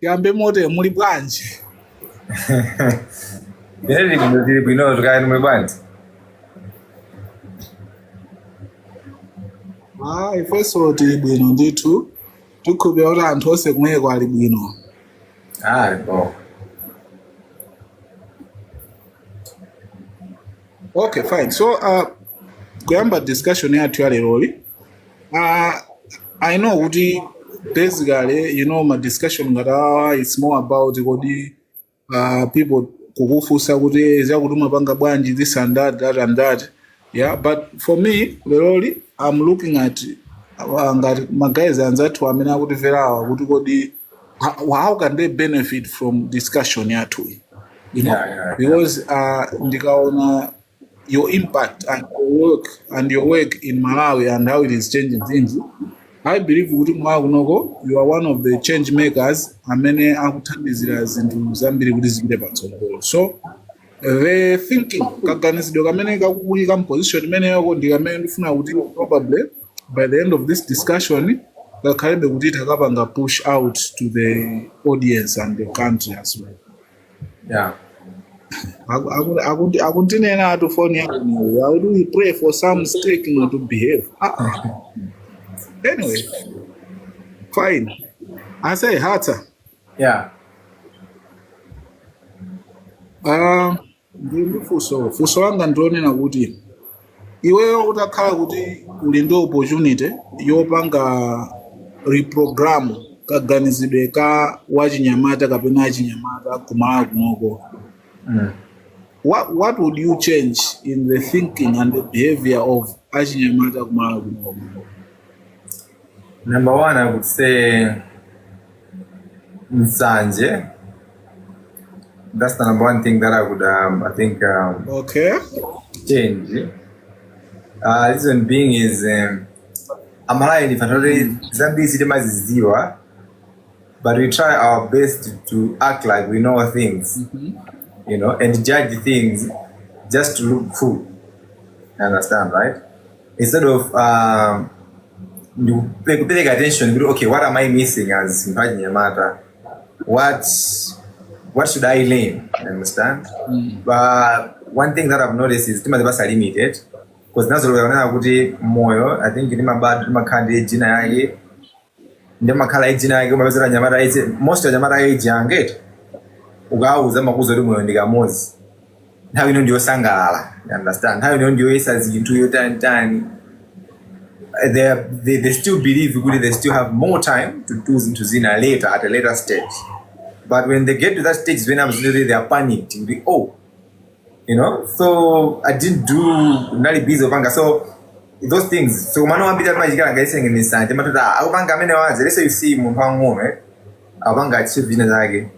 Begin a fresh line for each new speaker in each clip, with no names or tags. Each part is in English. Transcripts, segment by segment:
Yambe mote muli bwanji.
Really, we know try muli bwanji.
Ifeso tili bwino ndithu. Tikhumbira kuti anthu onse kumweko ali bwino.
Oh.
Okay, fine. So, kuyamba discussion yathu ya leroli. I know kuti basically, my discussion ngatawa it's more about kodi people kukufusa kuti zakuti mapanga bwanji this and that and that. Yeah, but for me, leroli, I'm looking at ngati magazi anzathu amene akutimverawa kuti kodi how can they benefit from discussion yathu? Because ndikaona your impact and your work in Malawi and how it is changing things, I believe kuti mwakunoko you are one of the change makers amene akuthandizira zinthu zambiri kuti zipite patsogolo. So the thinking kaganizidwe kamene kakuyika mposition imeneyoko ndi kamene ndifuna kuti probably by the end of this discussion kakhalebe kuti takapanga push out to the audience and the country as well.
Yeah.
Akuntinena to phone yangu. How do we pray for some mistake not to behave? Anyway, fine. I say Hata.
Yeah.
Fuso wanga ndionena kuti iweyo utakhala kuti uli ndi opportunity yopanga reprogram kaganizidwe ka wachinyamata kapena achinyamata kumala kunoko. What would you change in the thinking and the behavior of achinyamata kumala kunoko?
Number one, I would say Nsanje. That's the number one thing that I would, I think, change. Reason being is, I'm alive if I already Zambi city ziwa, but we try our best to act like we know things, and judge things just to look cool. You understand, right? Instead of you pay attention, okay, what am I missing as Nyamata? What should I learn? You understand? But one thing that I've noticed is tima debasa limited. Because nazo lwana kuti moyo, I think nima bad nima kandi jina yake. Nima kala jina yake mabezera Nyamata ite most of Nyamata age yanget. Ugauza makuzo ndi moyo ndiga mozi. How you know ndio sangala? You understand? How you know ndio isa zintu yo tani. They still believe they still have more time to do into zina later at a later stage. But when they get to that stage, when absolutely they are panicked, so I didn't do nali busy opanga. So those things. So mano ambita majika ngaisenge ni sante. Matuta opanga mene waze. Let's say you see mumpango opanga achieve vina zake.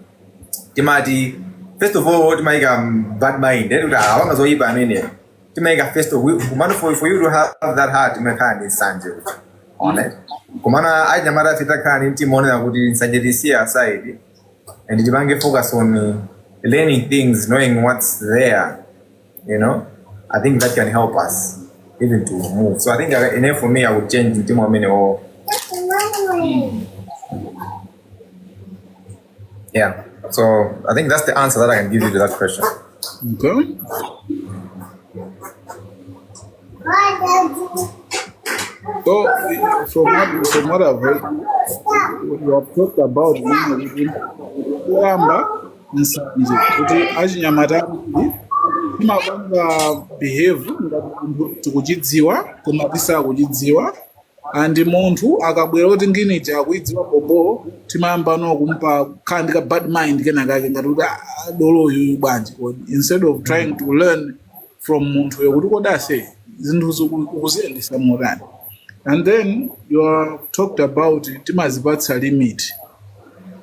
Timati first of all, timaiga bad mind. Then opanga zo iba mene. Timaiga first of all, mano for you to have that heart, timaiga ni sanje. Alright. Kumana aja mara fitaka ni timone na kuti sanje disia aside. And you can focus on learning things, knowing what's there, I think that can help us even to move. So I think enough for me, I would change into more or yeah. So I think that's the answer that I can give you to that question.
Okay. So from what I've heard, you have talked about Nsanje kuti achinyamata imapanga behave ngati kuchidziwa koma tisakuchidziwa and munthu akabwera kuti ngini akuidziwa bobo timayamba no kumpa khandi ka bad mind kenakake ngati kuti dolo uyu bwanji instead of trying to learn from munthu yokuti kodase zinthu ukuziyendesa motani. And then you have talked about timazipatsa limit.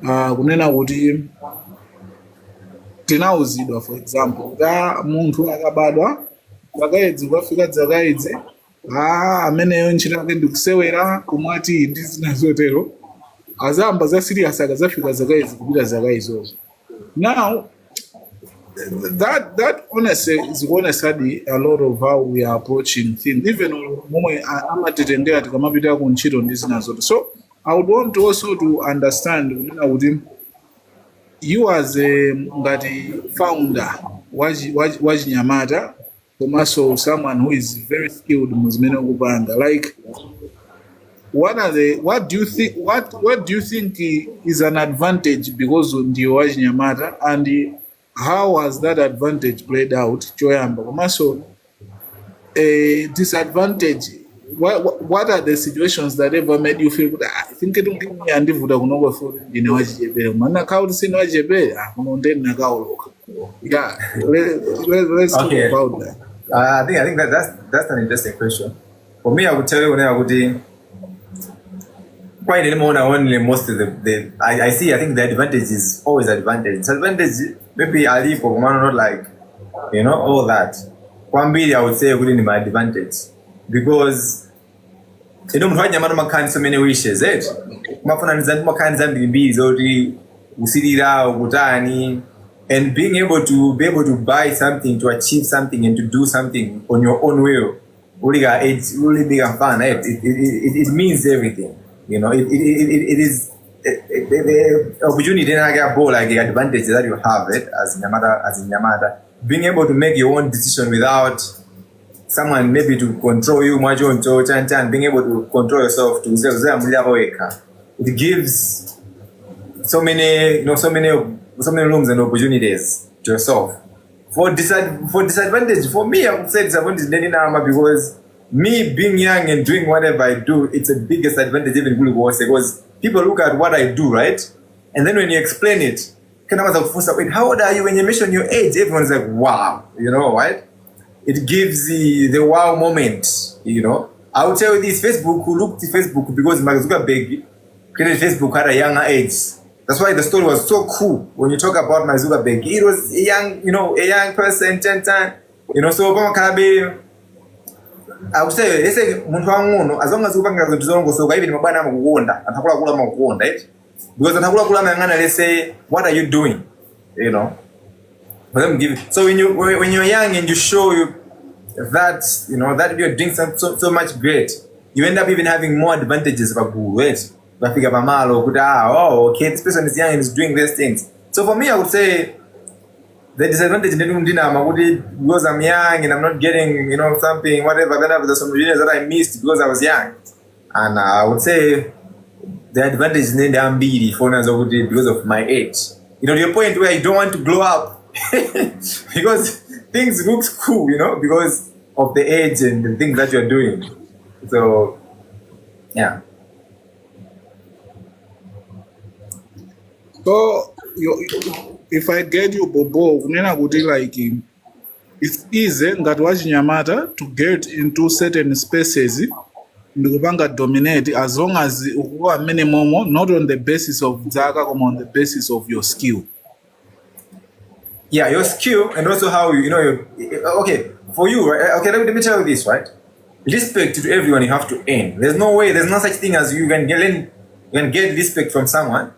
Kunena kuti tinauzidwa for example ka munthu akabadwa akaedzi kufika dzakaedze ameneyo ntchito yake ndikusewera kumwati ndi zina zotero azamba za serious akazafika dzakaedzi kupita dzakaizozo. Now that honestly is going to study a lot of how we are approaching things, even momwe amatitendera tikamapita ku ntchito ndi zina zote. So I would want also to understand kuti you as a ngati founder wachinyamata komanso someone who is very skilled mu zimene ukupanga, like what do you think is an advantage because ndiyo wachinyamata, and how has that advantage played out choyamba komanso a disadvantage? What are the situations that ever made you feel I think it don't andivuta kunoko for ndine wachichepere mana kauti sine wachichepere kuno ndeni nakauloka. Yeah, let's talk
Okay.
about that.
I think that's an interesting question. For me, I would tell you when I would quite anymore only most of I see. I think the advantage is always advantage. Disadvantage maybe I leave for not like all that. One bit I would say wouldn't be my advantage because mfanya mara makani so many wishes mafuna nizangu makani zambi mbili zoti usirira ukutani, and being able to buy something, to achieve something, and to do something on your own will it's really big and fun. It means everything, it is the opportunity and I get like the advantage that you have as Nyamata, being able to make your own decision without someone maybe to control you, being able to control yourself to it gives so many rooms and opportunities to yourself. For disadvantage, for me, I would say disadvantage because me being young and doing whatever I do, it's a biggest advantage even because people look at what I do, right? And then when you explain it, wait, how old are you? When you mention your age, everyone's like, wow, right? It gives the wow moment, I would tell you this, Facebook, who looked at Facebook because Mark Zuckerberg created Facebook at a younger age. That's why the story was so cool when you talk about Mark Zuckerberg. It was a young person, 10 times, so I would say, let's say, as long as you can get the so even Mabana Mugunda, and Hakula Mugunda, right? Because let's say, what are you doing? For them give. So when you're young and you show that that you're doing so much great, you end up even having more advantages about right? Okay, this person is young and is doing these things. So for me, I would say the disadvantage because I'm young and I'm not getting something whatever. Then there's some years that I missed because I was young, and I would say the advantage is because of my age. To the point where you don't want to grow up. Because things looks cool, because of the age and the things that you're doing. So, yeah.
So if I get you Bobo, unena kuti like it's easy that wachinyamata to get into certain spaces ndikupanga dominate as long as ukuwa minimum, not on the basis of zaka, but on the basis of your skill.
Yeah, your skill and also how okay, for you, right? Okay, let me tell you this, right? Respect to everyone you have to earn. There's no such thing as you can get respect from someone.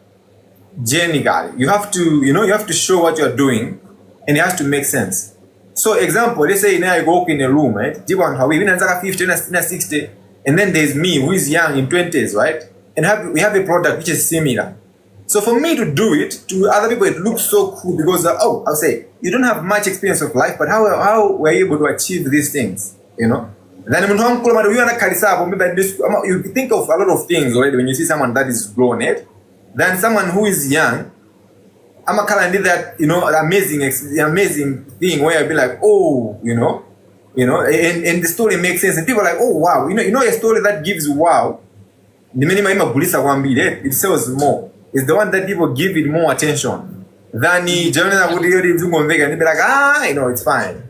Generally, you have to show what you're doing, and it has to make sense. So, example, let's say now I walk in a room, right? Even 50 and 60, and then there's me who is young in 20s, right? And we have a product which is similar. So for me to do it, to other people, it looks so cool because, I'll say, you don't have much experience of life, but how were you able to achieve these things, Then you think of a lot of things already when you see someone that is grown, than someone who is young. I'm a calendar that, amazing thing where I'll be like, oh, and the story makes sense. And people are like, oh, wow, a story that gives wow. The minimum it sells more. It's the one that people give it more attention than the journal would and be like, it's fine.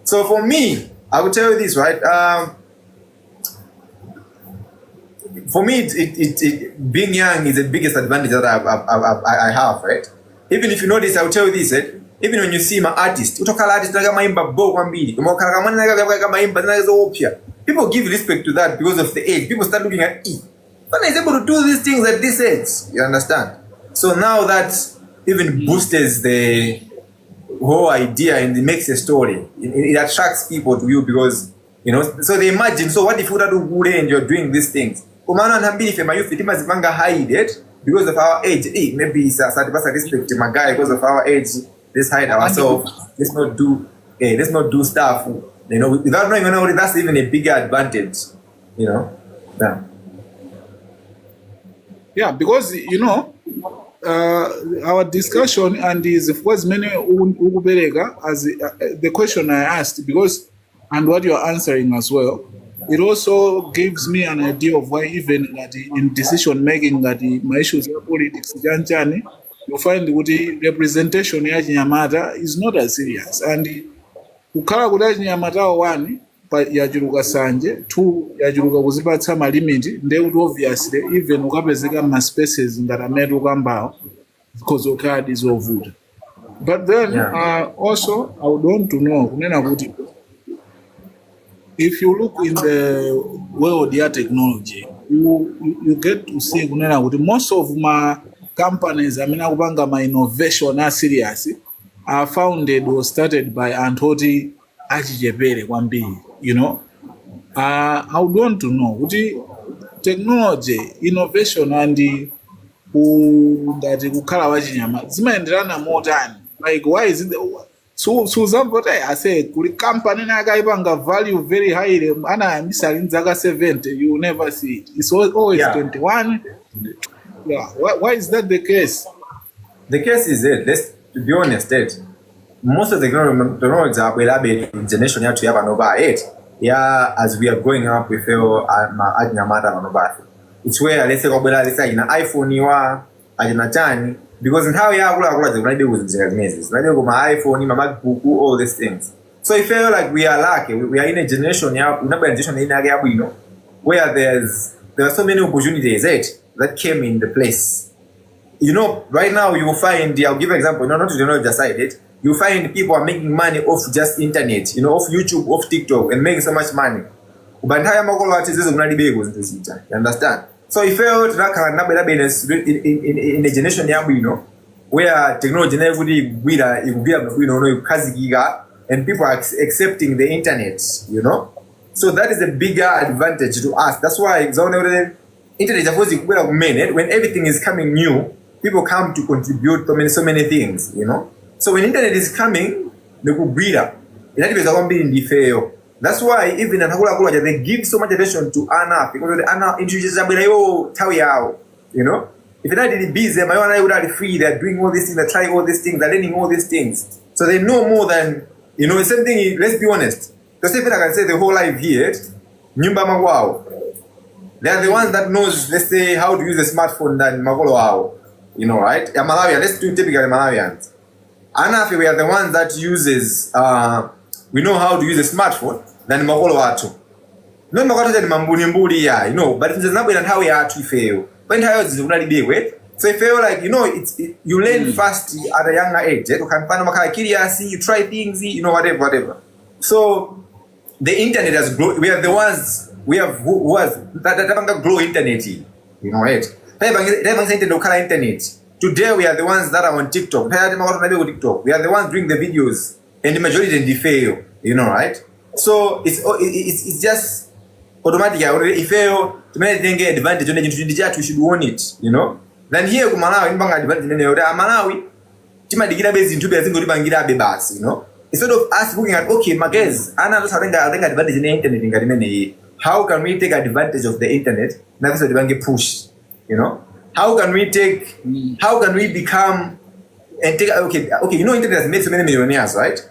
So for me, I would tell you this, right? For me, being young is the biggest advantage that I have, right? Even if you notice, I will tell you this, right? Even when you see my artist, people give respect to that because of the age. People start looking at it. But he's able to do these things at this age. You understand? So now that even boosts the whole idea and it makes a story. It attracts people to you because, so they imagine, so what if you do good and you're doing these things? Hide it, because of our age, maybe certain respect my guy because of our age, let's hide ourselves, let's not do stuff, without knowing, that's even a bigger advantage, Yeah.
Yeah, because our discussion and is of course many as the question I asked, because and what you are answering as well, it also gives me an idea of why even that in decision making that my issues of politics janjani, you find the representation ya Chinyamata is not as serious, and kukhala kuti Chinyamata one yachiluka sanje, two yachiluka kuzipatsa malimiti, ndekuti obviously even ukapezeka ma spaces ngati amene ukambawo because okadi zovuta. But then also I would want to know kunena kuti if you look in the world of technology, you get to see kunena kuti most of my companies amene akupanga ma innovation are serious are founded or started by anthu achichepere kwambiri. I would want to know kuti technology, innovation and ngati kukhala wachinyama zimayenderana motani, like why is it so zamvota I say kuli company nakaipanga value very high anayambisa ali nzaka 70, you never see it, it's always 21. Why is that the case?
The case is that, to be honest, most of the technologies are elaborated in generation to have an over 8. As we are growing up, we feel it's where let's say in an iPhone you are because in how my iPhone, my MacBook, all these things. So I feel like we are lucky. We are in a generation where there are so many opportunities that came in the place. Right now you will find, I'll give an example, not to the side, you find people are making money off just internet, off YouTube, off TikTok, and making so much money. But you understand? So if you in a generation where technology and people are accepting the internet, So that is a bigger advantage to us. That's why internet when everything is coming new, people come to contribute to so many things, So when internet is coming, they could breed up. That's why even at they give so much attention to Anna because the Anna introduces If they're not busy, my own would are free, they're doing all these things, they're trying all these things, they're learning all these things. So they know more than the same thing, let's be honest. The same thing I can say the whole life here, Nyumba Magwao. They are the ones that knows, let's say, how to use a smartphone than Magolo Ao. Right? Malawian, let's do typical Malawians. Anafi, we are the ones that uses, we know how to use a smartphone than Magolo Ato. Not Magolo than Mambuni, but it's not how we are to fail. When how is really big way. So I feel like, you learn fast at a younger age. You can find curiosity, you try things, whatever. So the internet has grown. We are the ones. We have who has that grow internet, right? Internet. Today we are the ones that are on TikTok. We are the ones doing the videos, and the majority they fail, right? So it's just automatic. If you to make get advantage on it, we should own it, Then here Malawi advantage Malawi. Instead of us looking at my guys, advantage in the internet. How can we take advantage of the internet? Now this is get pushed, How can we become and take internet has made so many millionaires, right?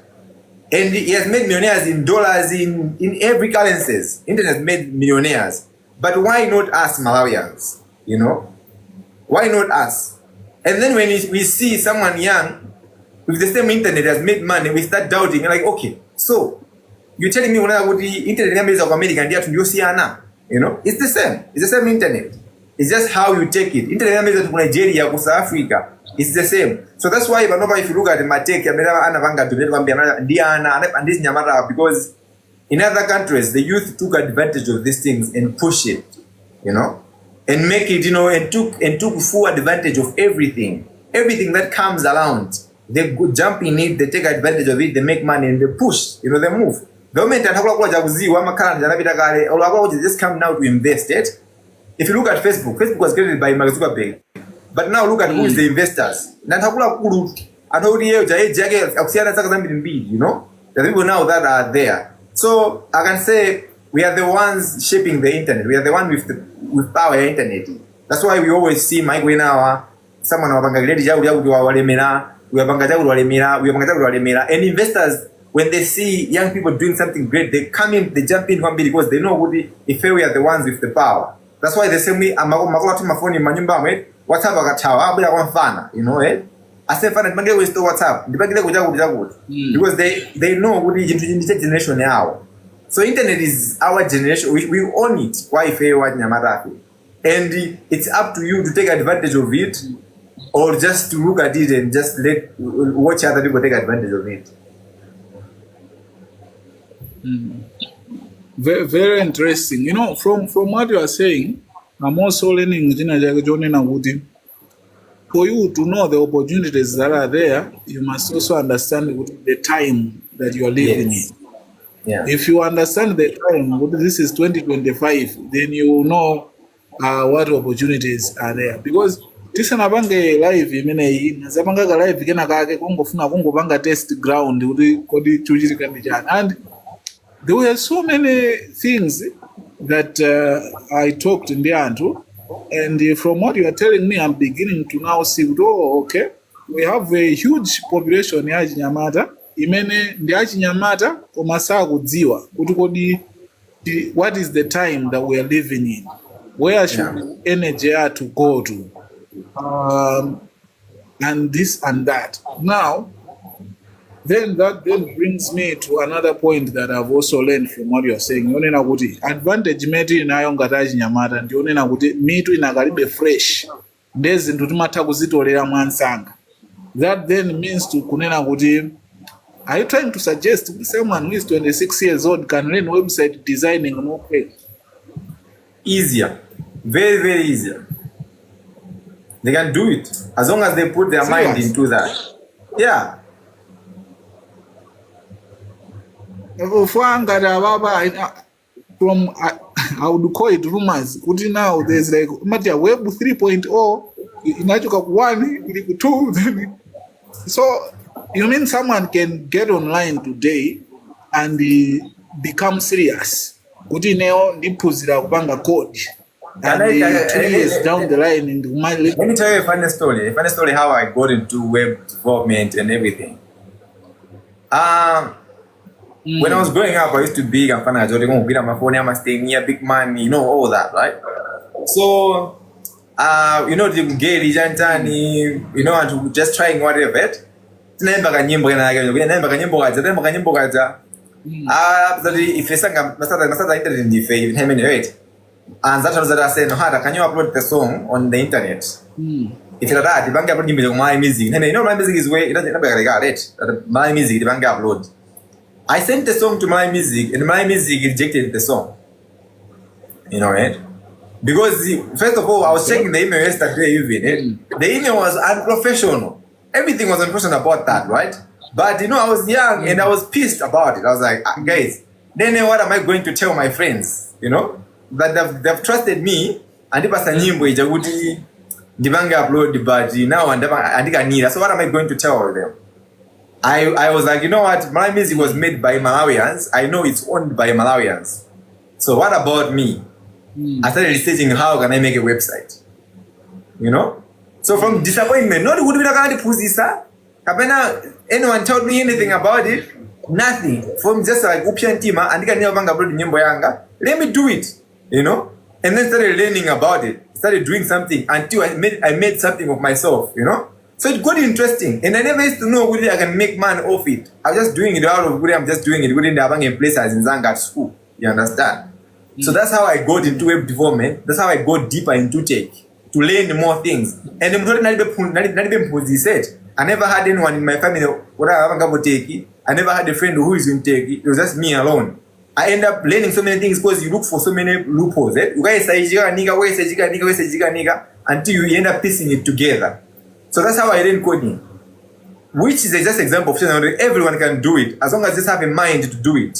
And it has made millionaires in dollars in every currencies. Internet has made millionaires. But why not us Malawians? Why not us? And then when we see someone young with the same internet has made money, we start doubting. You're like, okay, so you're telling me when I would the internet is of America and to Oceana, it's the same. It's the same internet. It's just how you take it. Internet is of Nigeria, South Africa. It's the same. So that's why if you look at my take, because in other countries the youth took advantage of these things and push it, and make it, and took full advantage of everything that comes around. They go jump in it, they take advantage of it, they make money and they push, they move. Government just come now to invest it. If you look at Facebook was created by Mark Zuckerberg. But now look at who is the investors. Natakula kulu ataudiye jage akusiana saka zambi mbili, you know? The people now that are there. So I can say we are the ones shaping the internet. We are the one with power ya internet. That's why we always see Mike Wenawa, someone wabanga grade jagu walemera, we wabanga jagu walemera, and investors, when they see young people doing something great, they come in, they jump in because they know if we are the ones with the power. That's why they say me amakola tu mafoni manyumba mwe WhatsApp akatawa abula kwa mfana, you know eh. Ase fana tmangile we store WhatsApp ndibagile kujagu because they know what the generation yao. So internet is our generation. We own it. Why if and it's up to you to take advantage of it, or just to look at it and just watch other people take advantage of it.
Very, very interesting. You know, from what you are saying, I'm also learning for you to know the opportunities that are there, you must also understand the time that you are living in.
Yeah.
If you understand the time, this is 2025, then you know what opportunities are there. Because this is a live, live kena test ground, and there were so many things that I talked in the Andrew, and from what you are telling me, I'm beginning to now see, okay, we have a huge population ya Nyamata. Imene ndiachi Nyamata komasaa kudziwa kuti kodi what is the time that we are living in, where should energy to go to, and this and that. Now then that brings me to another point that I've also learned from what you're saying. Yonena kuti advantage metu inayo ngatachi Nyamata ndionena kuti mitu inakalibe fresh ndezi ndutimatha kuzitolera mwansanga. That then means to kunena kuti, are you trying to suggest someone who is 26 years old can learn website designing and okay?
Easier. Very, very easier. They can do it as long as they put their mind into that. Yeah.
From I would call it rumors. Now there's like Web 3.0, inachoka 1, 2. So you mean someone can get online today and become serious? Kuti neo ndipuzira kupanga code. And 2 years down the line in my
let me tell you a funny story. A funny story how I got into web development and everything. When I was growing up, I used to be a fan of my phone, I'm staying near big money, you know, all that, right? So, you know, the gay jantani, you know, and just trying whatever. Nemba kanyimbo kaza. If you sang masada internet in the face, how many wait? And that was that I said, Nohaata, can you upload the song on the internet? If you're that, the bank upload my music. You know, my music is way, it doesn't regard it. My music, the bank upload. I sent the song to my music, and my music rejected the song. You know, right? Because first of all, I was checking the email yesterday evening. The email was unprofessional. Everything was unprofessional about that, right? But you know, I was young and I was pissed about it. I was like, guys, then what am I going to tell my friends? You know, that they've trusted me, and if I nyimbo ijaguti dibanga upload, but now and I need. So what am I going to tell them? I was like, you know what? My music was made by Malawians. I know it's owned by Malawians. So what about me? I started researching how can I make a website. You know? So from disappointment, not would be like pusisa. Anyone told me anything about it? Nothing. From just like Upian Tima and let me do it. You know? And then started learning about it. Started doing something until I made something of myself, you know? So it got interesting, and I never used to know whether I can make money off it. I was just doing it out of I'm just doing it within the Abang places in Zanga school. You understand? So that's how I got into web development. That's how I got deeper into tech to learn more things. And the said, I never had anyone in my family. I never had a friend who is in tech. It was just me alone. I end up learning so many things because you look for so many loopholes. You guys say nigga, until you end up piecing it together. So that's how I learned coding, which is just an example of everyone can do it as long as they have a mind to do it.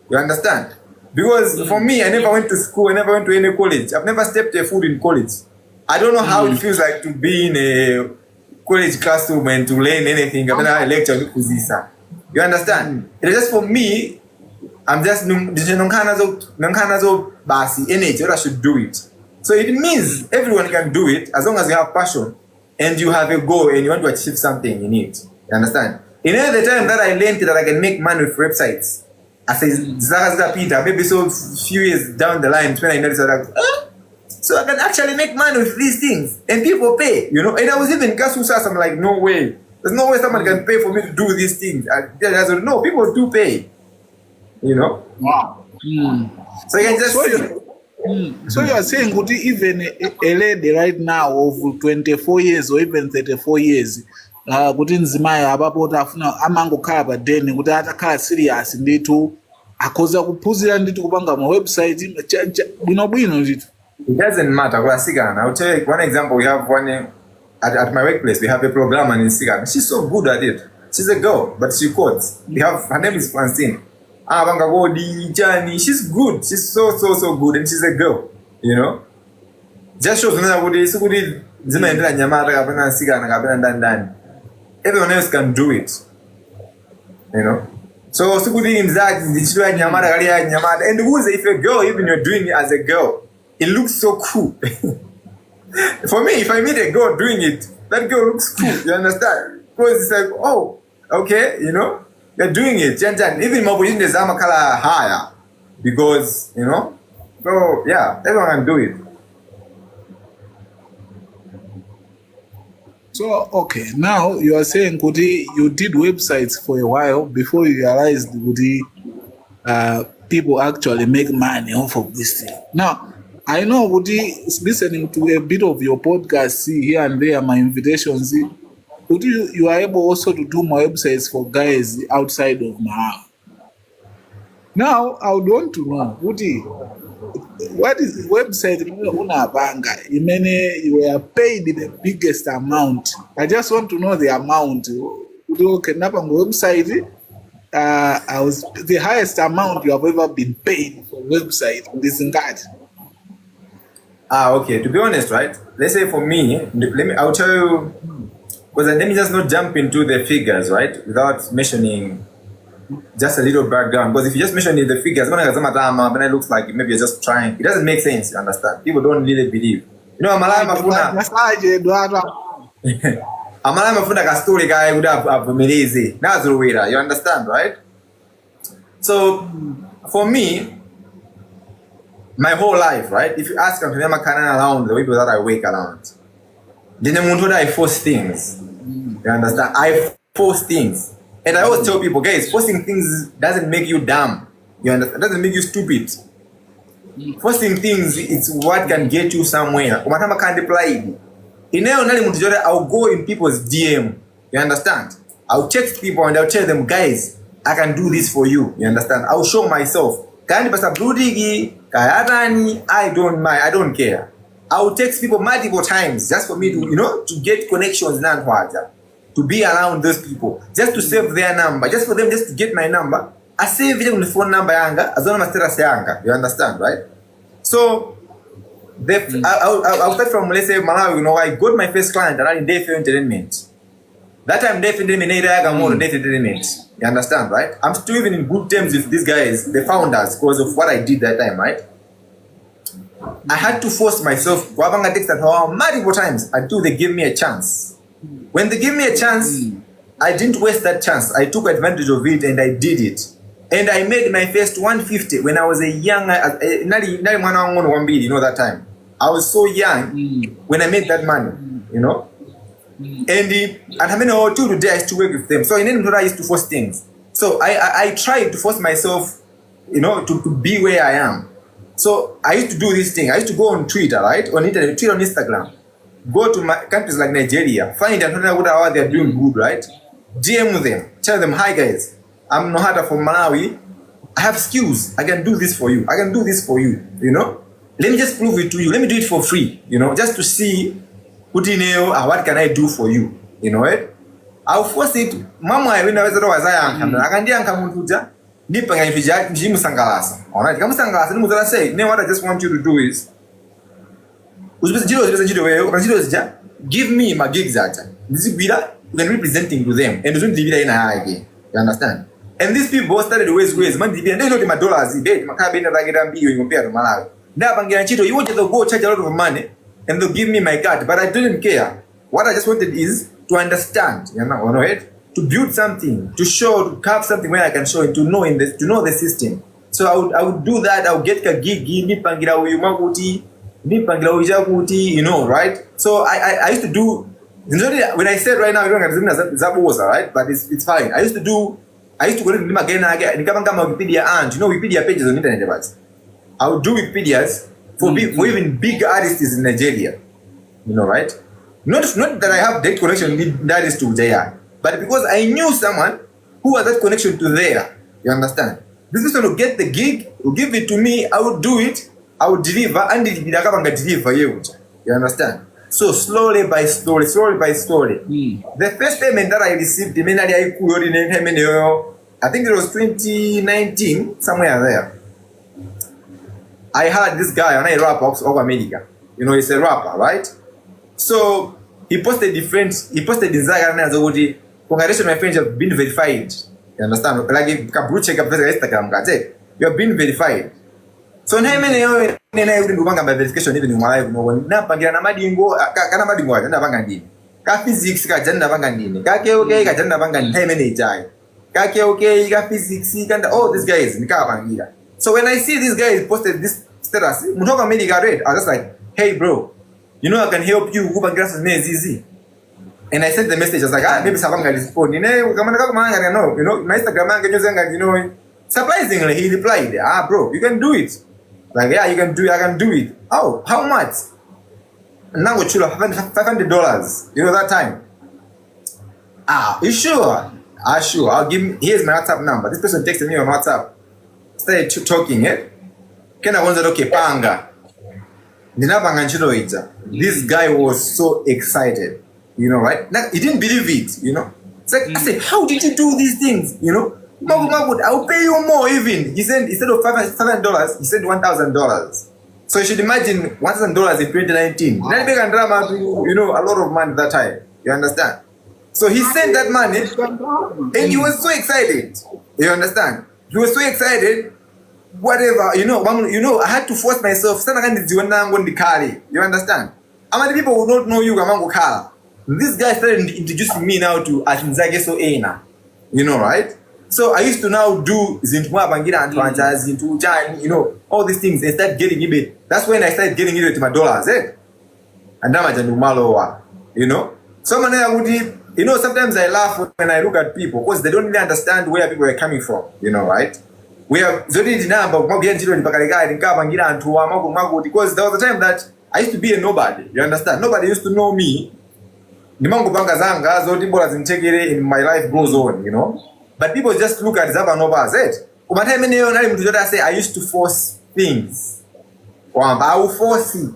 You understand? Because for me, I never went to school, I never went to any college. I've never stepped a foot in college. I don't know how it feels like to be in a college classroom and to learn anything. I'm gonna lecture you understand? It's just for me, I'm just nankanazo basi energy, I should do it. So it means everyone can do it as long as you have passion and you have a goal and you want to achieve something in it. You understand? In the time that I learned that I can make money with websites, I said, Peter, maybe so few years down the line, when I noticed that, so I can actually make money with these things and people pay, you know. And I was even Gasusas, I'm like, no way. There's no way someone can pay for me to do these things. No, people do pay, you know.
Wow.
So you can just
So you are saying that even a lady right now of 24 years or even 34 years, kuti nzimaya abapo tafuna amangokhala pa deni kuti atakhala serious nditu akhoza kuphunzira nditu kupanga ma website bwinobwino nditu.
It doesn't matter. I'll tell you one example. We have one at my workplace. We have a programmer in Sigana. She's so good at it. She's a girl, but she codes. We have her name is Francine. She's good. She's so good, and she's a girl. You know, just shows everyone else can do it. You know, so and who is if a girl even you're doing it as a girl, it looks so cool. For me, if I meet a girl doing it, that girl looks cool. You understand? Because it's like, oh, okay, you know. They're doing it, even more in the Zama color higher because you know, so yeah, everyone can do it.
So okay, now you are saying Kuti, you did websites for a while before you realized Kuti, people actually make money off of this thing. Now I know Kuti, listening to a bit of your podcast here and there, my invitations. You are able also to do my websites for guys outside of Mahal. Now, I would want to know, Woody, what is the website you were paid the biggest amount? I just want to know the amount. Website, I was the highest amount you have ever been paid for website. This and that.
Okay. To be honest, right? Let's say for me, I'll tell you. Because let me just not jump into the figures, right? Without mentioning just a little background. Because if you just mention the figures, when it looks like maybe you're just trying. It doesn't make sense, you understand? People don't really believe. You know, Amalaya Mafuna Kasturi guy would have Milizi. Nazuruira, you understand, right? So, for me, my whole life, right? If you ask me, I'm around the people that I wake around. Then I force things. You understand? I force things. And I always tell people, guys, forcing things doesn't make you dumb. You understand? It doesn't make you stupid. Forcing things, it's what can get you somewhere. I'll go in people's DM. You understand? I'll text people and I'll tell them, guys, I can do this for you. You understand? I'll show myself. I don't mind. I don't care. I will text people multiple times just for me to, you know, to get connections to be around those people, just to save their number, just for them just to get my number. I save them the phone number as long as you understand, right? So I'll start from, let's say, Malawi. You know, I got my first client around in Day for Entertainment. That time Day for Entertainment. You understand, right? I'm still even in good terms with these guys, the founders, because of what I did that time, right? I had to force myself. Wabanga texted her multiple times until they gave me a chance. When they gave me a chance, I didn't waste that chance. I took advantage of it and I did it. And I made my first 150 when I was a young, you know, that time. I was so young when I made that money, you know. And I mean, today I used to work with them. So in any I used to force things. So I tried to force myself, you know, to be where I am. So I used to do this thing. I used to go on Twitter, right? On internet, Twitter, on Instagram. Go to my countries like Nigeria, find out what they're doing good, right? DM them, tell them, hi guys, I'm Nohaata from Malawi. I have skills. I can do this for you. I can do this for you, you know? Let me just prove it to you. Let me do it for free, you know, just to see what can I do for you, you know it? I'll force it. Mama, I when I was alright, what I just want you to do is give me my gigs at. This is when representing to them and don't leave it in again. You understand? And these people started ways man and they know my dollars they you compare to Malawi. Now you want to go charge a lot of money and they'll give me my card, but I didn't care. What I just wanted is to understand, you know, right? To build something, to show, to have something where I can show it, to know the system. So I would do that. I would get a gig, you know, right? So I used to do. When I said right now, you don't have Zaboza, right? But it's fine. I used to go to them again. Wikipedia and you know Wikipedia pages on the internet. I would do Wikipedias for even big artists in Nigeria, you know, right? Not that I have direct connection with that is to there, but because I knew someone who had that connection to there. You understand? This person will get the gig, will give it to me, I would do it, I would deliver, and deliver you. You understand? So slowly by slowly. The first payment that I received, I think it was 2019, somewhere there. I heard this guy, and I rap of America. You know, he's a rapper, right? So he posted in Instagram, congratulations, my friends have been verified. You understand? Like if you check up Instagram, you have been verified. So now many by verification even in my life. No one na pangira na madingo kana madingo ajenda bangandini. Ka physics ka ajenda bangandini. Ka okay ka ajenda bangandini. Hey many jai. Ka okay ka physics kanda oh this guy is nika bangira. So when I see this guy posted this status, mutoka medical rate, I was just like, hey bro, you know I can help you. Who bangira is easy. And I sent the message. I was like, maybe Savanga is phone. You know, my Instagram you know. Surprisingly, he replied, bro, you can do it. Like, yeah, you can do it. I can do it. Oh, how much? Now it's $500. You know that time. You sure? Sure. I'll give. Here's my WhatsApp number. This person texted me on WhatsApp. Started talking. Can I wonder? Okay, panga. This guy was so excited. You know, right? Like, he didn't believe it, you know. It's like, I said, how did you do these things? You know, Magud, I'll pay you more even. He said, instead of $500, he said $1,000. So you should imagine $1,000 in 2019. Wow. You know, a lot of money that time. You understand? So he sent that money and he was so excited. You understand? He was so excited. Whatever, you know, I had to force myself. You understand? How many people would not know you, Gamango. This guy started introducing me now to Atinzage so Ena. You know, right? So I used to now do Zintuma Bangira and Zintu Jan, you know, all these things. They start getting it. That's when I started getting it to my dollars, And Damajandumaloa, you know. Someone I would, you know, sometimes I laugh when I look at people because they don't really understand where people are coming from, you know, right? We have Zodi number because there was a time that I used to be a nobody, you understand? Nobody used to know me. In my life goes on, you know. But people just look at Zaba Nova said, I used to force things. I will force things.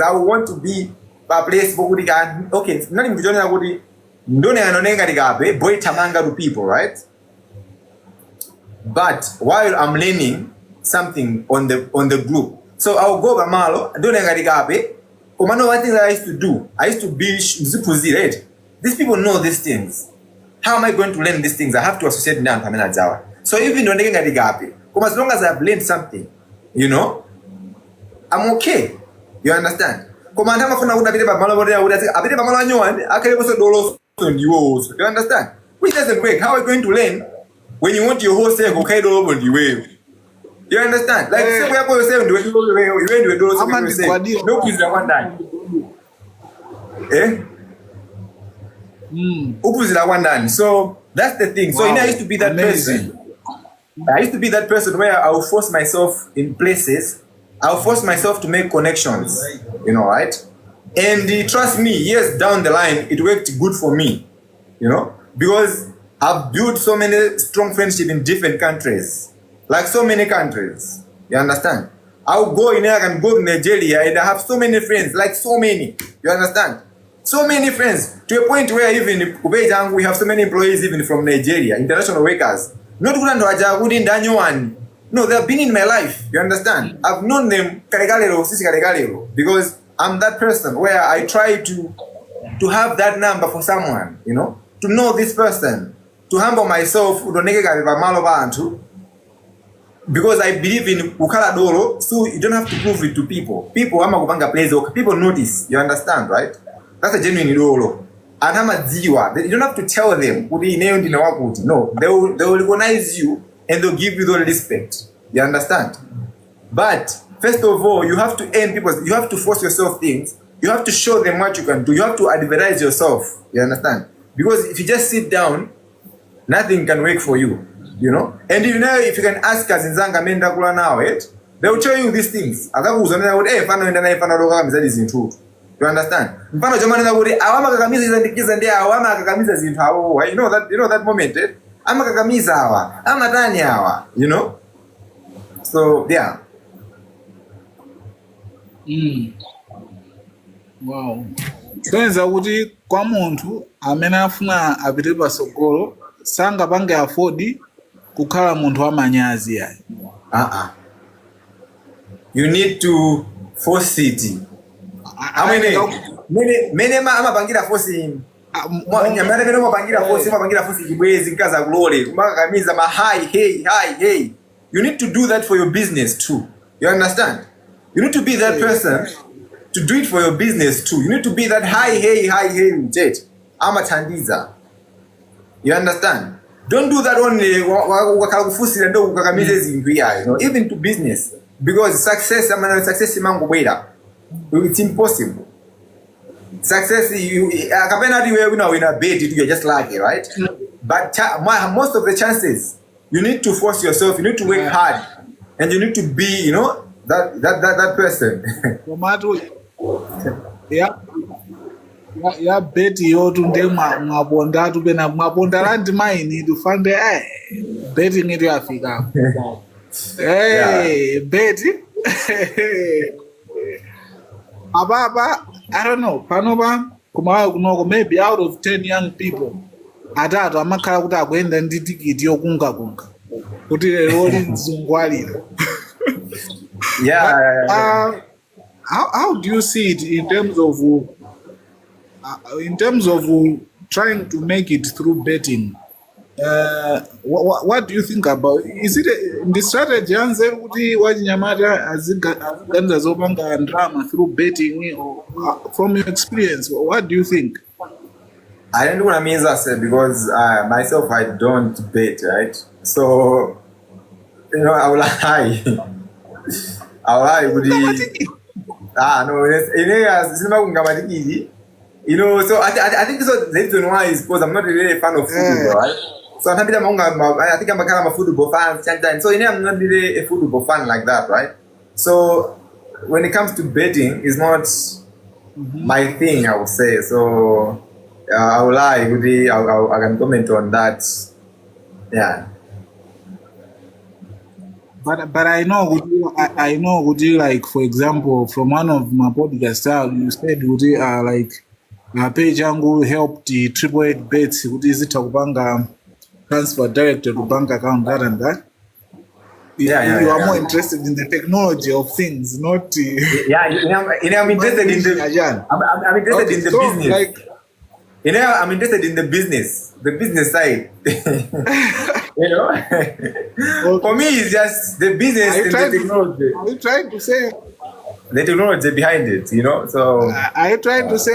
I will want to be a place for good. Okay, not in Virginia, boy tamanga to people, right? But while I'm learning something on the group, so I'll go Bamalo, don't one thing that I used to do, I used to be right? These people know these things. How am I going to learn these things? I have to associate now. So even when as long as I've learned something, you know, I'm okay. You understand? You understand? Which doesn't work. How are you going to learn when you want your whole self okay over the way? You understand? Like, say we are going to say, no kids are one time. So that's the thing. So I used to be that person. I used to be that person where I will force myself in places. I'll force myself to make connections. You know, right? And trust me, years down the line, it worked good for me. You know, because I've built so many strong friendships in different countries. Like so many countries. You understand? I'll go in there and go to Nigeria and I have so many friends, like so many. You understand? So many friends. To a point where even we have so many employees even from Nigeria, international workers. Not no, they have been in my life. You understand? I've known them because I'm that person where I try to have that number for someone, you know, to know this person, to humble myself, because I believe in ukala dolo, so you don't have to prove it to people. People ama kupanga place, people notice, you understand, right? That's a genuine dolo. And ama ziwa, you don't have to tell them, no, they will recognize you and they'll give you the respect, you understand? But first of all, you have to earn people, you have to force yourself things, you have to show them what you can do, you have to advertise yourself, you understand? Because if you just sit down, nothing can work for you, you know? And you know, if you can ask us in Zanga Menda Kula now, they will tell you these things. You understand? You know that moment, you know? So, yeah.
Wow. Kwenza kuti kwa munthu amene afuna apite pasogolo sangapange afford kukhala munthu wamanyazi yayi.
You need to force it. Mene amapangira force nyamara mene amapangira force chibwezi nkaza kulole kumakakamiza ma hey. You need to do that for your business too. You understand? You need to be that person to do it for your business too. You need to be that hey jet. Amatandiza. You understand? Don't do that only wakakufusira ndo ukakamize zintu ya, you know, even to business, because success mango weda. It's impossible. Success, you akapena you know in a bed you're just lucky, right? But most of the chances you need to force yourself, you need to work hard, and you need to be, you know, that person.
Ya beti yotu nde mwaponda tupena mwaponda landi maini tufande beti ngitu yafika. Beti. Ababa, I don't know, panoba kumawa kunoko maybe out of 10 young people atatu amakhala kuti akuenda ndi tikiti yokunga kuti lero nzungwalira. How do you see it in terms of trying to make it through betting? What do you think about? Is it the strategy answer kuti wachinyamata aziganza zopanga drama through betting, or from your experience, what do you think?
I don't know what I mean, because myself I don't bet, right? So you know, I will lie. No, you know, so I think so. The reason why is because I'm not really a fan of football, right? So I think I'm a kind of a football fan. So you know, I'm not really a football fan like that, right? So when it comes to betting, it's not my thing, I would say. So I will lie. I can comment on that. Yeah.
But I know would you, like, for example, from one of my podcast you said would you like page yangu helped the 888 bets, would is it a transfer direct to bank account, that and that. You are more interested in the technology of things, not
I'm interested in the I'm interested in the business. Like, you know, I'm interested in the business side. You know, okay. For me, it's just the business and the technology.
Are you trying to say
the technology behind it? You know, so
are you trying to say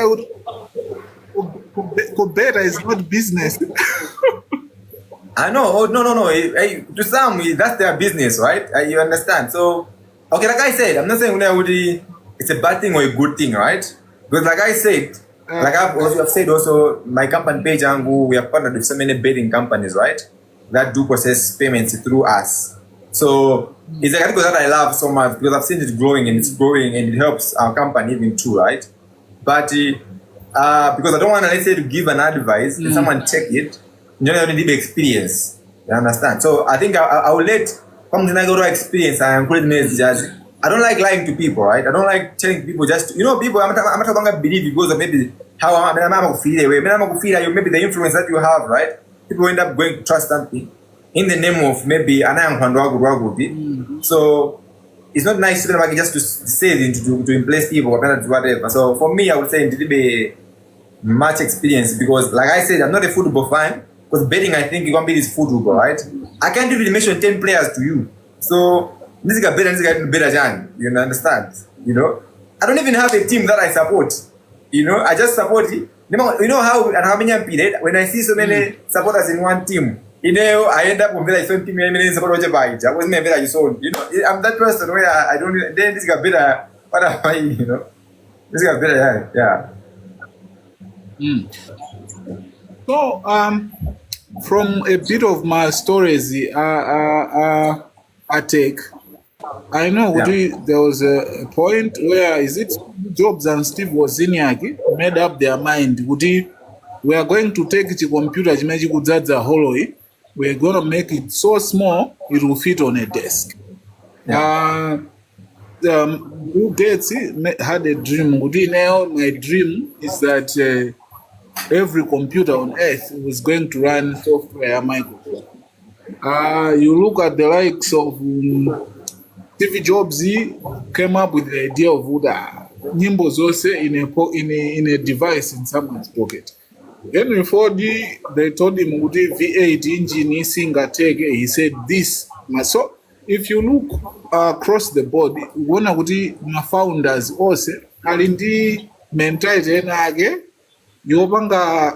better is not business?
I know. Oh, no. To some, that's their business, right? You understand? So, okay, like I said, I'm not saying it's a bad thing or a good thing, right? Because, like I said, like I've said also, my company page, we are partnered with so many betting companies, right? That do process payments through us. So it's a category that I love so much because I've seen it growing and it helps our company even too, right? But because I don't want to, let's say, to give an advice, if someone check it, you don't need the experience. You understand? So I think I will let come to go to experience and put it just. I don't like lying to people, right? I don't like telling people just, you know, people, I'm not going to believe because of maybe how I'm going to feel away. Maybe the influence that you have, right? People end up going to trust something in the name of maybe anayang pandwagu. So it's not nice just to say to impress people or whatever. So for me, I would say it be much experience because, like I said, I'm not a football fan. Because betting, I think you can beat is football, right? I can't even mention 10 players to you. So this guy better, this guy better than you understand. You know, I don't even have a team that I support. You know, I just support it. You know how many I'm beat when I see so many supporters in one team. You know, I end up with like 20 million support by it. I wasn't better you saw. You know, I'm that person where I don't. Then this guy better. What am I? You know, this guy better. Yeah.
So from a bit of my stories, I take. I know there was a point where is it Jobs and Steve Wozniak made up their mind. We are going to take the computer, the hollow. We're going to make it so small it will fit on a desk. Bill Gates had a dream. My dream is that every computer on earth was going to run software Microsoft. You look at the likes of Steve Jobs came up with the idea of nyimbo zose in a device in someone's pocket. Henry Ford, they told him V8 engine singer take. He said this. So if you look across the board, one of the founders also are in the mentality yobanga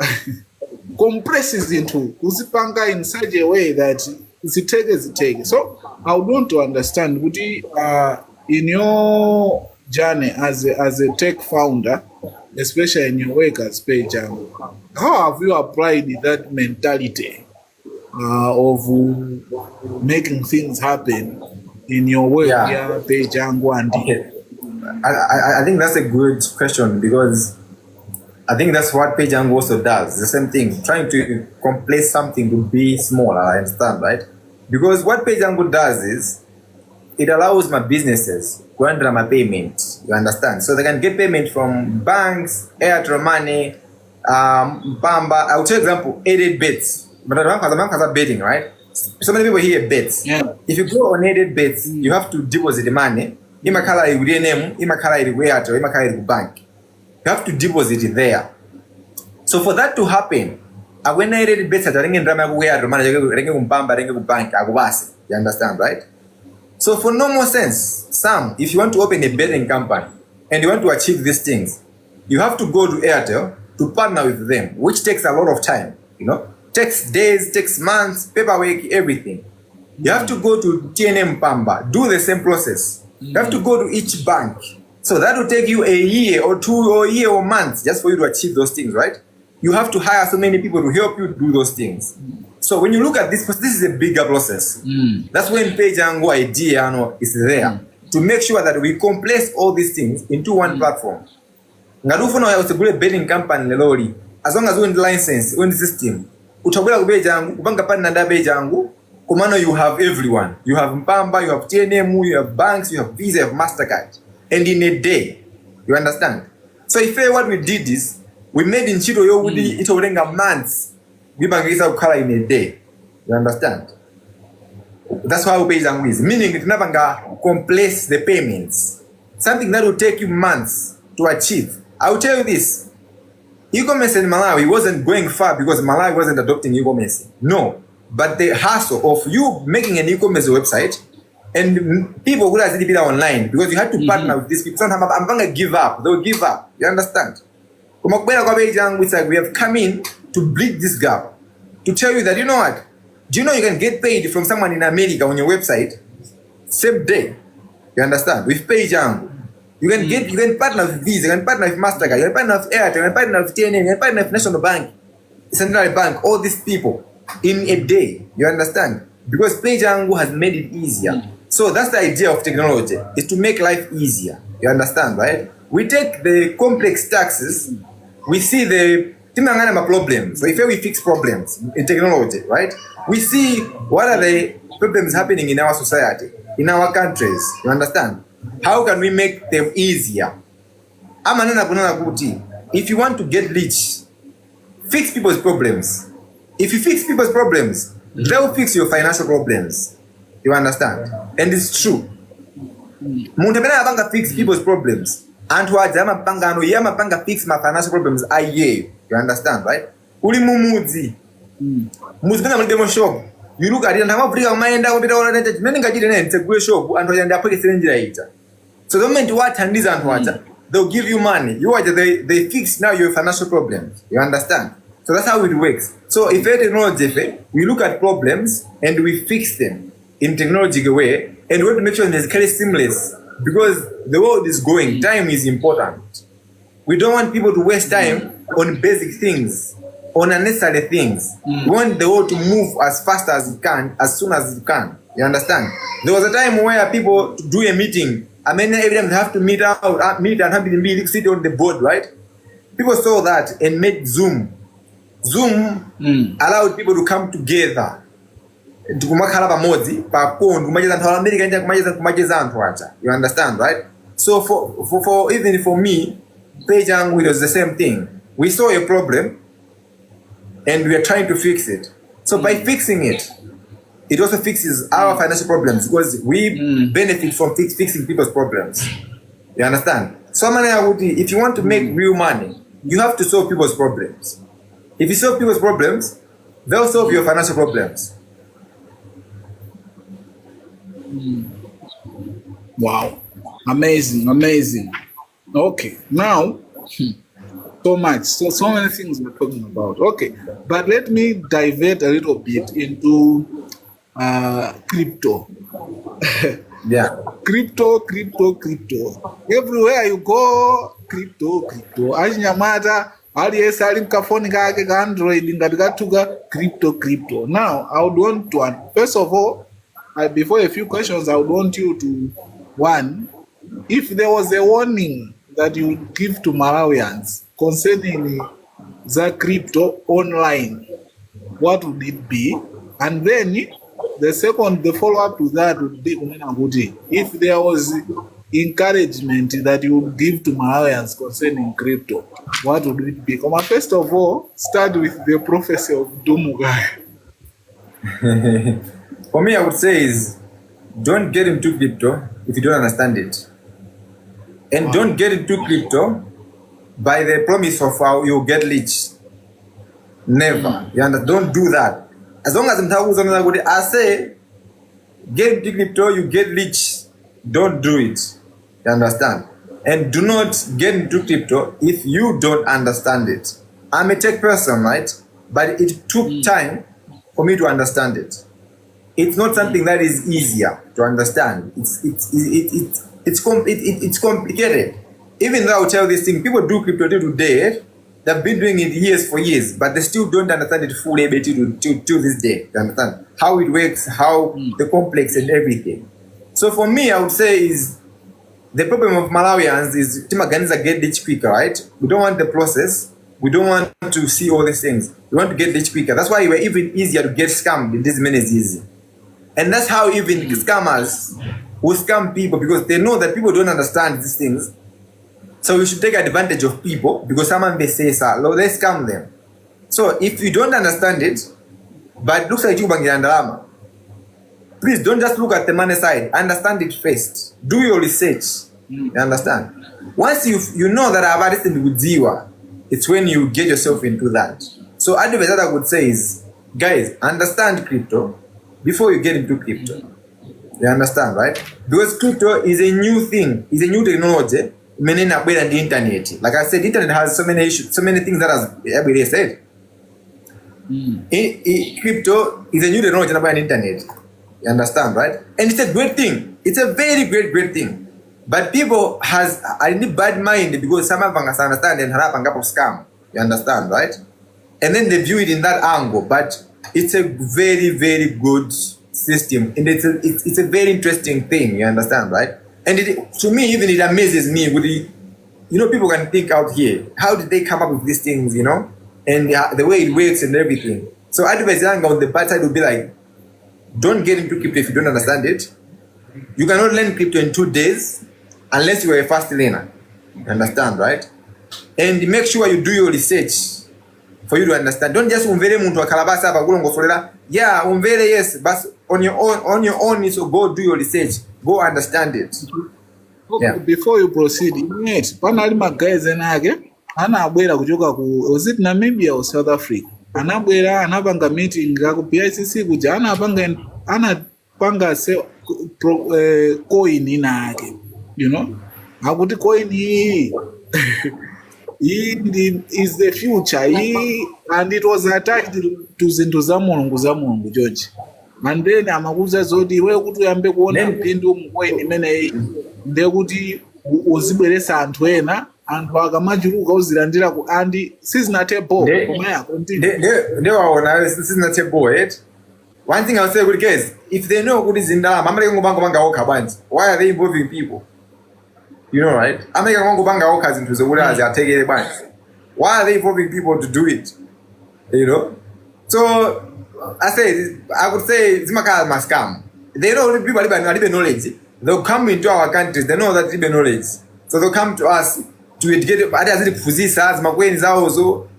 compresses into uzipanga in such a way that ziteke. So I would want to understand in your journey as a tech founder, especially in your work as Page Angu, how have you applied that mentality of making things happen in your work here, Page Angu? And
I think that's a good question because I think that's what Page Angu also does. The same thing, trying to compress something to be smaller. I understand, right? Because what Page Angu does is it allows my businesses to handle my payment. You understand? So they can get payment from banks, Airtel Money, Bamba. I'll take example, 88 bets. But the bank has a betting, right? So many people here bets.
Yeah.
If you go on 88 bets, you have to deposit the money. Imakala name, imakala Airtel, imakala bank. You have to deposit it there. So for that to happen, when I read it better, I you understand, right? So for no more sense, Sam, if you want to open a betting company and you want to achieve these things, you have to go to Airtel to partner with them, which takes a lot of time, you know, takes days, takes months, paperwork, everything. You have to go to TNM Pamba, do the same process. You have to go to each bank. So that will take you a year or two or a year or months just for you to achieve those things, right? You have to hire so many people to help you do those things. So when you look at this is a bigger process. That's when Page Angu idea is there to make sure that we compress all these things into one platform. Ngarufono ya usegule betting company lelori. As long as you own the license, own the system, utabula ku Page Angu, kubanga partner na Page Angu, kumano you have everyone. You have Mpamba, you have TNM, you have banks, you have Visa, you have MasterCard. And in a day, you understand? So if what we did is, we made in Chito Yowudi, it will months. We bangisa color in a day. You understand? That's how Page Angu is. Meaning it never compress the payments. Something that will take you months to achieve. I will tell you this. E-commerce in Malawi wasn't going far because Malawi wasn't adopting e-commerce. No. But the hassle of you making an e-commerce website and people who are still online because you had to partner with these people. Sometimes I'm going to give up. They'll give up. You understand? We have come in to bridge this gap. To tell you that, you know what? Do you know you can get paid from someone in America on your website? Same day. You understand? With Page Angu. You can partner with Visa, you can partner with MasterCard, you can partner with Airtel, you can partner with TNM, you can partner with National Bank, Central Bank, all these people in a day. You understand? Because Page Angu has made it easier. So that's the idea of technology, is to make life easier. You understand, right? We take the complex taxes, we see the problems. So if we fix problems in technology, right? We see what are the problems happening in our society, in our countries. You understand? How can we make them easier? If you want to get rich, fix people's problems. If you fix people's problems, they'll fix your financial problems. You understand? And it's true. Muntu amene amapanga fix people's problems. Anthu aja amapanga ano iye amapanga fix ma financial problems aye. You understand, right? Uli mumudzi. Mudzi kana mulidemo shop. You look at it and amafrika kumayenda kupita ona nete chimene ngachite nene tsegule shop anthu aja ndiaphwekesere njira ita. So the moment wathandiza anthu aja, they'll give you money. You are they fix now your financial problems. You understand? So that's how it works. So if a technology, we look at problems and we fix them in technological way, and we want to make sure that it's very seamless because the world is going. Time is important. We don't want people to waste time on basic things, on unnecessary things. We want the world to move as fast as it can, as soon as it can. You understand? There was a time where people do a meeting. I mean, every time they have to meet and have to sit on the board, right? People saw that and made Zoom. Zoom allowed people to come together. You understand, right? So for even for me, Pejang, it was the same thing. We saw a problem and we are trying to fix it. So by fixing it, it also fixes our financial problems because we benefit from fixing people's problems. You understand? So if you want to make real money, you have to solve people's problems. If you solve people's problems, they'll solve your financial problems.
Wow. Amazing. Okay. Now, so much. So many things we're talking about. Okay. But let me divert a little bit into crypto.
Yeah.
Crypto. Everywhere you go, crypto. Ajinyamata, aliesa alimkafoni kake ka Android ngati katuka crypto. Now, I would want to, first of all, before a few questions, I would want you to, one, if there was a warning that you would give to Malawians concerning the crypto online, what would it be? And then the follow-up to that would be, if there was encouragement that you would give to Malawians concerning crypto, what would it be? First of all, start with the prophecy of Dumugai.
For me, I would say is don't get into crypto if you don't understand it. And don't get into crypto by the promise of how you get rich. Never. You understand? Don't do that. As long as I say, get into crypto, you get rich. Don't do it. You understand? And do not get into crypto if you don't understand it. I'm a tech person, right? But it took time for me to understand it. It's not something that is easier to understand. It's complicated. Even though I tell this thing, people do crypto today. They've been doing it years for years, but they still don't understand it fully to this day. You understand how it works, how the complex and everything. So for me, I would say is the problem of Malawians is Timaganiza get rich quicker, right? We don't want the process. We don't want to see all these things. We want to get rich quicker. That's why it were even easier to get scammed in this minutes easy. And that's how even scammers will scam people because they know that people don't understand these things. So we should take advantage of people because someone may say, so they scam them. So if you don't understand it, but it looks like you bang, please don't just look at the money side. Understand it first. Do your research. You understand? Once you know that I've listened with Ziwa, it's when you get yourself into that. So advice that I would say is, guys, understand crypto before you get into crypto. You understand, right? Because crypto is a new thing, is a new technology, meaning better than the internet. Like I said, the internet has so many issues, so many things that has everybody said. Crypto is a new technology about the internet. You understand, right? And it's a great thing. It's a very great thing. But people has a bad mind because some of them understand and have a scam. You understand, right? And then they view it in that angle. But it's a very good system, and it's a very interesting thing. You understand, right? And to me, even it amazes me with people can think out here. How did they come up with these things? And the way it works and everything. So advice on the bad side would be like, don't get into crypto if you don't understand it. You cannot learn crypto in 2 days unless you are a fast learner. You understand, right? And make sure you do your research for you to understand. Don't just umvere muntu akalabasa abakulongo solera. Yeah, umvere yes, but on your own, so go do your research. go understand it. Yeah.
Before you proceed, yes, panali magazi enake anabwera kuchoka ku was it Namibia or South Africa, anabwera anapanga meeting ku PICC kuja anapanga coin inake, you know, akuti coin hii is the future and it was attached to zinthu za mulungu George, and then amakuza zoti iwe kuti uyambe kuona mpindu mcoin imeneyi ndekuti uzibweresa anthu ena, anthu akamachuluka uzilandira ku andi sizinatebo koma yako
ndewaona sizinatebo right. One thing I'll say with guys, if they know kuti zindalama amaleka ngobanga okha bwanji, why are they involving people? You know, right? Amaleka ngobanga okha zinthu zokuti aziathekele bwanji, why are they involving people to do it? You know, so I could say zimakhala maskam. They know people are knowledge. They'll come into our countries. They know that they knowledge, so they'll come to us to educate.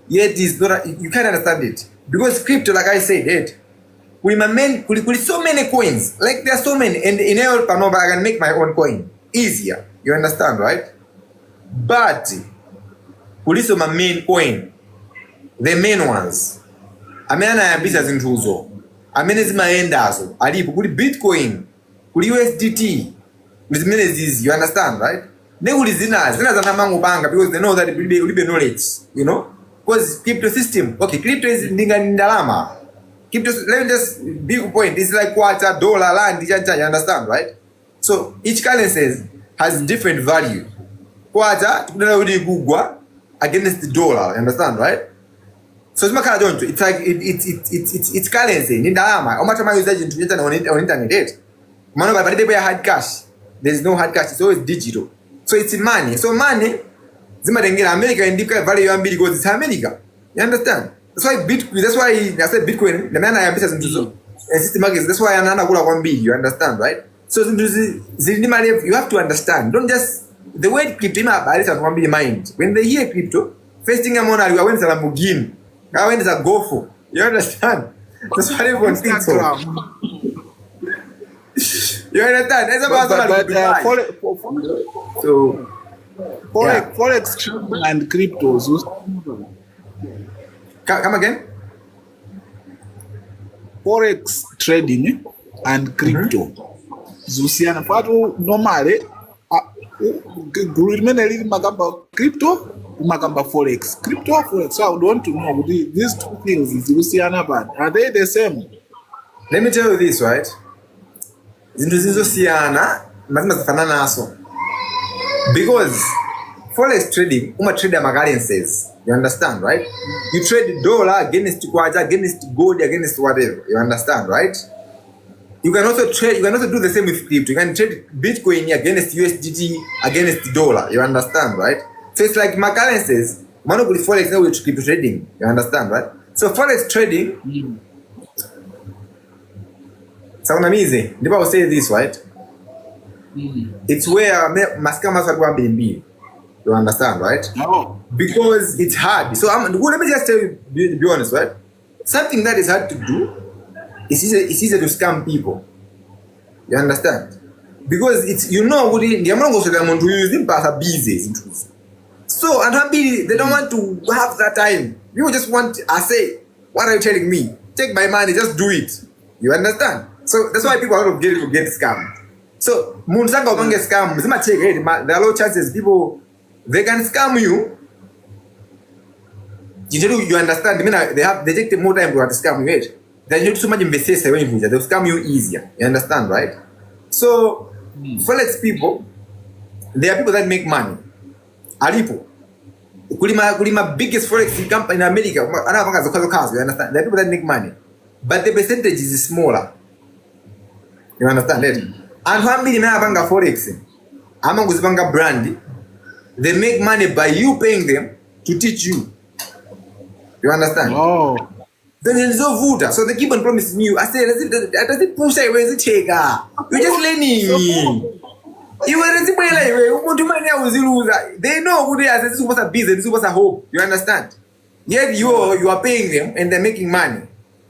Yet is not. You can't understand it because crypto, like I said, it. With so many coins, like there are so many, and in El Panova, I can make my own coin easier. You understand, right? But with my main coin, the main ones. I mean, I am business in Tuzo. I mean, it's my endazo. I live with Bitcoin, with USDT, with many these. You understand, right? They will zinas are bank because they know that it will be knowledge. You know, because crypto system. Okay, crypto is ndalama. Crypto, let me just big point. It's like quarter, dollar, land. You understand, right? So each currency has different value. Quarter, against the dollar. You understand, right? So it's like it's currency. Ndalama. How much am I using on internet? But they pay hard cash. There's no hard cash. It's always digital. So it's money. So money, America and value because it's America. You understand? That's why Bitcoin. That's why I said Bitcoin. The man I am business into system markets. That's why I'm not going to 1 billion. You understand, right? So you have to understand. Don't just the word crypto. I just want to be mind. When they hear crypto, first thing I'm on, I went to Lamborghini. I went to GoFo. You understand? That's what everyone thinks so. You understand? That's about so
forex and cryptos.
Come again?
Forex trading and crypto. Zusiana patu normale gurimene lili magamba crypto magamba forex. Crypto forex. So I would want to know these two things Zusiana bad. Are they the same?
Let me tell you this, right? Zinto zizosiyana mazima zifanana naso because forex trading trade currencies. You understand, right? You trade dollar against kwacha, against gold, against whatever. You understand, right? You can also trade. You can also do the same with crypto. You can trade Bitcoin against USDT against dollar. You understand, right? So it's like my currencies. Monopoly forex now with crypto trading. You understand, right? So forex trading. Sound amazing. Never will say this, right? It's where mascamas are going to be. You understand, right?
No.
Because it's hard. So let me just tell you, be honest, right? Something that is hard to do, it's easier to scam people. You understand? Because it's, you know, the amount of them to use them are busy. So, and they don't want to have that time. You just want, I say, what are you telling me? Take my money, just do it. You understand? So that's why people are get scammed. So, Munsanga will get scammed. There are low chances people, they can scam you. You understand? They take more time to scam you. They need so much investigation when you they'll scam you easier. You understand, right? So, forex people, they are people that make money. Alipo. Kulima biggest forex company in America. You understand? They are people that make money, but the percentage is smaller. You understand? And how many have forex? Among us brand, they make money by you paying them to teach you. You understand?
Oh.
Then there's no voter, so they keep on promising you. I say, does it push away? Where's it take? You're just learning. You they know who they are. This is what's a business. This is what's a hope. You understand? Yet you are paying them and they're making money.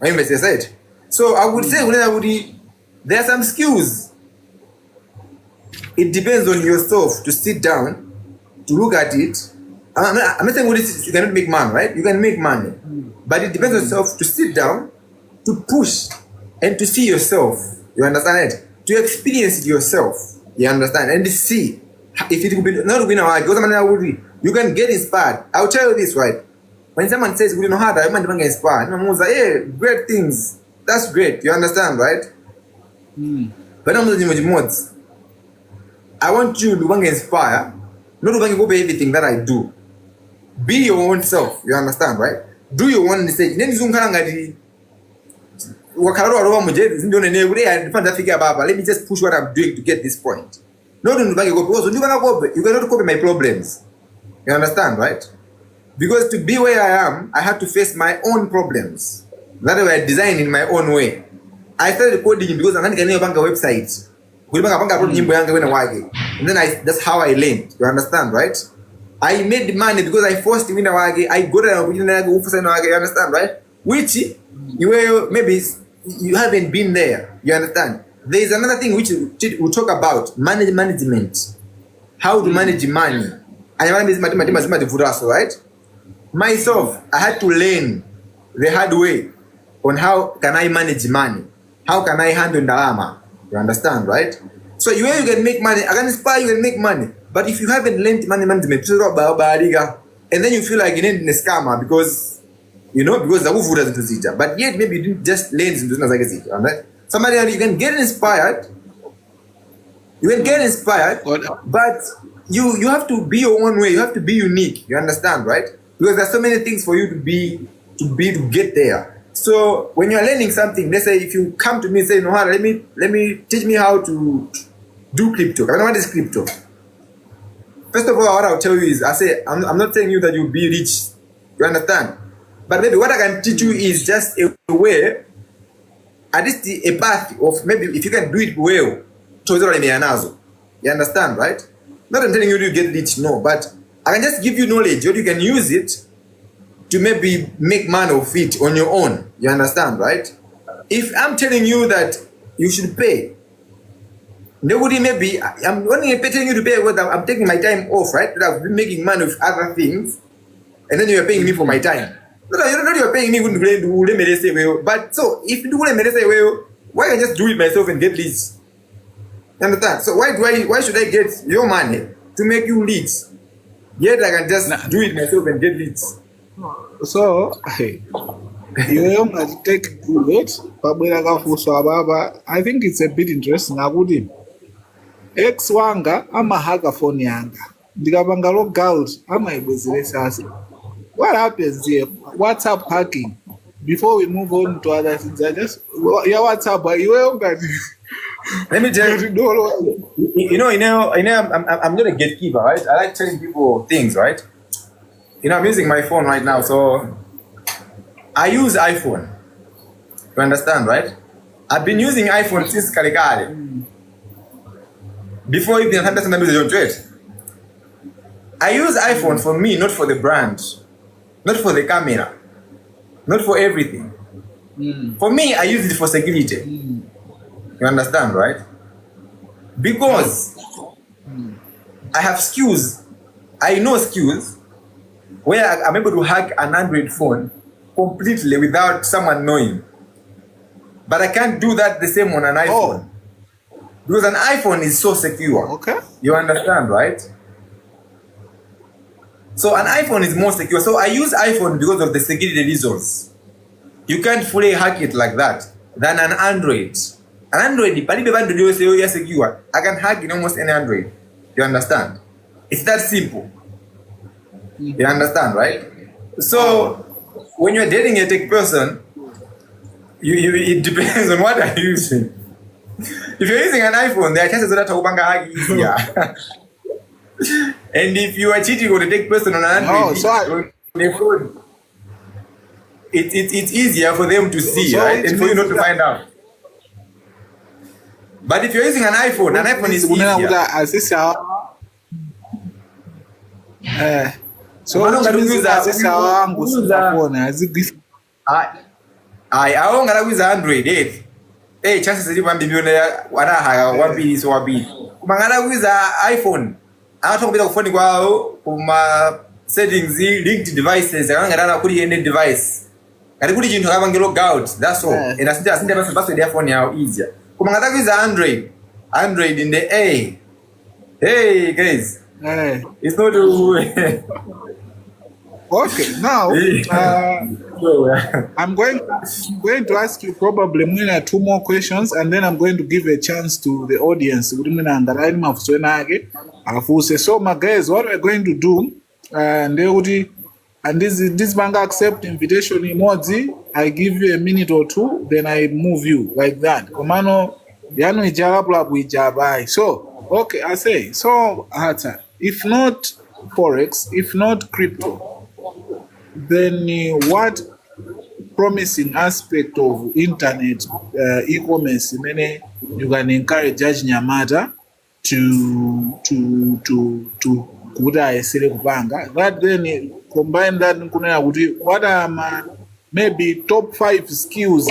I said. So I would say there are some skills it depends on yourself to sit down, to look at it. I'm not saying you cannot make money, right? You can make money. But it depends on yourself to sit down, to push, and to see yourself. You understand it? To experience it yourself. You understand? And to see if it will be not win our because you can get inspired. I'll tell you this, right? When someone says we know how to get inspired, hey, great things. That's great. You understand, right? But I'm not mods. I want you to get inspired, not to go by everything that I do. Be your own self. You understand, right? Do your own mistake. Then you let me just push what I'm doing to get this point. No, you cannot copy my problems. You understand, right? Because to be where I am, I have to face my own problems that were designed in my own way. I started coding because I'm going to bank a website. And then that's how I learned. You understand, right? I made money because I forced to win a wage. I got a you understand, right? Which maybe you haven't been there. You understand? There is another thing which we talk about management. How to manage money. I manage mathematics, right? Myself, I had to learn the hard way on how can I manage money. How can I handle drama? You understand, right? So you can make money. I can inspire you and make money. But if you haven't learned money management, and then you feel like you need a scammer because the Ufu doesn't do it. But yet maybe you didn't just learn into it. Somebody you can get inspired. You can get inspired, but you have to be your own way. You have to be unique. You understand, right? Because there's so many things for you to get there. So when you're learning something, let's say if you come to me and say, Nohaata, let me teach me how to do crypto. I don't know what is crypto. First of all, what I'll tell you is, I'm not telling you that you'll be rich. You understand? But maybe what I can teach you is just a way, at least a path of maybe if you can do it well, you understand, right? Not I'm telling you to get rich, no, but I can just give you knowledge, or you can use it to maybe make money of it on your own. You understand, right? If I'm telling you that you should pay, nobody maybe I'm only telling you to pay because I'm taking my time off, right? That I've been making money with other things, and then you're paying me for my time. You're paying me but so if you do why can't I just do it myself and get rich? You understand? So why should I get your money to make you rich? Yet I can just do it myself and get rich.
So, you might take it, I think it's a bit interesting. I wouldn't. Ex wanga, I'm a hacker phone yanga. Digabanga log out, I'm a business. What happens here? WhatsApp hacking. Before we move on to other things, I just WhatsApp, but
let me tell you, I'm not a gatekeeper, right? I like telling people things, right? I'm using my phone right now, so I use iPhone. You understand, right? I've been using iPhone since Kalikali. Before even 100% I use iPhone for me, not for the brand, not for the camera, not for everything. For me, I use it for security. You understand, right? Because I have skills. I know skills where I'm able to hack an Android phone completely without someone knowing. But I can't do that the same on an iPhone. Because an iPhone is so secure.
Okay.
You understand, right? So an iPhone is more secure. So I use iPhone because of the security reasons. You can't fully hack it like that than an Android. An Android, is secure. I can hack in almost any Android. You understand? It's that simple. You understand, right? So when you're dating a tech person, it depends on what you're using. If you're using an iPhone, there are chances that you're hack easier. And if you are cheating on a tech person on an Android, it's easier for them to see, right? And for you not to find out. But if you're using an iPhone is easier.
So
I aongala with Android chances zili kwambi byona wanahaga wabiri so wabiri kumangana kuiza iPhone anataka kupita kufoni kwao kuma settings linked devices akangana kuli any device kati kuli chintu akapanga log out that's all and asinda password ya phone yao easier kumangana kuiza Android in the A. Hey guys, it's not
okay. Now, I'm going to ask you probably two more questions, and then I'm going to give a chance to the audience. So, my guys, what we're going to do, and this bank accept invitation emoji. I give you a minute or two, then I move you like that. Komano, yano ijabla buijabai. So, okay, I say so. If not forex, if not crypto, then what promising aspect of internet e-commerce many you can encourage Judge Nyamata to kuda esere kupanga that then combine that what are my maybe top 5 skills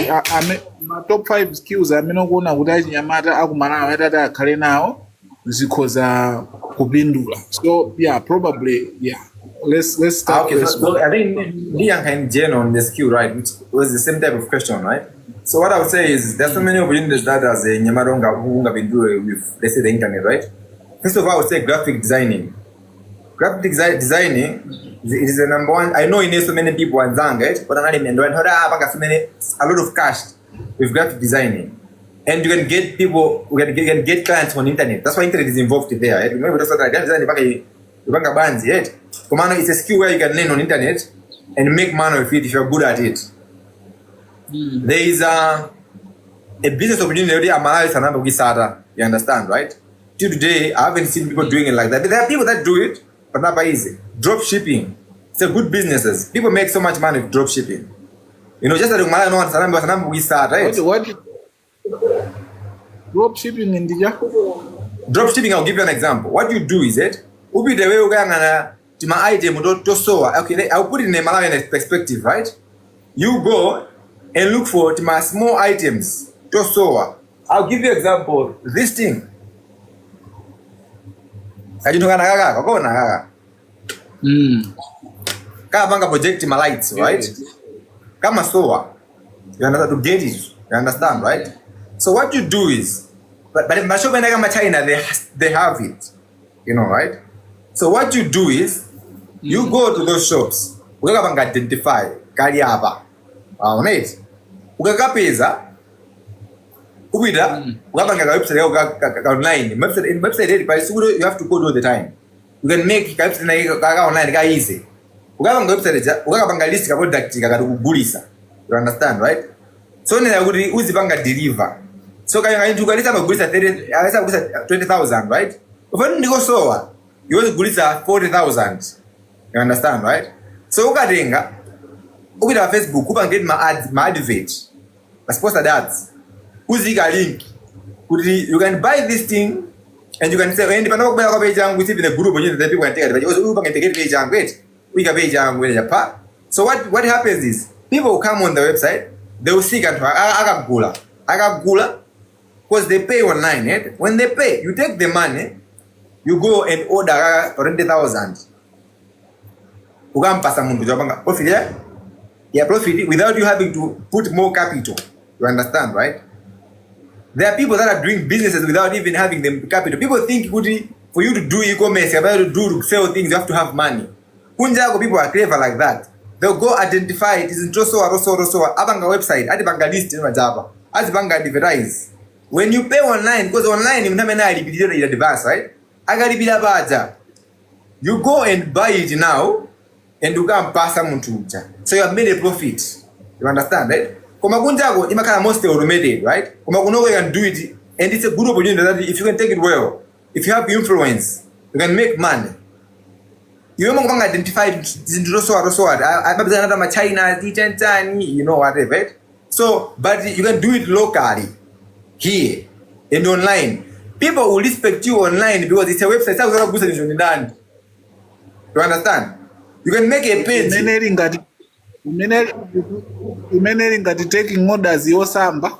top 5 skills aminokuona kuti Judge Nyamata akumana atata akhale nawo zikoza kubindula. So yeah, probably yeah. Let's start.
Okay, so I think Liang can gen on the skill, right? Which was the same type of question, right? So what I would say is there's so many opportunities that as a Nyamaronga who have been doing with, let's say, the internet, right? First of all, I would say graphic designing. Graphic designing is the number one. I know you need so many people and Zang, right? But I'm not even doing a lot of cash with graphic designing. And you can get people, you can get clients on the internet. That's why internet is involved there, right? Remember, that's what I got design bands, right? It's a skill where you can learn on internet and make money with it if you're good at it. There is a business opportunity you understand, right? Till today, I haven't seen people doing it like that. But there are people that do it, but not by easy. Drop shipping. It's a good businesses. People make so much money with drop shipping. You know, just like we start, right?
What? Drop shipping in the
drop shipping, I'll give you an example. What you do is it, ubi the way you to my item to so okay, I'll put it in a Malawian perspective, right? You go and look for my small items to so. I'll give you an example. This thing. Kama project my lights, right? Kama soa. You understand to get it. You understand, right? So what you do is, but in China they have it, you know, right? So what you do is, you go to those shops, ukakapanga identify kali hapa, right? Ukakapeza, ubida, ukapanga website online. Website you have to code all the time. You can make website online easy. Ukapanga website, ukakapanga list ka product kakugulisa. You understand, right? So nina uzipanga deliver. So kaya tukaliza magulisa 20,000, right? Ufani ndiko soa, you want to gulisa 40,000. You understand, right? So ukadenga, ukita Facebook, upangeni my advert. Sponsored ads. Uzika link. You can buy this thing and you can say, "When people know about page and we see in the group, you know the people can take it. But you can take it page and wait. We can page and wait. So what happens is people will come on the website, they will seek and agagula. Because they pay online, right? When they pay, you take the money, you go and order 20,000. Ugampasa mundu jabanga profit, yeah, profit without you having to put more capital. You understand, right? There are people that are doing businesses without even having the capital. People think for you to do e-commerce, to sell things, you have to have money. Kunjago people are clever like that. They'll go identify it is in Rosoa, Abanga website, Adibanga list in Majaba, Adibanga advertise. When you pay online, because online you have device, right? You go and buy it now and you can pass them to. So you have made a profit. You understand, right? Kumakunjago, you can mostly automated, right? Kumakuno can do it, and it's a good opportunity that if you can take it well, if you have influence, you can make money. You don't identify China, you know whatever, right? So, but you can do it locally, here, and online. People will respect you online because it's a website. You understand? You can make a page.
Taking orders yosamba.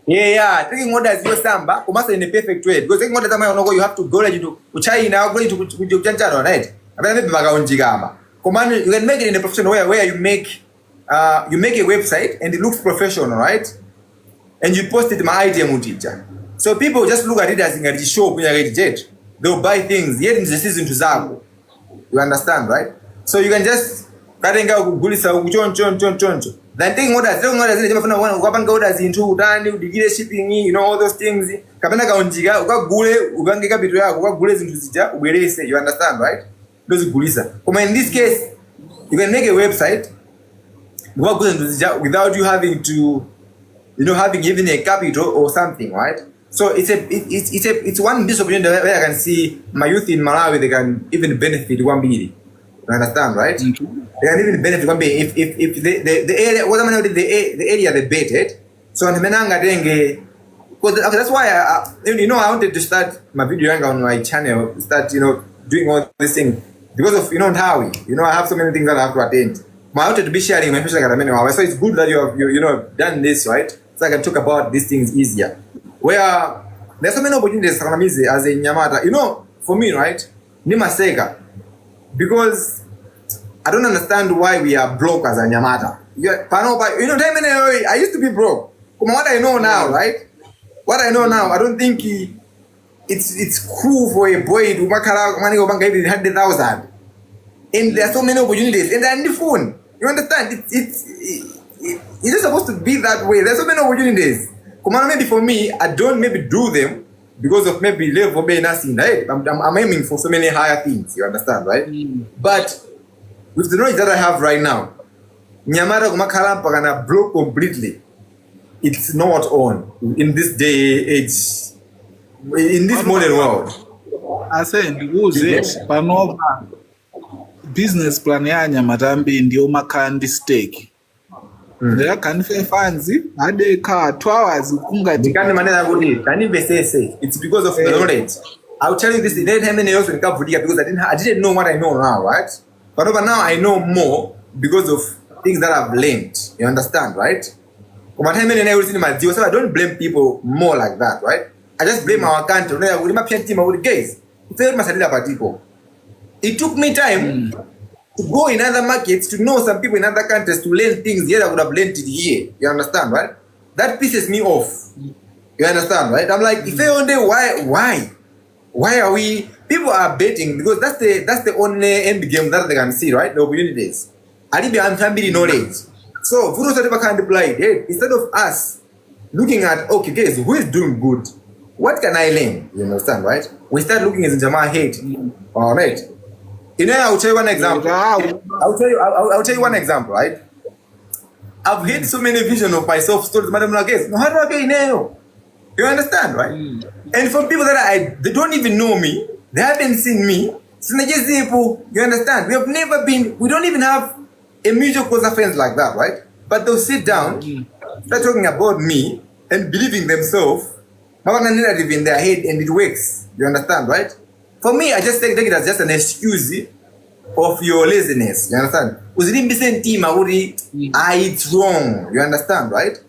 Yeah, taking orders yo samba kumasa in a perfect way because taking orders ambayo you have to go like to China go to kujanjano, right? Abana maybe bagaonjigama. Command you can make it in a professional way where you make a website and it looks professional, right? And you post it my idea mutija. So people just look at it as a show when you jet. They'll buy things yet in the season to zako. You understand, right? So you can just katenga kugulisa choncho. Then taking orders nimefanya ukapanga orders into utani udigile shipping, you know all those things. Kapenda kaonjiga ukagule ugange capital yako ukagule zintu zija ubelese, you understand, right? Those gulisa. Kuma in this case you can make a website without you having to having even a capital or something, right? So it's one piece of opportunity where I can see my youth in Malawi, they can even benefit one billion. You understand, right? Mm-hmm. They can even benefit one billion if the area the area they baited. So that's why I wanted to start my video on my channel, start doing all these things because of Tawi. I have so many things that I have to attend. I wanted to be sharing my personal academic, so it's good that you have done this, right? So I can talk about these things easier. Where there's so many opportunities as a Nyamata. For me, right? Nimaseka. Because I don't understand why we are broke as a Nyamata. I used to be broke. What I know now, right? What I know now, I don't think it's cool for a boy to make money over 100,000. And there are so many opportunities. And they're on the phone. You understand? It's not supposed to be that way. There's so many opportunities. Maybe for me, I don't maybe do them because of maybe level being nothing, right? I'm aiming for so many higher things. You understand, right? But with the knowledge that I have right now, Nyamara kumakalampa kana broke completely. It's not on in this day age, in this modern world.
I said, panova business plan ya Nyamata ndio makandi stake. Ndera kanife fanzi ade ka 2 hours kungati
kandi manena kuti kanivesese. It's because of the knowledge. I'll tell you this, they didn't have many years because I didn't know what I know now, right? But over now I know more because of things that I've learned. You understand, right? So I don't blame people more like that, right? I just blame our country. It took me time to go in other markets, to know some people in other countries, to learn things here I would have learned it here. You understand, right? That pisses me off. You understand, right? I'm like, if I wonder why are we? People are betting because that's the only end game that they can see, right? The opportunities. I need family knowledge. So Vuru can't apply it. Hey, instead of us looking at okay, guys, who is doing good? What can I learn? You understand, right? We start looking at Jama hate. All right. I'll tell you one example. I'll tell you one example, right? I've heard so many visions of myself stories, Madam Lages. You understand, right? And for people that they don't even know me, they haven't seen me. You understand? We don't even have a mutual close friends like that, right? But they'll sit down, start talking about me and believing themselves, have a narrative in their head, and it works. You understand, right? For me, I just take it as just an excuse of your laziness. You understand? It's wrong. You understand, right?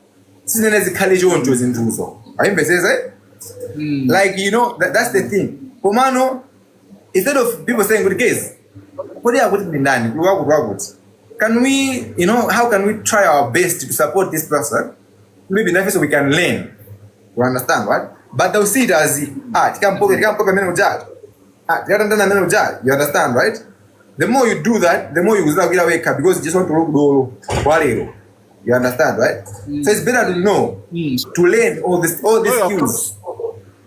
Like, that's the thing. Pomano, instead of people saying, good case, what are you done? Can we, how can we try our best to support this person? Maybe never so we can learn. You understand, right? But they'll see it as, you can't put a minimum judge. You understand, right? The more you do that, the more you will get away because you just want to look. You understand, right? So it's better to know, to learn all these skills.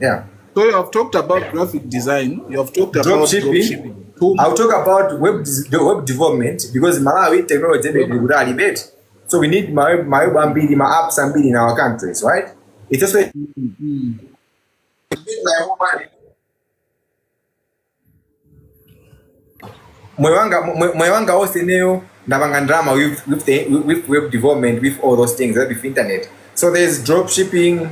Yeah.
So you have talked about graphic design. You have talked about dropshipping.
I'll talk about web development because Malawi technology is really bad. So we need my apps and in our countries, right? It's also Mwewanga also neo drama with web development, with all those things, with internet. So there's drop shipping,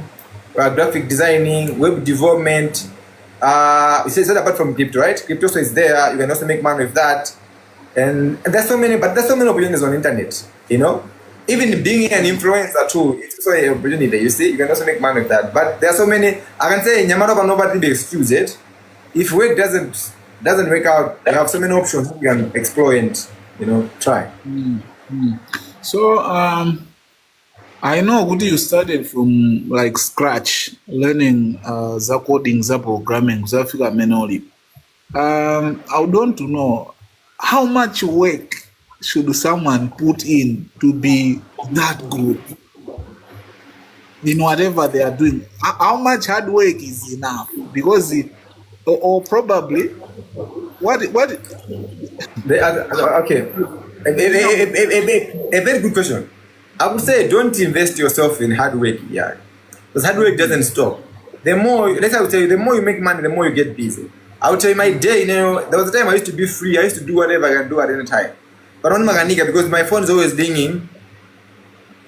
graphic designing, web development. It's not apart from crypto, right? Crypto is there. You can also make money with that, and there's so many opportunities on internet. even being an influencer too, it's also an opportunity. You see, you can also make money with that. But there are so many. I can say Nyamata nobody be excused. If work doesn't work out, you have so many options you can explore and try.
So I know Gudi, you started from like scratch, learning the coding, the programming, the figure menoli. I would want to know how much work should someone put in to be that good in whatever they are doing. How much hard work is enough? Because or probably what
Okay, a very good question. I would say don't invest yourself in hard work, yeah, because hard work doesn't stop. The more, let's I would tell you, the more you make money, the more you get busy. I would tell you my day, there was a time I used to be free. I used to do whatever I can do at any time. But on Mwakanema, because my phone is always ringing,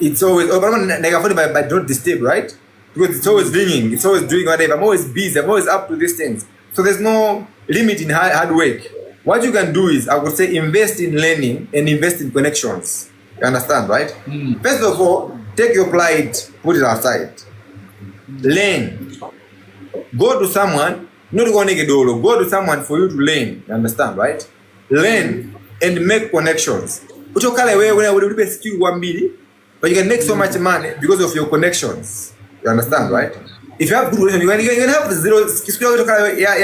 it's always, but don't disturb, right? Because it's always ringing, it's always doing whatever. I'm always busy, I'm always up to these things. So there's no limit in hard work. What you can do is, I would say, invest in learning and invest in connections. You understand, right? First of all, take your pride, put it aside. Learn. Go to someone, not go naked dolo. Go to someone for you to learn. You understand, right? Learn and make connections. But you can make so much money because of your connections. You understand, right? If you have good relations, you can have zero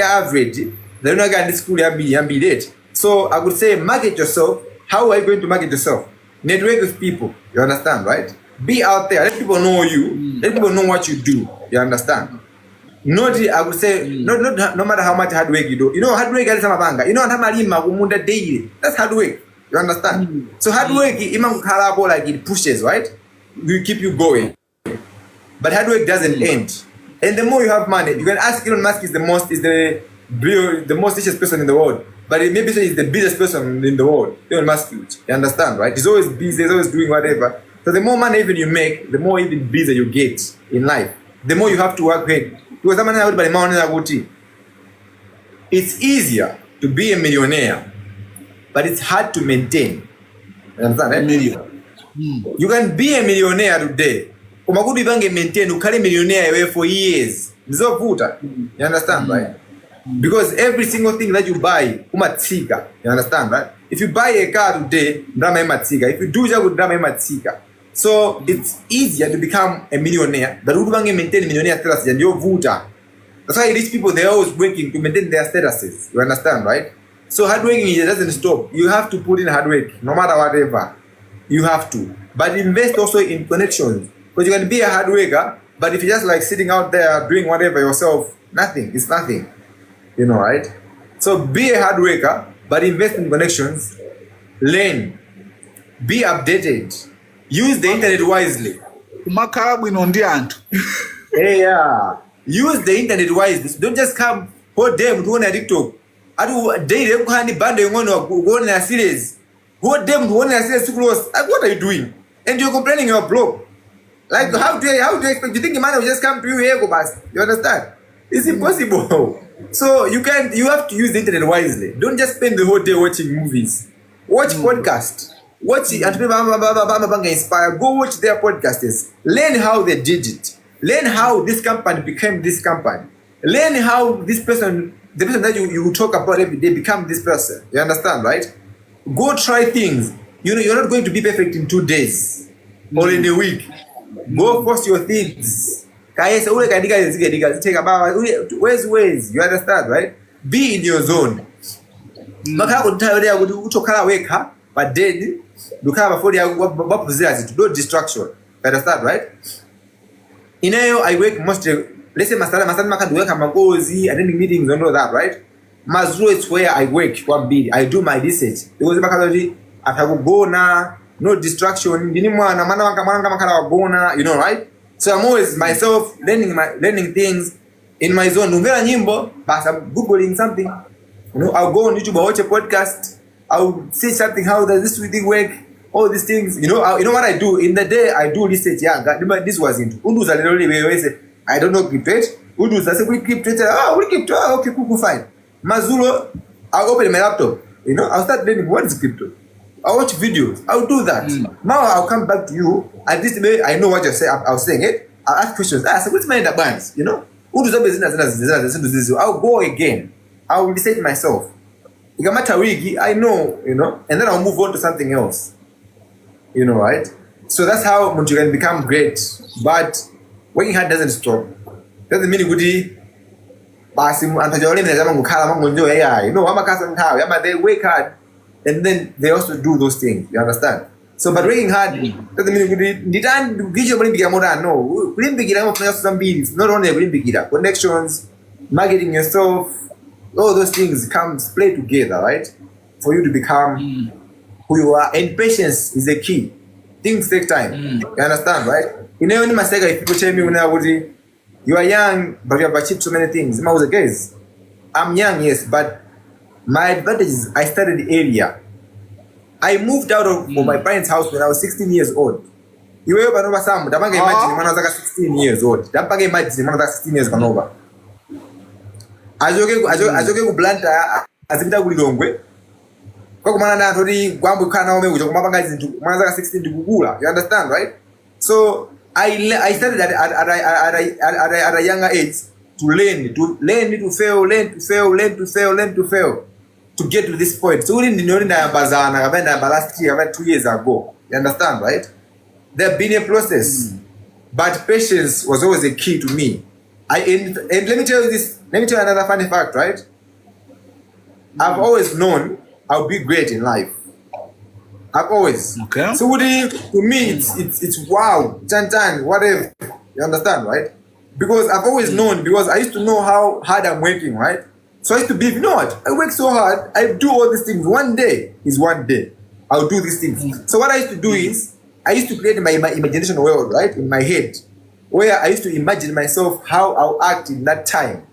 average. Then you can school be late. So I would say market yourself. How are you going to market yourself? Network with people. You understand, right? Be out there. Let people know you. Let people know what you do. You understand? Not, I would say, no matter how much hard work you do. Hard work is a daily. That's hard work. You understand? So hard work, like it pushes, right? Will keep you going. But hard work doesn't end. And the more you have money, you can ask Elon Musk is the most richest person in the world. But maybe he's the busiest person in the world. Elon Musk, you understand, right? He's always busy, he's always doing whatever. So the more money even you make, the more even busier you get in life. The more you have to work hard. Because it's easier to be a millionaire, but it's hard to maintain. You understand, right? You can be a millionaire today. Maintain a millionaire for years. You understand, right? Because every single thing that you buy, you understand, right? If you buy a car today, if you do job, so it's easier to become a millionaire, but you maintain a millionaire status and you're voter. That's why rich people, they're always working to maintain their statuses. You understand, right? So hard working, it doesn't stop. You have to put in hard work, no matter whatever. You have to. But invest also in connections. Because you can be a hard worker, but if you're just like sitting out there doing whatever yourself, nothing. It's nothing. Right? So be a hard worker, but invest in connections. Learn. Be updated. Use the internet wisely. Yeah. Use the internet wisely. Don't just come whole day to one TikTok. I do daily band go on a series. Whole day to one a series too close. What are you doing? And you're complaining your blog. Like how do you expect? You think the man will just come to you here go past? You understand? It's impossible. So you have to use the internet wisely. Don't just spend the whole day watching movies. Watch podcasts. Watch it and people inspire. Go watch their podcasts. Learn how they did it. Learn how this company became this company. Learn how this person, the person that you talk about every day, become this person. You understand, right? Go try things. You're not going to be perfect in 2 days or in a week. Go force your things. Take about ways. You understand, right? Be in your zone. But then you have no distraction. You understand, right? I work mostly. Let's say Masana can work at Magozi attending meetings and all that, right? Mazro is where I work. I do my research. Because I have go now. No distraction. Right? So I'm always myself learning things in my zone. But I'm googling something. I'll go on YouTube, I'll watch a podcast. I'll see something. How does this really work? All these things. You know what I do in the day. I do research. Yeah, this was into Undus. I don't know crypto. Undus. I say we crypto. We crypto. Okay, cool, fine. Mazulo. I'll open my laptop. I'll start learning what is crypto. I watch videos. I'll do that. Now I'll come back to you. At this way, I know what you're saying. I was saying it. I'll ask questions. I said, what's my bands? You know? Who does business? I'll go again. I will decide myself. I know, you know, and then I'll move on to something else. You know, right? So that's how you can become great. But working hard doesn't stop. Doesn't mean you they work hard and then they also do those things. You understand? So, but working hard doesn't mean not only connections, marketing yourself, all those things play together, right? For you to become who you are. And patience is the key. Things take time. You understand, right? You know, when if people tell me when I was you are young, but you have achieved so many things. I was a case. I'm young, yes, but my advantage is I started earlier. I moved out of my parents' house when I was 16 years old. You were over some, the man imagine when I was 16 years old. That man imagine when I was 16 years old. As you go blunt, as if that will go away. You understand, right? So I started at a younger age to learn, to fail, to get to this point. So we didn't know that last year, 2 years ago. You understand, right? There have been a process, but patience was always a key to me. And let me tell you this. Let me tell you another funny fact, right? I've always known I'll be great in life. I've always.
Okay.
So to me, it's wow, chan, whatever. You understand, right? Because I've always known, because I used to know how hard I'm working, right? So I used to be, you know what? I work so hard, I do all these things. One day is one day. I'll do these things. So what I used to do is, I used to create my imagination world, right? In my head. Where I used to imagine myself how I'll act in that time.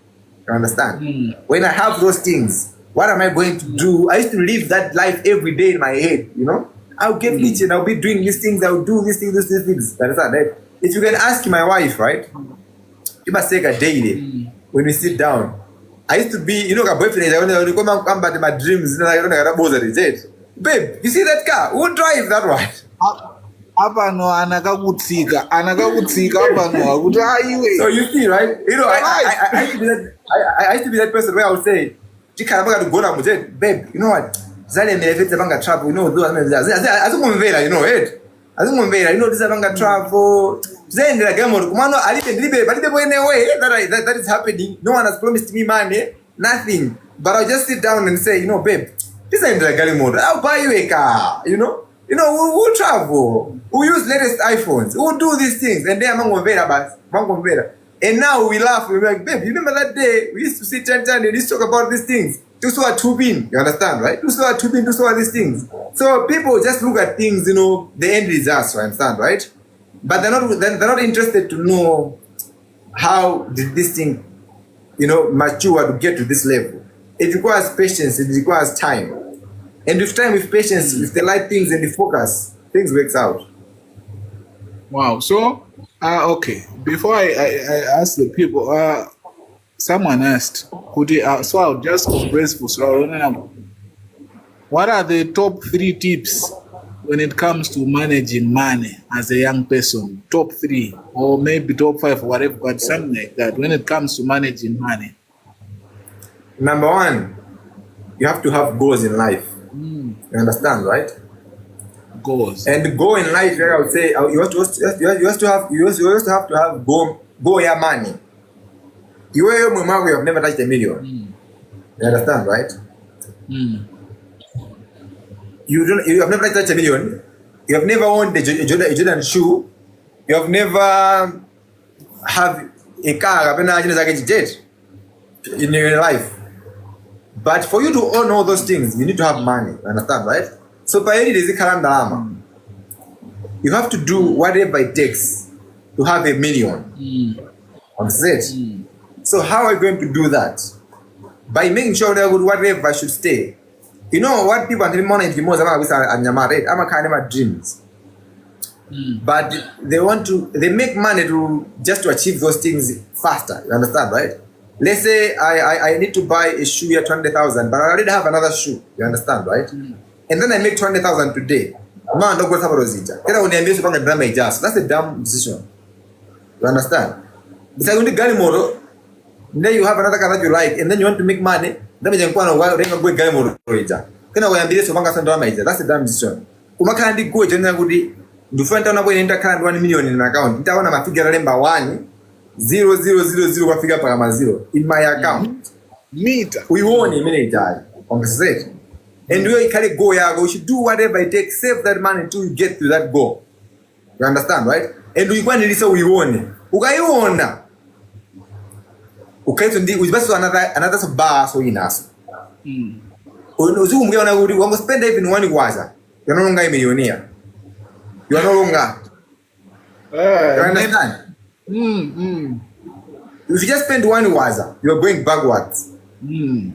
You understand? When I have those things, what am I going to do? I used to live that life every day in my head, you know? I'll get rich and I'll be doing these things, I'll do these things. You understand? Right? If you can ask my wife, right? You must take a daily when we sit down. I used to be, you know, a boyfriend, I want to come back to my dreams, you know, I don't know what it is. Babe, you see that car? Who drives that one?
Apano anakakutsika apano akuti aiwe.
So you see, right? You know, I used to be that person where I would say, babe, you know what? Travel, you know, you know, it. You know, this is travel. Then the that is happening. No one has promised me money, nothing. But I'll just sit down and say, you know, babe, this ain't the Gallimore. I'll buy you a car, you know. You know, we'll travel, we'll use latest iPhones, we'll do these things, and then and now we laugh, we're like, babe, you remember that day we used to sit and used to talk about these things? You understand, right? These things. So people just look at things, you know, the end results, you understand, right? But they're not interested to know how did this thing, you know, mature to get to this level. It requires patience, it requires time. And with time, with patience, with the right things and the focus, things works out.
Wow. So, okay. Before I ask the people, someone asked, so I'll just compress for so what are the top 3 tips when it comes to managing money as a young person? Top 3 or maybe top 5 or whatever, but something like that when it comes to managing money.
Number 1, you have to have goals in life. You understand, right?
Goals.
And the goal in life, I would say, you also have to have goal your money. You have never touched $1 million. You understand, right? You have never touched $1 million. You have never owned a Jordan shoe. You have never have a car in your life. But for you to own all those things, you need to have money. You understand, right? So you have to do whatever it takes to have $1 million. Understand? So how are you going to do that? By making sure that whatever should stay. You know what people are the most about dreams. But they make money just to achieve those things faster. You understand, right? Let's say I need to buy a shoe at 20,000, but I already have another shoe. You understand, right? and then I make 200,000 today. Man, don't go to Rosita. Then I will invest in drama just. That's a dumb decision. You understand? It's like when the Gary model, then you have another car that you like, and then you want to make money. Then you go and go Gary model. Then I will invest in drama. That's a dumb decision. Kuma can't go general good. Do friend on a way enter current 1 million in my account. I want to figure number 1 0 0 0 0 figure per 0 in my account.
Meter.
We won a minute on the set. And we can go, you should do whatever it takes, save that money until you get to that goal. You understand, right? And we want to listen, we won. Okay, you won now. Okay, so we best another bar so in us. We will spend even 1 water. You're no longer a millionaire. You are no longer. You understand? If you just spend 1 water, you are going backwards.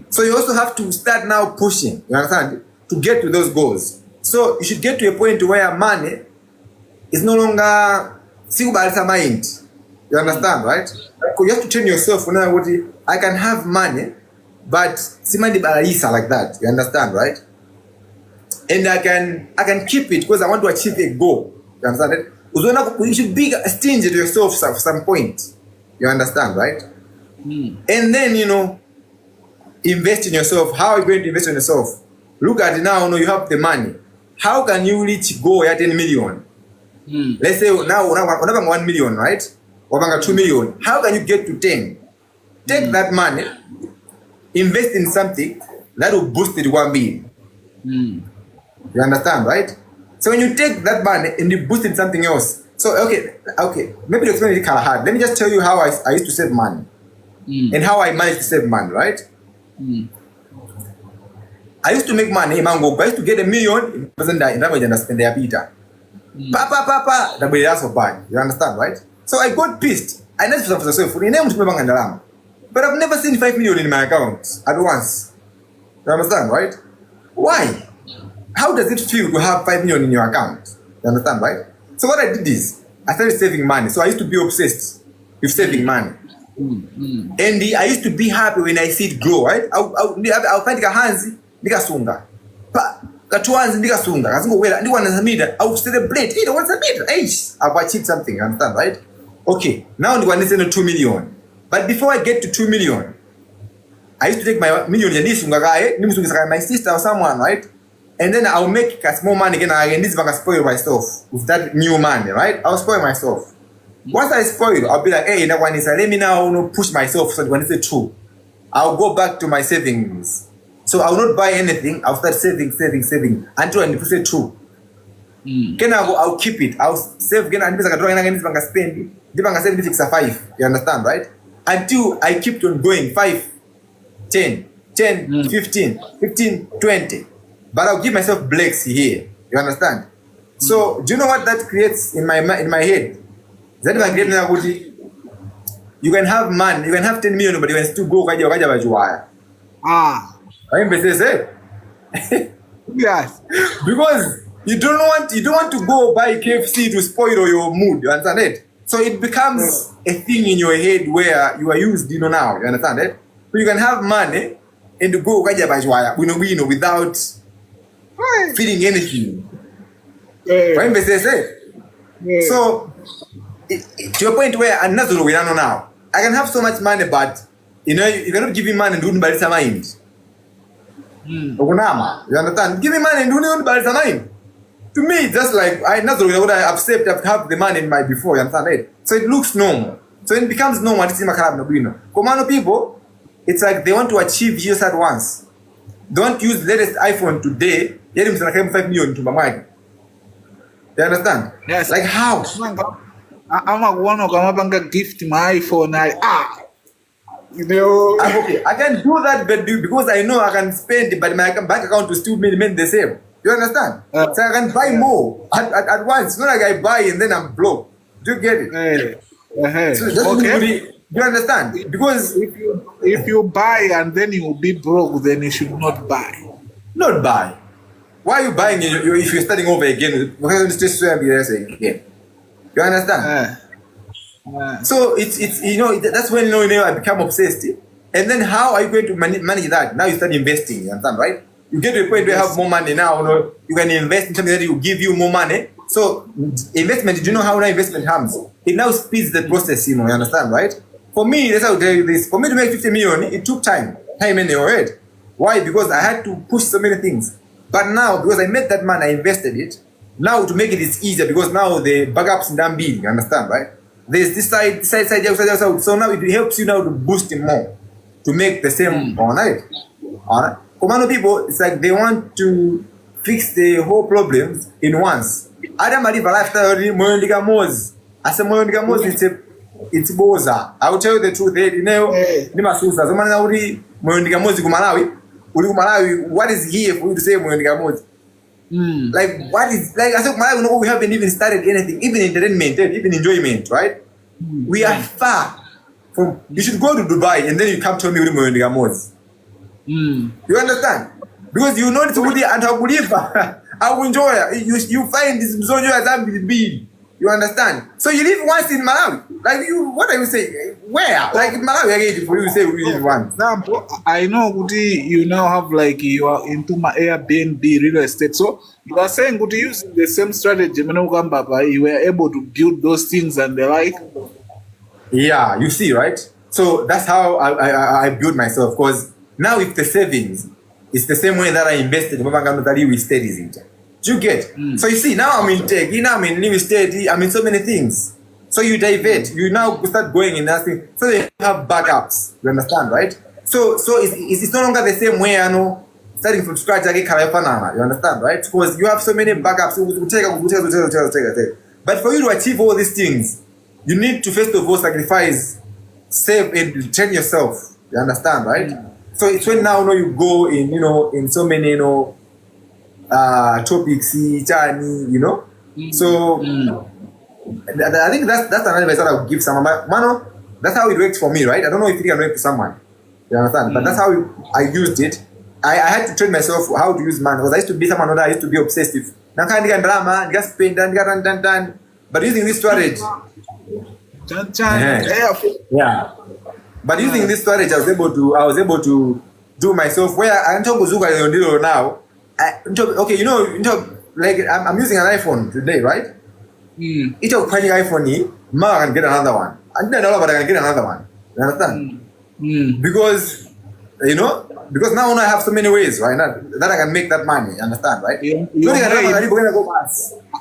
So you also have to start now pushing, you understand, to get to those goals. So you should get to a point where money is no longer mind. You understand, right? You have to train yourself. I can have money, but simandi barisa like that. You understand, right? And I can keep it because I want to achieve a goal. You understand it? You should be stingy to yourself at some point. You understand, right? And then invest in yourself. How are you going to invest in yourself? Look at it now. You have the money. How can you reach goal at 10 million? Let's say now 1 million, right? Or 2 million. How can you get to 10? Take that money, invest in something that will boost it 1 billion. You understand, right? So when you take that money and you boost in something else. So okay. Maybe you explain it kind of hard. Let me just tell you how I used to save money and how I managed to save money, right? I used to make money, Mango. I used to get 1 million. It wasn't that. I understand their Peter. Papa, the way of buying. You understand, right? So I got pissed. I never for myself. But I've never seen 5 million in my account at once. You understand, right? Why? How does it feel to have 5 million in your account? You understand, right? So what I did is I started saving money. So I used to be obsessed with saving money. And I used to be happy when I see it grow, right? I'll find a hands, nikasunga. Katuanzi nikasunga. Kasunga wela, I will celebrate. What's a meter? I've achieved something, you understand, right? Okay, now I'm going to 2 million. But before I get to 2 million, I used to take my million and my sister or someone, right? And then I'll make more money again. And this bank spoil myself with that new money, right? I'll spoil myself. Once I spoil, I'll be like, hey, that one is let me now push myself. So when it's true, I'll go back to my savings. So I'll not buy anything. I'll start saving until I push it true. Then I'll keep it. I'll save again and this bank spend. The bank save fix a 5. You understand, right? Until I keep on going 5, 10, 15, 20. But I'll give myself breaks here. You understand? So do you know what that creates in my head? You can have money, you can have 10 million, but you can still go kaja.
Yes.
Because you don't want to go buy KFC to spoil your mood. You understand it? So it becomes a thing in your head where you are used, now. You understand it? So you can have money and go kaja without feeling anything. So to your point where another we don't know now. I can have so much money, but you cannot give me money and do not buy mind. You understand? Give me money and do not buy mind. To me, just like I accept I've have the money in my before, you understand it? So it looks normal. So it becomes normal. Komano people, it's like they want to achieve just at once. They want to use the latest iPhone today. 5 million to my mind. You understand?
Yes.
Like how?
I'm a one of them gift my iPhone.
Okay, I can do that, but because I know I can spend it, but my bank account will still remain the same. You understand? So I can buy more at once. It's not like I buy and then I'm broke. Do you get it? So okay. You understand? Because
if you buy and then you will be broke, then you should not buy.
Not buy. Why are you buying if you're starting over again? Again. You understand? So it's that's when I become obsessed. And then how are you going to manage that? Now you start investing. You understand, right? You get to a point where you have more money now, you can invest in something that will give you more money. So investment, do you know how now investment comes? It now speeds the process, you understand, right? For me, that's how I tell you this. For me to make 50 million, it took time and effort. Why? Because I had to push so many things. But now, because I made that money, I invested it. Now to make it's easier because now the backups in that bill, you understand, right? There's this side. So now it helps you now to boost it more, to make the same, alright? Commando people, it's like they want to fix the whole problems in once. Adam live a lifestyle Moyondigamoz. I say Moyondigamoz, it's boza. I will tell you the truth. Nimasusa. Somebody uri Moyondigamoz Kumalawi. What is here for you to say Moyondigamoz? Like what is like? I said Malawi. We haven't even started anything, even entertainment, even enjoyment, right? We are far from. You should go to Dubai and then you come tell me Moyondigamoz. You understand? Because you know it's really and I believe I will enjoy it. You find this so you as big. You understand? So you live once in Malawi. Like you, what are you saying? Where? Like in Malawi again for you say we live once.
Example, I know Guti, you now have like you are into my Airbnb real estate. So you are saying Guti using the same strategy, you were able to build those things and the like.
Yeah, you see, right? So that's how I built myself. Because now with the savings, it's the same way that I invested with studies in. Do you get? So you see, now I'm in tech, now I'm in real estate, I'm in so many things. So you divert, you now start going in nothing. So you have backups. You understand, right? So it's no longer the same way, starting from scratch, you understand, right? Because you have so many backups. But for you to achieve all these things, you need to first of all sacrifice, save, and train yourself. You understand, right? So it's when now you go in, in so many, topics, So I think that's another advice that I would give someone. But Mano, that's how it works for me, right? I don't know if it can work for someone. You understand? But that's how I used it. I had to train myself how to use money because I used to be someone that I used to be obsessive. Now can't get drama, get spend, done. But using this strategy, yeah. But using this strategy, I was able to do myself where I'm talking to now. Okay, like I'm using an iPhone today, right? Each of finding iPhone, I can get another one. I didn't know, but I can get another one. You understand? Because now I have so many ways, right? That I can make that money. You understand, right?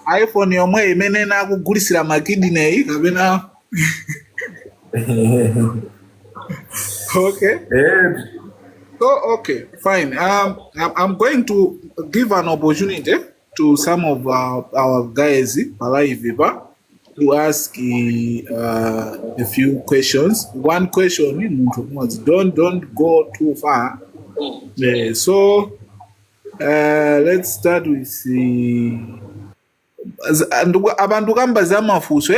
iPhone yomwe imene nakugulisira makidi nei kapena. Okay. So okay, fine. I'm going to give an opportunity to some of our guys to ask a few questions. One question, don't go too far. So let's start with abantu kamba zamafuso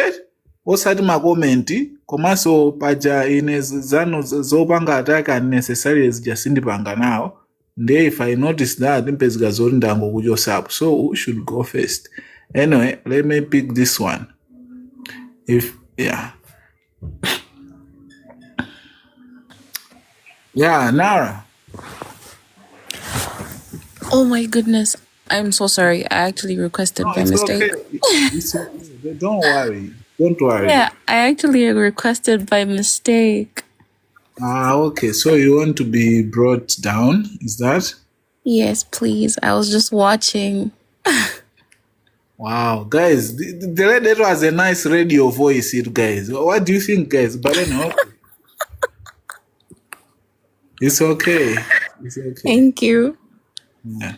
osati makomenti komanso paja ine zano zopanga ataka unnecessary zijasindipanga nawo nde if I notice that mpezika zoti ndangokuchosapo, so who should go first? Anyway, let me pick this one. Nara.
Oh my goodness. I'm so sorry. I actually requested by mistake.
Okay. It's okay. Don't worry.
Yeah, I actually requested by mistake.
Okay. So you want to be brought down, is that?
Yes, please. I was just watching.
Wow, guys, the lady has a nice radio voice, guys. What do you think, guys? But anyway, it's okay. It's okay.
Thank you.
Yeah.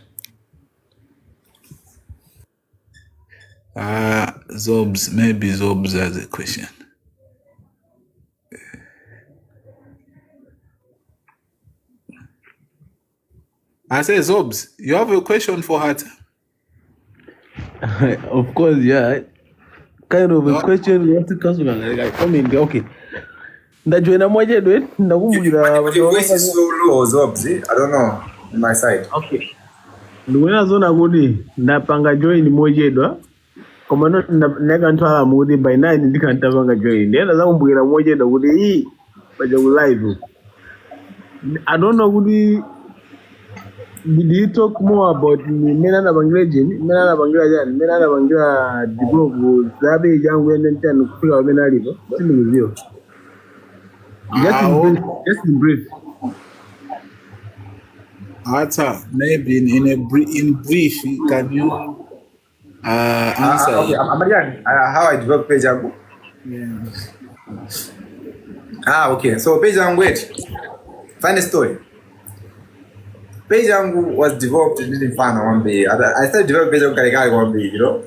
Zobs, maybe Zobs has a question. I say, Zobs, you have a question for her?
Of course, yeah. Kind of a question you have to cancel. Like, come in, okay. Ndajoina moja do it. Ndakumbugira.
Your voice is so low, Zobs. I don't know. On my side.
Okay. Nduwena zona kuti ndapanga join moja do. Komano nega ntwala mudi by 9 ndikantapanga join. Ndenda zakumbukira moja do kuti hii baja live. I don't know kuti Did he talk more about Menana Bangladesh, Menana Bangladesh, Menana Bangla develop Zabi young women and Kula Menarivo? Still with you. Just in brief,
Oh,
just in brief.
Ata, maybe in brief, can you answer?
Okay, Amarian, how I develop page yangu.
Yeah.
Okay. So page yangu, wait. Funny story. Page yangu was developed in Fana one day. I started developing page yangu Karikari one day, you know.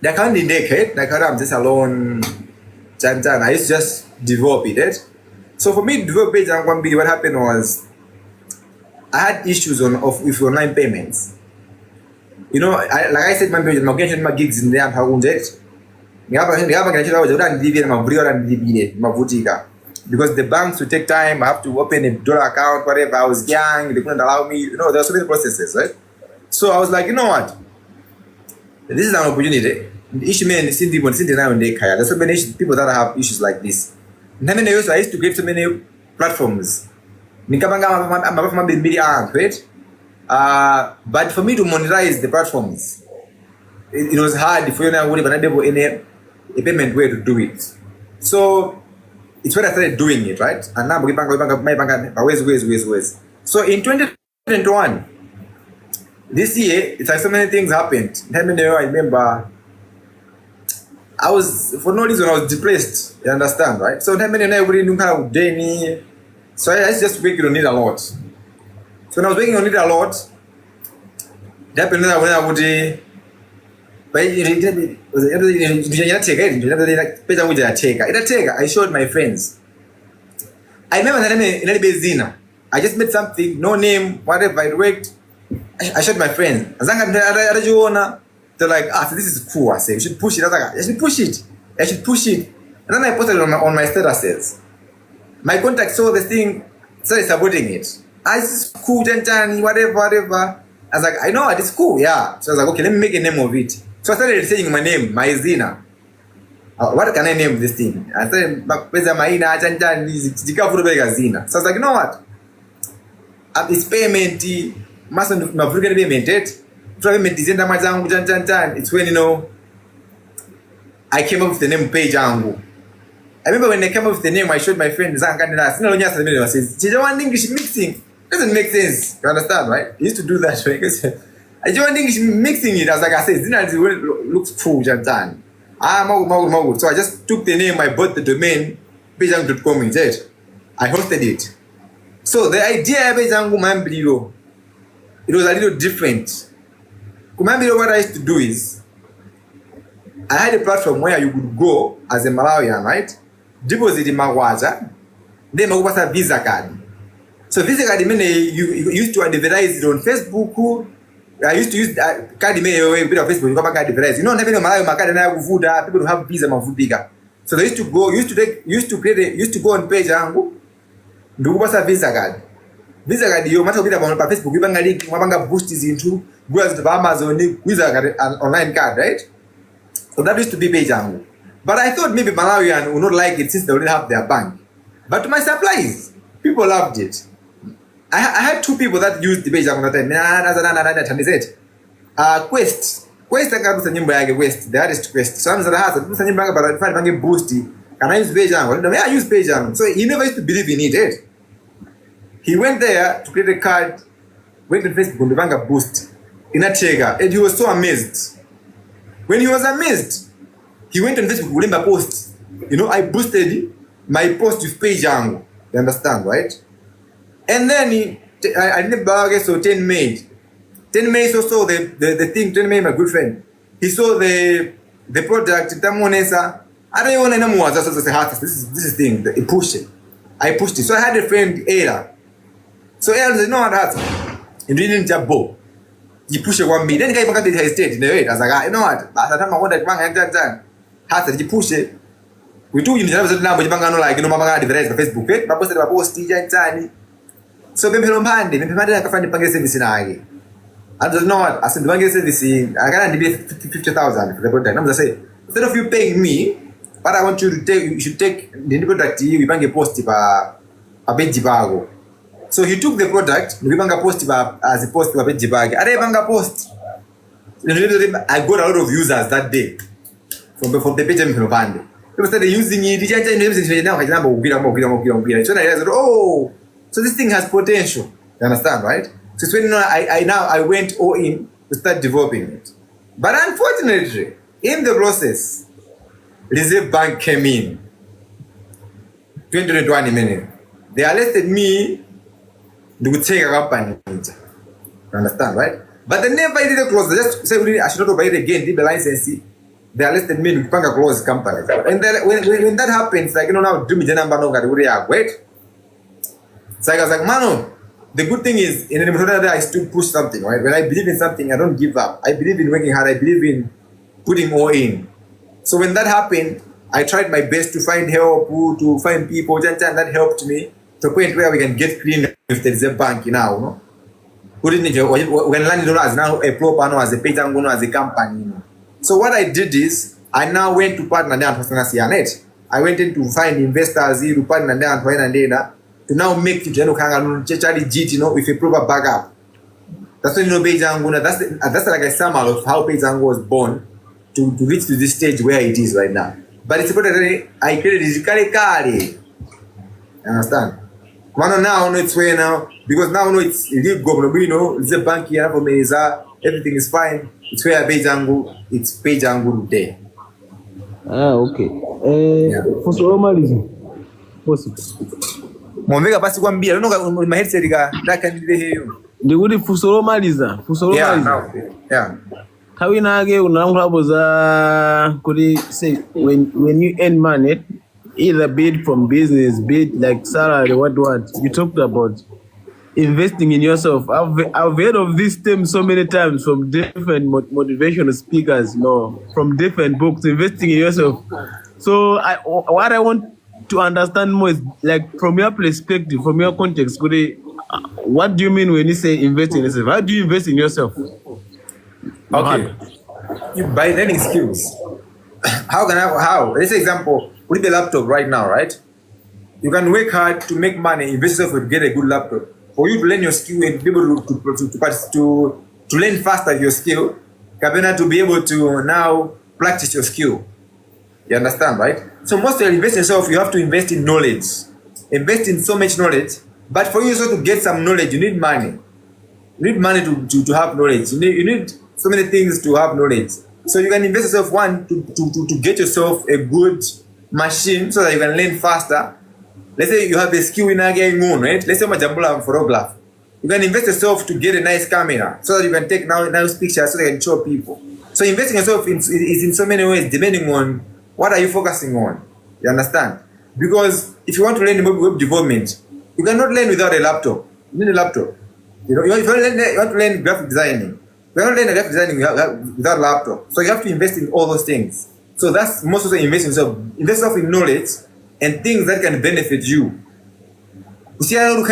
The kind in decade, like I'm just alone. I used to just develop it. Right? So for me to develop page yangu one day, what happened was I had issues with online payments. You know, like I said, my getting my gigs in there and how would it? Because the banks would take time, I have to open a dollar account, whatever. I was young, they couldn't allow me. You know, there were so many processes, right? So I was like, you know what? This is an opportunity. There's so many people that have issues like this. I used to get so many platforms. Right? But for me to monetize the platforms, it was hard for you now wouldn't be able any a payment way to do it. So it's when I started doing it, right? And now my bank ways. So in 2021, this year, it's like so many things happened. I remember I was for no reason I was depressed. You understand, right? So I so I just working on it a lot. So when I was working on it a lot, that happened when I would I showed my friends. I remember that I just made something, no name, whatever it worked. I showed my friends. They're like, so this is cool. I say, you should push it. I was like, I should push it. I should push it. And then I posted it on my statuses. My contact saw the thing, started supporting it. This is cool, whatever. I was like, I know it's cool, yeah. So I was like, okay, let me make a name of it. So I started saying my name, Maizina. What can I name this thing? I started Maina, Zina. So I was like, you know what? It's payment, mustn't payment. It's when, you know, I came up with the name Page Angu. I remember when I came up with the name, I showed my friend Zanka. She don't want English mixing. Doesn't make sense. You understand, right? I used to do that. Right? I don't want English mixing it. I was like, I said, Zina looks cool, Jantan. Magu. So I just took the name, I bought the domain, pageangu.com instead. I hosted it. So the idea of Pageangu Mambilo, it was a little different. Kumambilo, what I used to do is, I had a platform where you could go as a Malawian, right? Deposit in Magwaja, then Magwaja a Visa card. So Visa card, you used to advertise it on Facebook. I used to use card a bit of Facebook. You card advertise. You don't have any Malawian card and people who have Visa bigger. So they used to go, used to go on page angu. Do a Visa card. Visa card, you matter bit about Facebook. You bang a link, you boost is into go to Amazon Visa card, an online card, right? So that used to be Pageangu. But I thought maybe Malawian would not like it since they already have their bank. But to my surprise, people loved it. I had two people that used the Pageangu that time. And they said, Quest, I got the name West, the artist Quest. So I'm the name but I find boosty. Can I use Pageangu? I use Pageangu. So he never used to believe in it. He went there to create a card, went on Facebook, the bank boost in a chega, and he was so amazed. When he was amazed, he went on Facebook, with my post. You know, I boosted my post with Pageangu. You understand, right? And then I didn't bag so 10 May. 10 May so the thing, 10 May, my good friend. He saw the product, Tamonesa. I don't even know more. This is thing. He pushed it. I pushed it. So I had a friend, Era. So Era said, no, that's it didn't just go. He pushed it 1 million. Then he came back to his state in the way. I was like, you know what? By the time I wanted to Hata he push it. We do you know now like you know mama advertise on Facebook eh but post tani. So maybe I can find the bank service in agi. I don't know what I said the bank service I got to be 50,000 for the product. I'm just say instead of you paying me, what I want you to take, you should take the product you bank post a bit bago. So he took the product, Nibanga post as a post page bag. Arebanga post. I got a lot of users that day from the page in Pande. People started using it. So I realized, oh, so this thing has potential. You understand, right? So it's when I went all in to start developing it. But unfortunately, in the process, Reserve Bank came in 2021 minutes. They arrested me. They would take a company. You understand, right? But they never did a close. They just said, I should not operate again, did the license. They arrested me in a close company. And then when that happens, like, now do me the number no wait. So I was like, Mano, the good thing is, in the method I still push something, right? When I believe in something, I don't give up. I believe in working hard. I believe in putting all in. So when that happened, I tried my best to find help, to find people, and that helped me to a point where we can get clean with the Reserve Bank now, no? When land as now a proper as a page as a company. So what I did is I now went to partner there. I went in to find investors to partner there to now make it with a proper backup. That's when that's like a summary of how Paysango was born to reach to this stage where it is right now. But it's important that I created this. Understand? Now it's where now because now it's legal, it's a bank here for me, everything is fine. It's where it's Paysango today.
Okay.
Yeah.
For Somalism, possible.
Mwambega basi kwambia no my headset that can be here.
Ndi kuti funso maliza.
Yeah.
Kawinage unangulaboza kuti say when you earn money, either be it from business, be it like salary, what you talked about investing in yourself. I've heard of this term so many times from different motivational speakers, from different books, investing in yourself. So what I want to understand more is like from your perspective, from your context, what do you mean when you say invest in yourself? How do you invest in yourself?
Okay. By learning skills. How? Let's say example, with the laptop right now, right? You can work hard to make money, invest yourself to get a good laptop. For you to learn your skill and be able to learn faster your skill, to be able to now practice your skill. You understand, right? So most of you invest in yourself, you have to invest in knowledge. Invest in so much knowledge. But for you also to get some knowledge, you need money. You need money to have knowledge. You need so many things to have knowledge. So you can invest yourself to get yourself a good machine so that you can learn faster. Let's say you have a skill in a game, right? Let's say I'm a photographer. You can invest yourself to get a nice camera so that you can take nice pictures so that you can show people. So investing yourself is in so many ways depending on what are you focusing on. You understand? Because if you want to learn web development, you cannot learn without a laptop. You need a laptop. If you want to learn graphic designing, you cannot learn graphic designing without a laptop. So you have to invest in all those things. So that's most of the invest yourself. Invest yourself in knowledge and things that can benefit you. You're not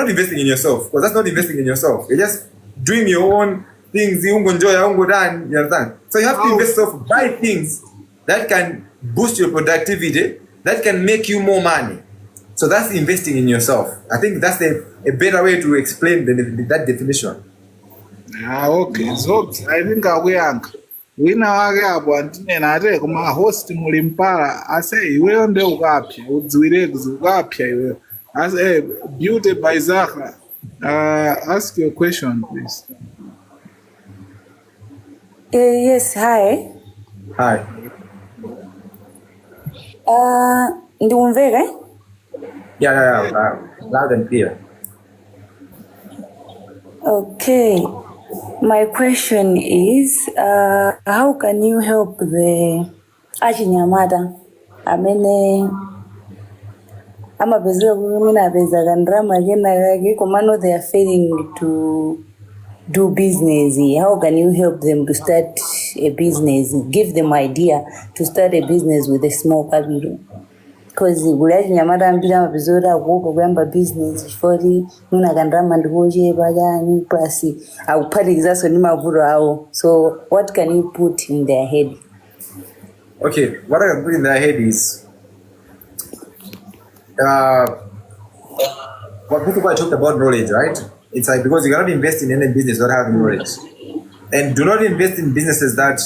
investing in yourself because that's not investing in yourself. You're just doing your own things. You understand? So you have to invest yourself, buy things that can boost your productivity, that can make you more money. So that's investing in yourself. I think that's a better way to explain that definition.
Okay. So I think wina wake apo antine nate kuma host mulimpala ase iweyo nde ukapya udziwire ukapya iweyo ase beauty by Zaka. Ask your question please.
Yes, hi.
Hi.
Ndiumveka?
Yeah, loud and clear.
Okay. My question is, how can you help the Achinyamata? I'm a they are failing to do business. How can you help them to start a business? Give them idea to start a business with a small capital. Because Nyamata mpira kuogamba business fori nuna kandrama ndihoje bagani plus au pali exaso ni mavuro ao. So what can you put in their head?
Okay, what I can put in their head is uh, what people I talked about knowledge, right? It's like because you cannot invest in any business without having knowledge. And do not invest in businesses that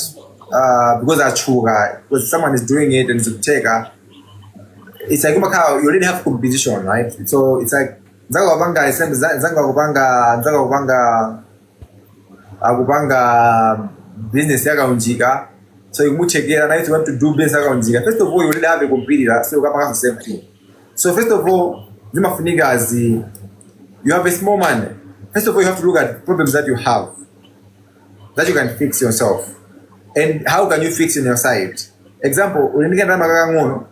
because are true, because someone is doing it and it's a taker. It's like you already have competition, right? So it's like akupanga business yakaunjika. So you muchekera now if you want to do business yakaunjika. First of all, you already have a competitor, so you can the same thing. So first of all, you have a small money. First of all, you have to look at problems that you have, that you can fix yourself. And how can you fix in your side? Example, unanika ndama kaka ngono,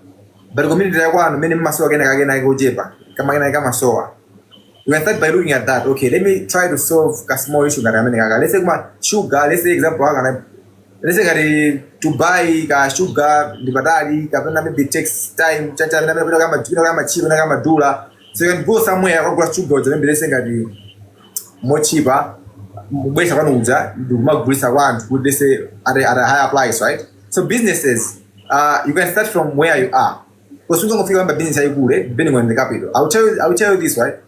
but community ya kwano mimi masoa kena gojepa kama soa. You can start by looking at that. Okay, let me try to solve a small issue that I'm in. Let's say sugar. Let's say example. Let's say to buy sugar, the badari, maybe takes time. So you can go somewhere and go sugar. Let's say more cheaper. Let's say at a higher price, right? So businesses, you can start from where you are. Because you don't figure out business are good, depending on the capital. I will tell you this, right?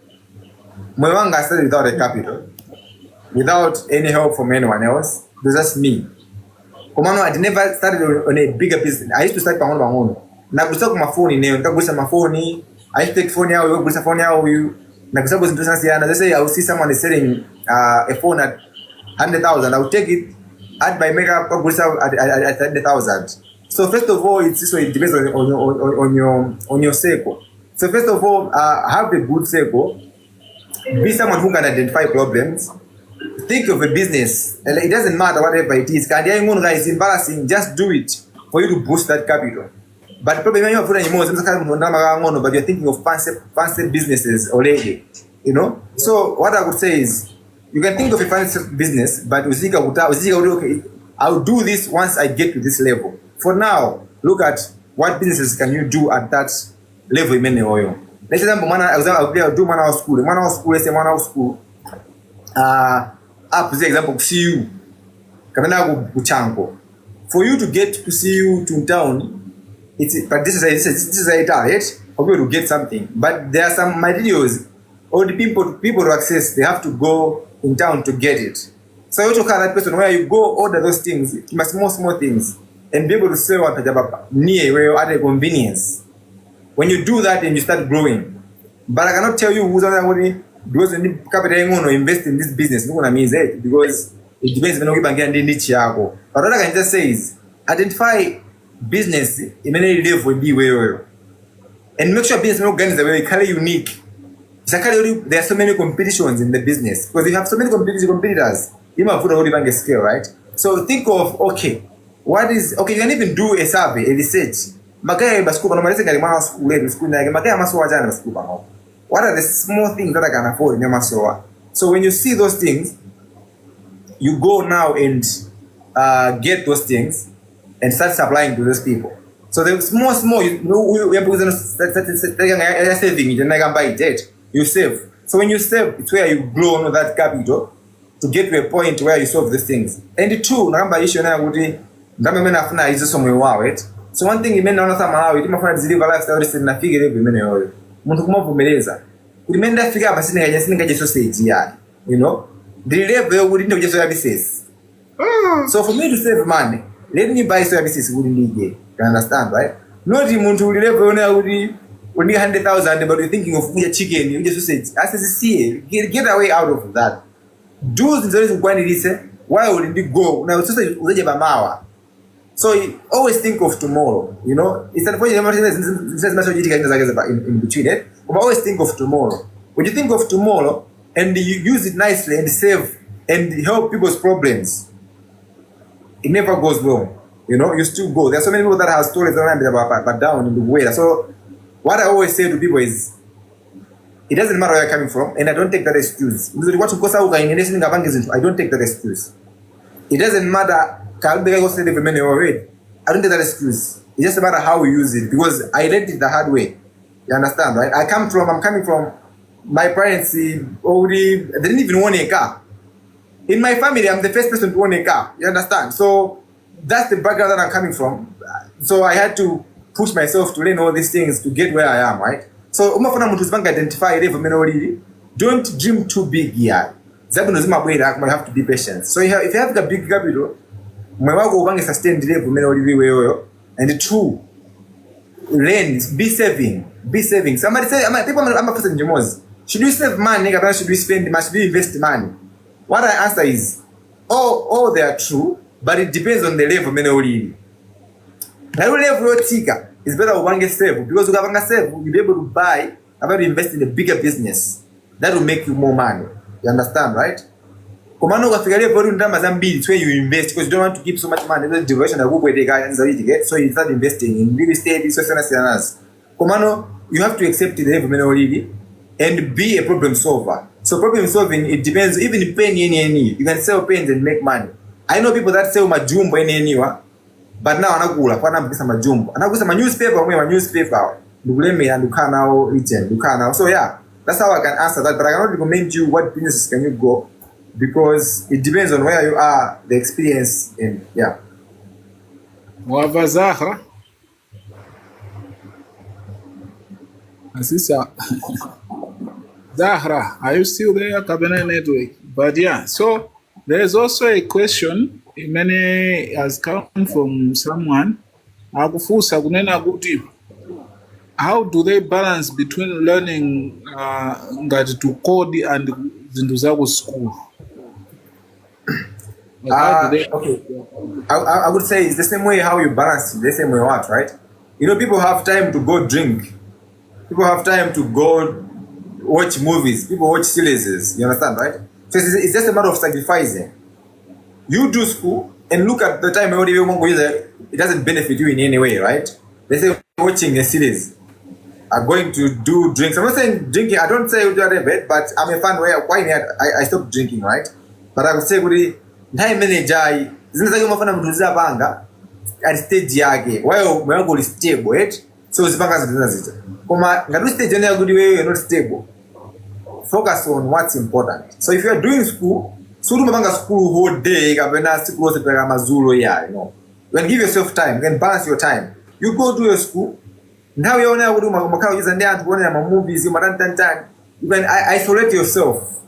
Mwanga started without a capital, without any help from anyone else. It was just me. Komano, I never started on a bigger business. I used to start my own. Nagusa kwa phone neo, nikagusa mafoni. I used to take phone yao, gusa phone yao you. Nagusa kwa business yana. Let's say I will see someone is selling a phone at 100,000. I will take it, add my makeup, gusa at 100,000. So first of all, it depends on your circle. So first of all, have a good circle. Be someone who can identify problems. Think of a business. It doesn't matter whatever it is. It's embarrassing. Just do it for you to boost that capital. But probably when you're but you're thinking of fancy businesses already. You know? So what I would say is you can think of a fancy business, but okay, I'll do this once I get to this level. For now, look at what businesses can you do at that level in oil. Let's say I'll do man house school. Man house school, let's say man house school. Up the example, CU. For you to get to CU to town, but this is a target for you to get something. But there are some materials, or the people to access, they have to go in town to get it. So you have to call that person where you go order those things, small things, and be able to sell what near where you are at a convenience. When you do that, then you start growing. But I cannot tell you who's on money because you need capital or invest in this business. No one means it because it depends on what you niche. But what I can just say is identify business in any level will be where and make sure business organized the way carry unique. There are so many competitions in the business because you have so many competitors. You might put a whole scale, right? So think of you can even do a survey, a research. What are the small things that I can afford in your masoa? So when you see those things, you go now and get those things and start supplying to those people. So the small, you save. So when you save, it's where you grow that capital to get to a point where you solve these things. And the two, so one thing you may not know, you might live a lifestyle in a figure every minute. Montukumovumeleza. Ulimenda figure basi nikaje sausage yani. You know? The level wouldn't know just services. So for me to save money, let me buy services wouldn't need it. You understand, right? Not even to level when you 100,000, but you're thinking of chicken, you just sausage. As you see, get away out of that. Do the quantity. Why would it go? Now sausage mawa. So always think of tomorrow, you know. It's unfortunate in between it, but always think of tomorrow. When you think of tomorrow and you use it nicely and save and help people's problems, it never goes wrong. You know, you still go. There are so many people that have stories around but down in the way. So what I always say to people is, it doesn't matter where you're coming from, and I don't take that excuse. I don't take that excuse. It doesn't matter. I don't take that excuse. It's just a matter how we use it because I learned it the hard way. You understand, right? I'm coming from my parents already, they didn't even own a car. In my family, I'm the first person to own a car. You understand? So that's the background that I'm coming from. So I had to push myself to learn all these things to get where I am, right? So umafuna muntu zipanga identify level mene olili. Don't dream too big here. Zabino zimabwera you have to be patient. So if you have a big capital, mwe wako upange sustain level mene olili wewe. And two, learn, be saving. Somebody say, people I'm a person in should you save money or should you spend, must you invest money? What I answer is, all they are true, but it depends on the level mene olili. Now level you take is better to save because you have save, you'll be able to buy, about to invest in a bigger business. That will make you more money. You understand, right? Komano ukafikiria bado ndama za mbili it's where you invest because you don't want to keep so much money. There's diversion that go they guys get, so you start investing in real estate, social finance. Komano, you have to accept the level already and be a problem solver. So problem solving, it depends. Even in pen any you can sell pens and make money. I know people that sell majumbo anywhere, but now anakula kwa anabisa majumbo. Anagusa ma newspaper mwe ma newspaper. Nduleme and dukana written, dukana. So yeah, that's how I can answer that. But I cannot recommend you what businesses can you go because it depends on where you are, the experience, and yeah.
Mwava Zahra. Asisa. Zahra, are you still there? Kabena Network. But yeah, so there's also a question. Many has come from someone. Akufusa kunena kuti. How do they balance between learning to code and zindu zako school?
Okay. I would say it's the same way how you balance it, the same way what, right? You know, people have time to go drink. People have time to go watch movies. People watch series. You understand, right? So it's just a matter of sacrificing. You do school and look at the time it doesn't benefit you in any way, right? They say watching a series are going to do drinks. I'm not saying drinking. I don't say you are a bit, but I'm a fan where I stopped drinking, right? But I would say time manager zinaweza kufanya mtuza panga at stage yake wewe mwangu stable right, so zipanga zinazo kama ngadu stage yako good way you're not stable, focus on what's important. So if you are doing school, so do mapanga school whole day kabena siku zote kwa mazuro ya, you know, you can give yourself time, you can balance your time. You go do your school now, you know do makao hizo ndio tuone ma movies you can isolate yourself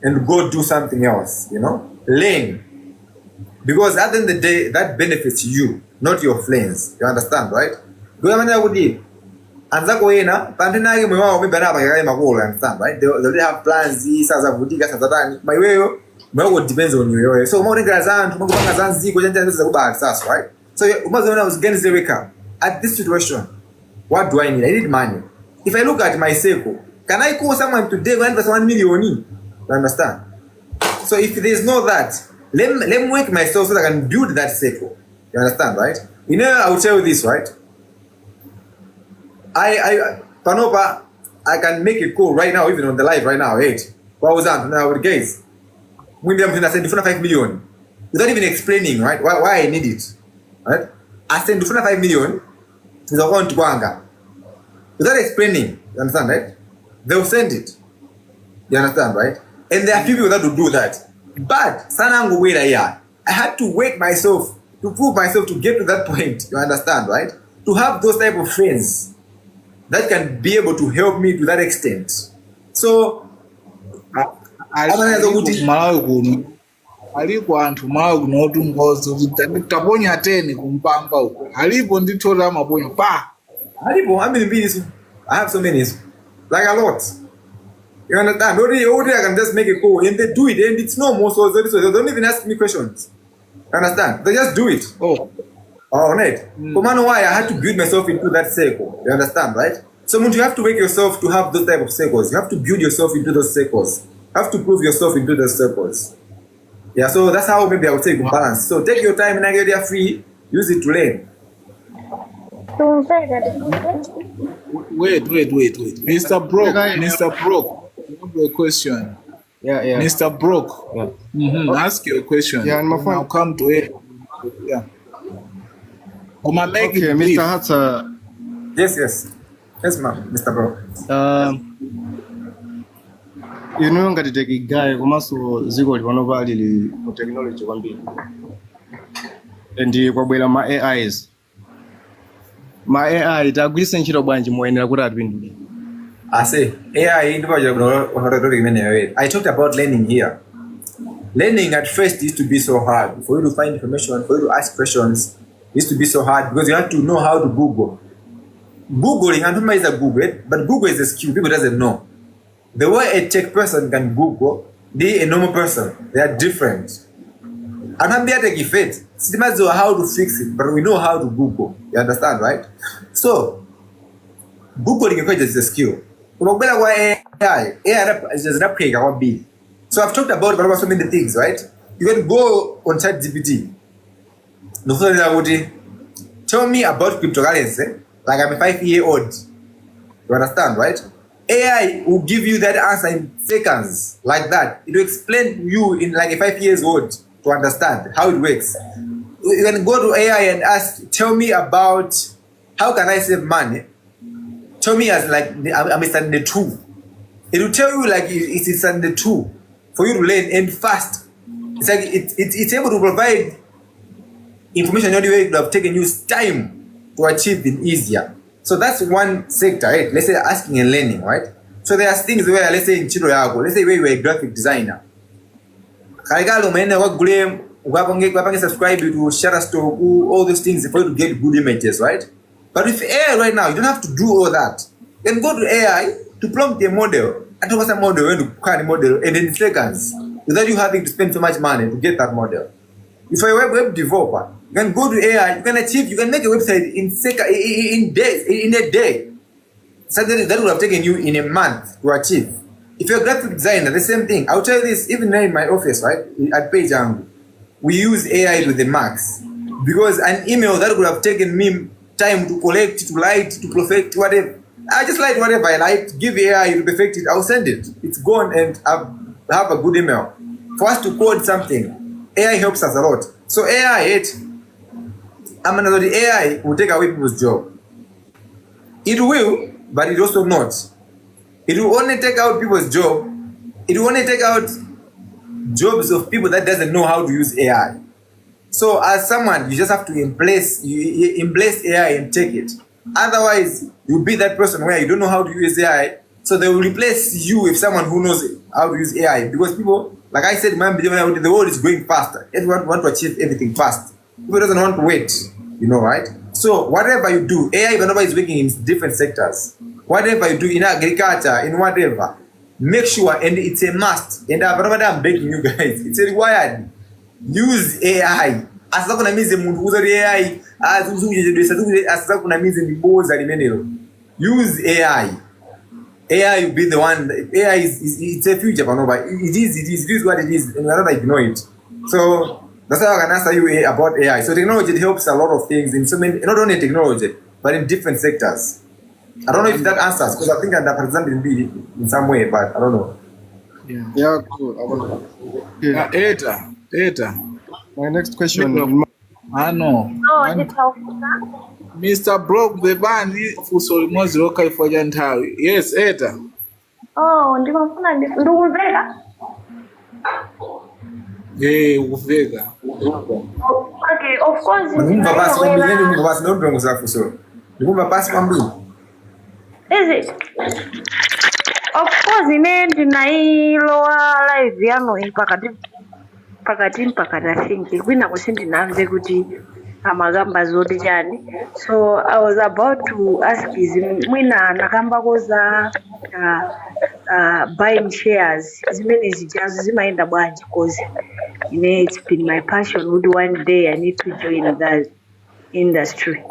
and go do something else, you know, learn. Because at the end of the day, that benefits you, not your friends. You understand, right? Go manya kudi. Anza kuena, pantena yake mwa maybe na bakaya makolo, understand, right? They have plans these as a butika satani. My way, mwa depends on you. So more grazan, mwa kupanga zanzi ko janja za kuba access, right? So umazo na against the wake up. At this situation, what do I need? I need money. If I look at my circle, can I call someone today go invest 1 million? You understand? So if there is no that, let me work myself so that I can build that circle. You understand, right? You know, I will tell you this, right? Panopa, I can make a call right now, even on the live right now. Hey, what was that? Now, guys, when I send 5 million, without even explaining, right? Why I need it, right? I send 5 million to the one to Gwanga without explaining. You understand, right? They'll send it. You understand, right? And there are people that will do that. But Sanango wait I had to wait myself to prove myself to get to that point. You understand, right? To have those type of friends that can be able to help me to that extent. So
alipo anthu mawe kunotu ngozo taponya 10 kumpamba uko alipo ndithola maponya pa
alipo how many videos I have so many, like a lot. You understand? Already I can just make a call and they do it and it's no more so they don't even ask me questions. You understand? They just do it. Oh, right. Komano why I had to build myself into that circle. You understand, right? So you have to make yourself to have those type of circles. You have to build yourself into those circles. You have to prove yourself into those circles. Yeah, so that's how maybe I would say balance. So take your time and get there free, use it to learn.
Wait. Mr. Broke. I have a question.
Yeah.
Mr. Broke.
Yeah.
Ask your question.
Yeah, and my phone.
I'll come to it. Yeah.
Okay, Mr. Hatsa.
Yes, ma'am, Mr. Broke.
You know ngati teki guy komaso ziko lipanova lili mu technology kwambiri. And kwabwera ma AIs. Ma AI tagwirisa ntchito bwanji moyenera kuti atipindule.
I say AI. I talked about learning here. Learning at first used to be so hard. For you to find information, for you to ask questions, used to be so hard because you have to know how to Google. Googling, and who is a Google, but Google is a skill people doesn't know. The way a tech person can Google, they a normal person, they are different. And I'm there to give it. It's a matter of how to fix it, but we know how to Google. You understand, right? So, Googling is a skill. AI is just not paying our bill. So I've talked about so many things, right? You can go on ChatGPT. Tell me about cryptocurrency, like I'm a 5-year-old. You understand, right? AI will give you that answer in seconds, like that. It will explain to you in like a 5-year-old to understand how it works. You can go to AI and ask, tell me about how can I save money? Tell me as like I'm studying the tool. It will tell you like it's studying the tool for you to learn and fast. It's like it's able to provide information in a way that have taken you time to achieve it easier. So that's one sector, right? Let's say asking and learning, right? So there are things where, let's say in Chilo Yago, let's say where you're a graphic designer. Karigalo mene wa gule wapange subscribe to Shutterstock, all those things for you to get good images, right? But with AI right now, you don't have to do all that. You can go to AI to prompt a model. I don't want a model when to create a model and in seconds, without you having to spend so much money to get that model. If you're a web developer, you can go to AI, you can make a website in a day. Something that would have taken you in a month to achieve. If you're a graphic designer, the same thing. I'll tell you this, even now in my office, right, at PageAngle, we use AI to the max. Because an email that would have taken me time to collect, to write, to perfect, whatever. I just write whatever I like, give AI to perfect it, I'll send it. It's gone and I have a good email. For us to code something, AI helps us a lot. So AI, the AI will take away people's job. It will, but it also not. It will only take out people's job. It will only take out jobs of people that doesn't know how to use AI. So as someone, you just have to embrace AI and take it. Otherwise, you'll be that person where you don't know how to use AI. So they will replace you with someone who knows how to use AI. Because people, like I said, the world is going faster. Everyone wants to achieve everything fast. People doesn't want to wait, right? So whatever you do, AI whenever is working in different sectors. Whatever you do in agriculture, in whatever, make sure, and it's a must. And I'm begging you guys, it's required. Use AI. Asasa kuna mizi mundu uza AI. Asasa kuna mizi mboza limenelo. Use AI. AI will be the one. AI it's a future, but it is what it is, and we're not ignore it. So that's how I can answer you about AI. So technology helps a lot of things in so many, not only technology, but in different sectors. I don't know if that answers, because I think I'm representing in some way, but I don't know.
Yeah, cool. Yeah.
Eta.
My next question.
I know. Mr. Brock the band for mozi lokai for jantawi. Yes, Eta.
Oh, ndimafuna ndikuveka.
Uvega.
Okay, of course. Is it? Of course, ndinailowa live yano pakati I kwina kusindi namve kuti amagamba zoti chani. So I was about to ask mwina nakamba koza buying shares zimene zijazo zimaenda bwanji, because it's been my passion. Would one day I need to join that industry.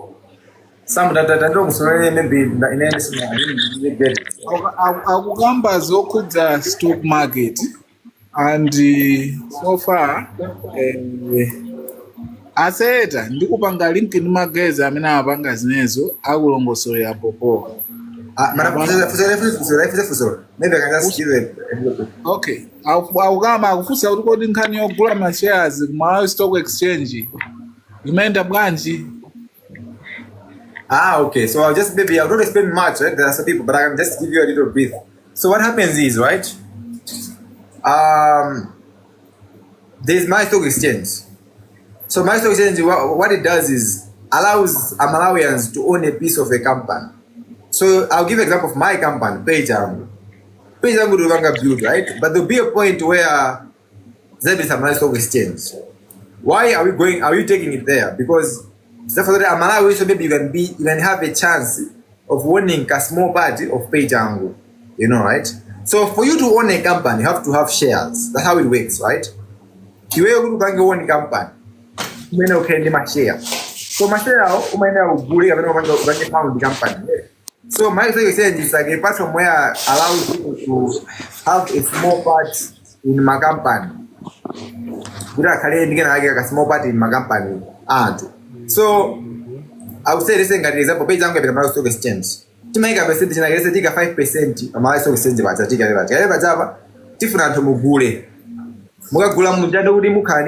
Some that I don't sorry maybe in any
akugamba zokudza stock market, and so far aseta ndikupanga link ni magezi amene apanga zinezo akulongosolera popo.
Maybe I can just give it.
Okay, akugamba akufunsa kuti kodi nkhani yogula ma shares kuma stock exchange imaenda bwanji.
Okay. So I'll just maybe I don't explain much, right? There are some people, but I can just give you a little bit. So what happens is, right? There's my stock exchange. So my stock exchange, what it does is allows Malawians to own a piece of a company. So So I'll give an example of my company, Page Angle. Page Angle do longer build, right? But there'll be a point where there is some stock exchange. Why are we taking it there? Because Malawi, so maybe you can have a chance of owning a small part of Page Angle. You know, right? So for you to own a company, you have to have shares. That's how it works, right? You will go to own a company. You may not carry my share. So my share, you may not bully a pound company. So my saying is like a platform where allows people to have a small part in my company. Without carrying a small part in my company. So I would say this thing, for example, Page Angle become stock exchange. To make a percentage, I guess I take a 5% of my stock exchange. But I take a different from Mugule. Mugagula Mujado would move a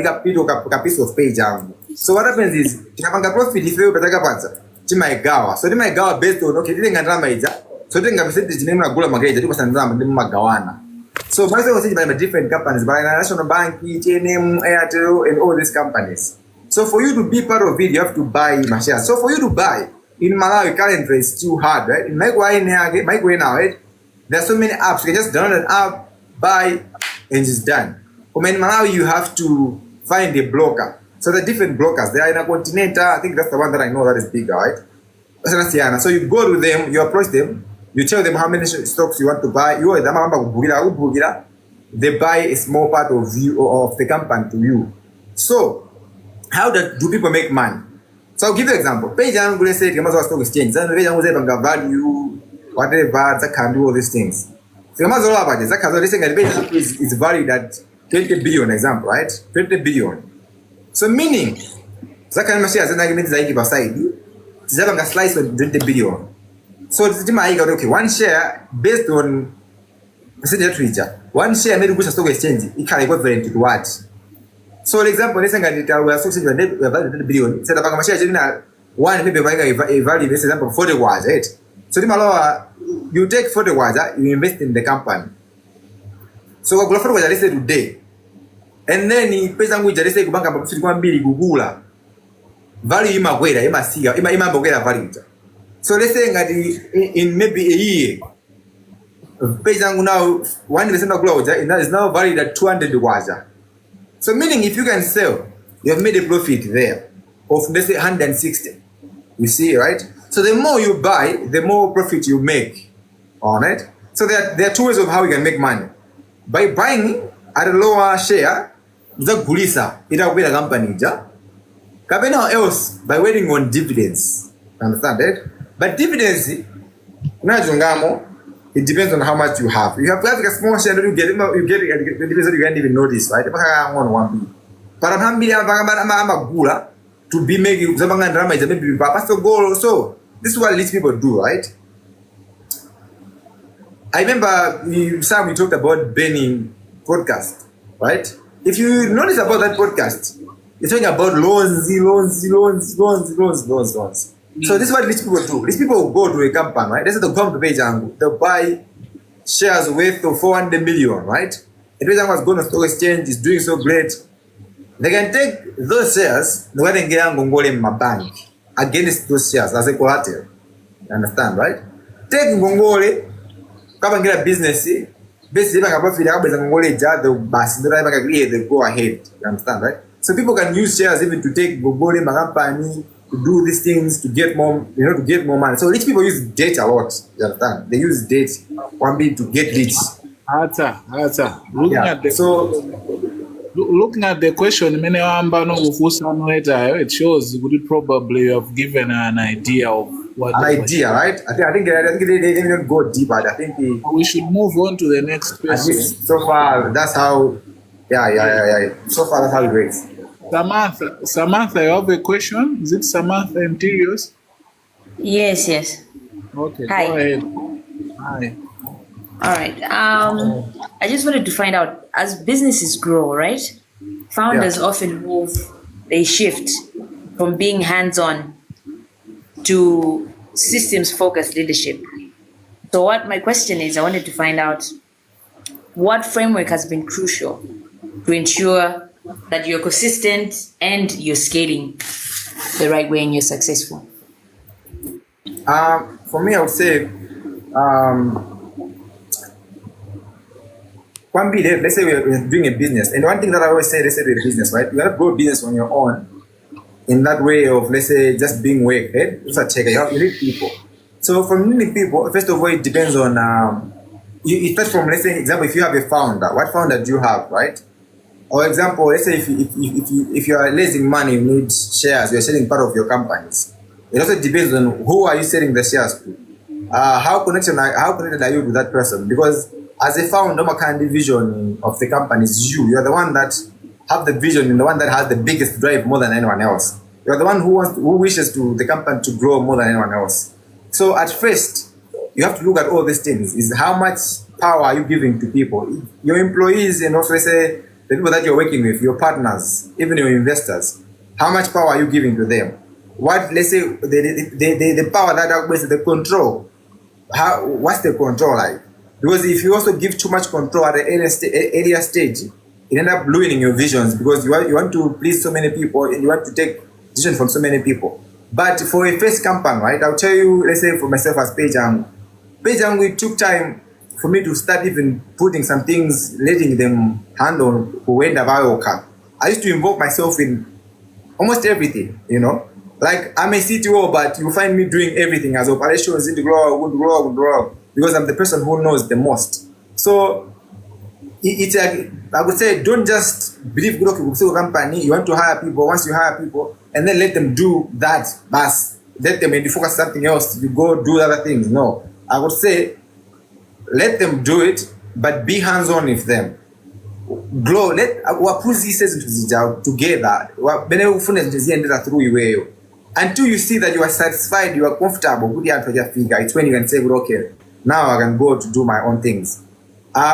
piece of Page Angle. So what happens is, you have a profit if you take a panza. My gawa. So my gawa based on okay, didn't get Ramaja. So then I said, the name of Gula Magay, it was an Ram and Magawana. So my was by different companies, by National Bank, TNM, Airtel, and all these companies. So for you to be part of it, you have to buy my shares. So for you to buy, in Malawi currently it's too hard, right? In my way now, right? There are so many apps. You can just download an app, buy, and it's done. But in Malawi, you have to find a broker. So there are different brokers. They are in a continental. I think that's the one that I know that is bigger, right? So you go to them, you approach them, you tell them how many stocks you want to buy. They buy a small part of you or of the company to you. So how do people make money? So I'll give you an example. Page Angle say you must stock exchange. Then Page Angle say value, whatever that can do all these things. So you must all about this. That can is valued at 20 billion example, right? 20 billion. So meaning, that kind of shares and arguments I give aside, it's having a slice of 20 billion. So it's okay, one share based on percentage reacher. One share made with a stock exchange, it can equivalent to what? So for example, let's say we are associated with a value 20 billion. Instead of a share, one maybe buying a value, for example, 40 watts, right? So you take 40 watts, you invest in the company. So what Gloford was arrested today. And then he pays on which I say bank about 1 billion Google. Value ima value. So let's say that in maybe a year, pays on now 1% of clothes is now valued at 200 waja. So meaning if you can sell, you have made a profit there of let's say 160. You see, right? So the more you buy, the more profit you make on it. So there are two ways of how you can make money. By buying at a lower share, the gulisa, it will be a company. Kapena else by waiting on dividends. Understand it? But dividends, it depends on how much you have. You have to have a small share, you get it, dividends you can't even notice, right? But I'm gula to be making Zabangan drama is a maybe pastor goal also. This is what these people do, right? I remember we talked about Benning podcast, right? If you notice about that podcast, it's talking about loans. So this is what rich people do. Rich people go to a company, right? They say they'll come to Page Angle. They'll buy shares worth of 400 million, right? And Page Angle has gone to stock exchange, is doing so great. They can take those shares, they can get Ngongole in my bank against those shares as a collateral. You understand, right? Take Ngongole, come and get a business, basically like a profit, they go ahead. You understand, right? So people can use shares even to take Ngongole, Magampani, to do these things, to get more, to get more money. So rich people use debt a lot. You understand? They use debt one bit to get rich.
Looking at the question, it shows would probably have given an idea of what.
An idea, right? I think they didn't even go deeper. I think
we should move on to the next question.
So far, that's how. Yeah. So far, that's how it works.
Samantha, you have a question? Is it Samantha Interiors?
Yes.
Okay,
Hi.
go ahead. Hi.
All right. I just wanted to find out, as businesses grow, right? Founders often they shift from being hands-on to systems-focused leadership. So what my question is, I wanted to find out what framework has been crucial to ensure that you're consistent and you're scaling the right way and you're successful.
For me, I would say one bit, let's say we're doing a business, and one thing that I always say, let's say we're a business, right? You have to grow a business on your own in that way of, let's say, just being work, right? You need people. So from needing people, first of all, it depends on, it starts from, let's say, example, if you have a founder, what founder do you have, right? Or example, let's say if you are raising money, you need shares, you're selling part of your companies. It also depends on who are you selling the shares to. How connected are you with that person? Because as a founder, what kind of vision of the company is you. You're the one that have the vision and the one that has the biggest drive more than anyone else. You're the one who wishes to the company to grow more than anyone else. So at first, you have to look at all these things. Is how much power are you giving to people? Your employees and also, let's say, the people that you're working with, your partners, even your investors. How much power are you giving to them? What, let's say, the power that outweighs the control. What's the control like? Because if you also give too much control at the earlier stage, it ends up ruining your visions because you want to please so many people and you want to take decisions from so many people. But for a first company, right, I'll tell you, let's say for myself as Pejang, it took time for me to start even putting some things, letting them handle when the bio. I used to involve myself in almost everything, you know. Like I'm a CTO, but you find me doing everything as operations in the grow, because I'm the person who knows the most. So it's I would say don't just believe good company. You want to hire people. Once you hire people, and then let them do that, but let them focus on something else. You go do other things. No, I would say let them do it, but be hands-on with them. Grow. Let wapuzi says together. Through you. Until you see that you are satisfied, you are comfortable, it's when you can say, okay, now I can go to do my own things.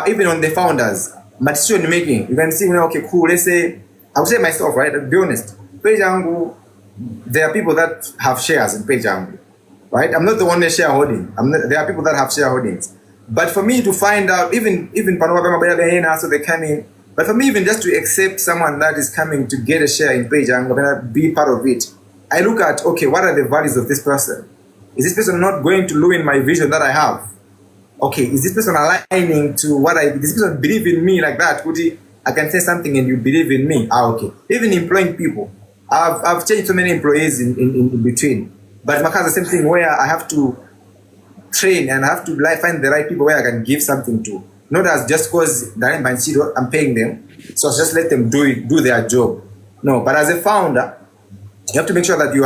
Even on the founders, decision making, you can see, okay, cool, let's say, I would say myself, right, to be honest, Pejangu, there are people that have shares in Pejangu, right? I'm not the one that's shareholding. There are people that have shareholdings. But for me to find out, even so they come in, but for me even just to accept someone that is coming to get a share in Pejangu, be part of it, I look at, okay, what are the values of this person? Is this person not going to ruin my vision that I have? Okay, is this person aligning to what this person believe in me like that? I can say something and you believe in me. Okay. Even employing people. I've changed so many employees in between. But Maka's the same thing where I have to train and I have to find the right people where I can give something to. Not as just because I'm paying them. So just let them do their job. No, but as a founder, you have to make sure that you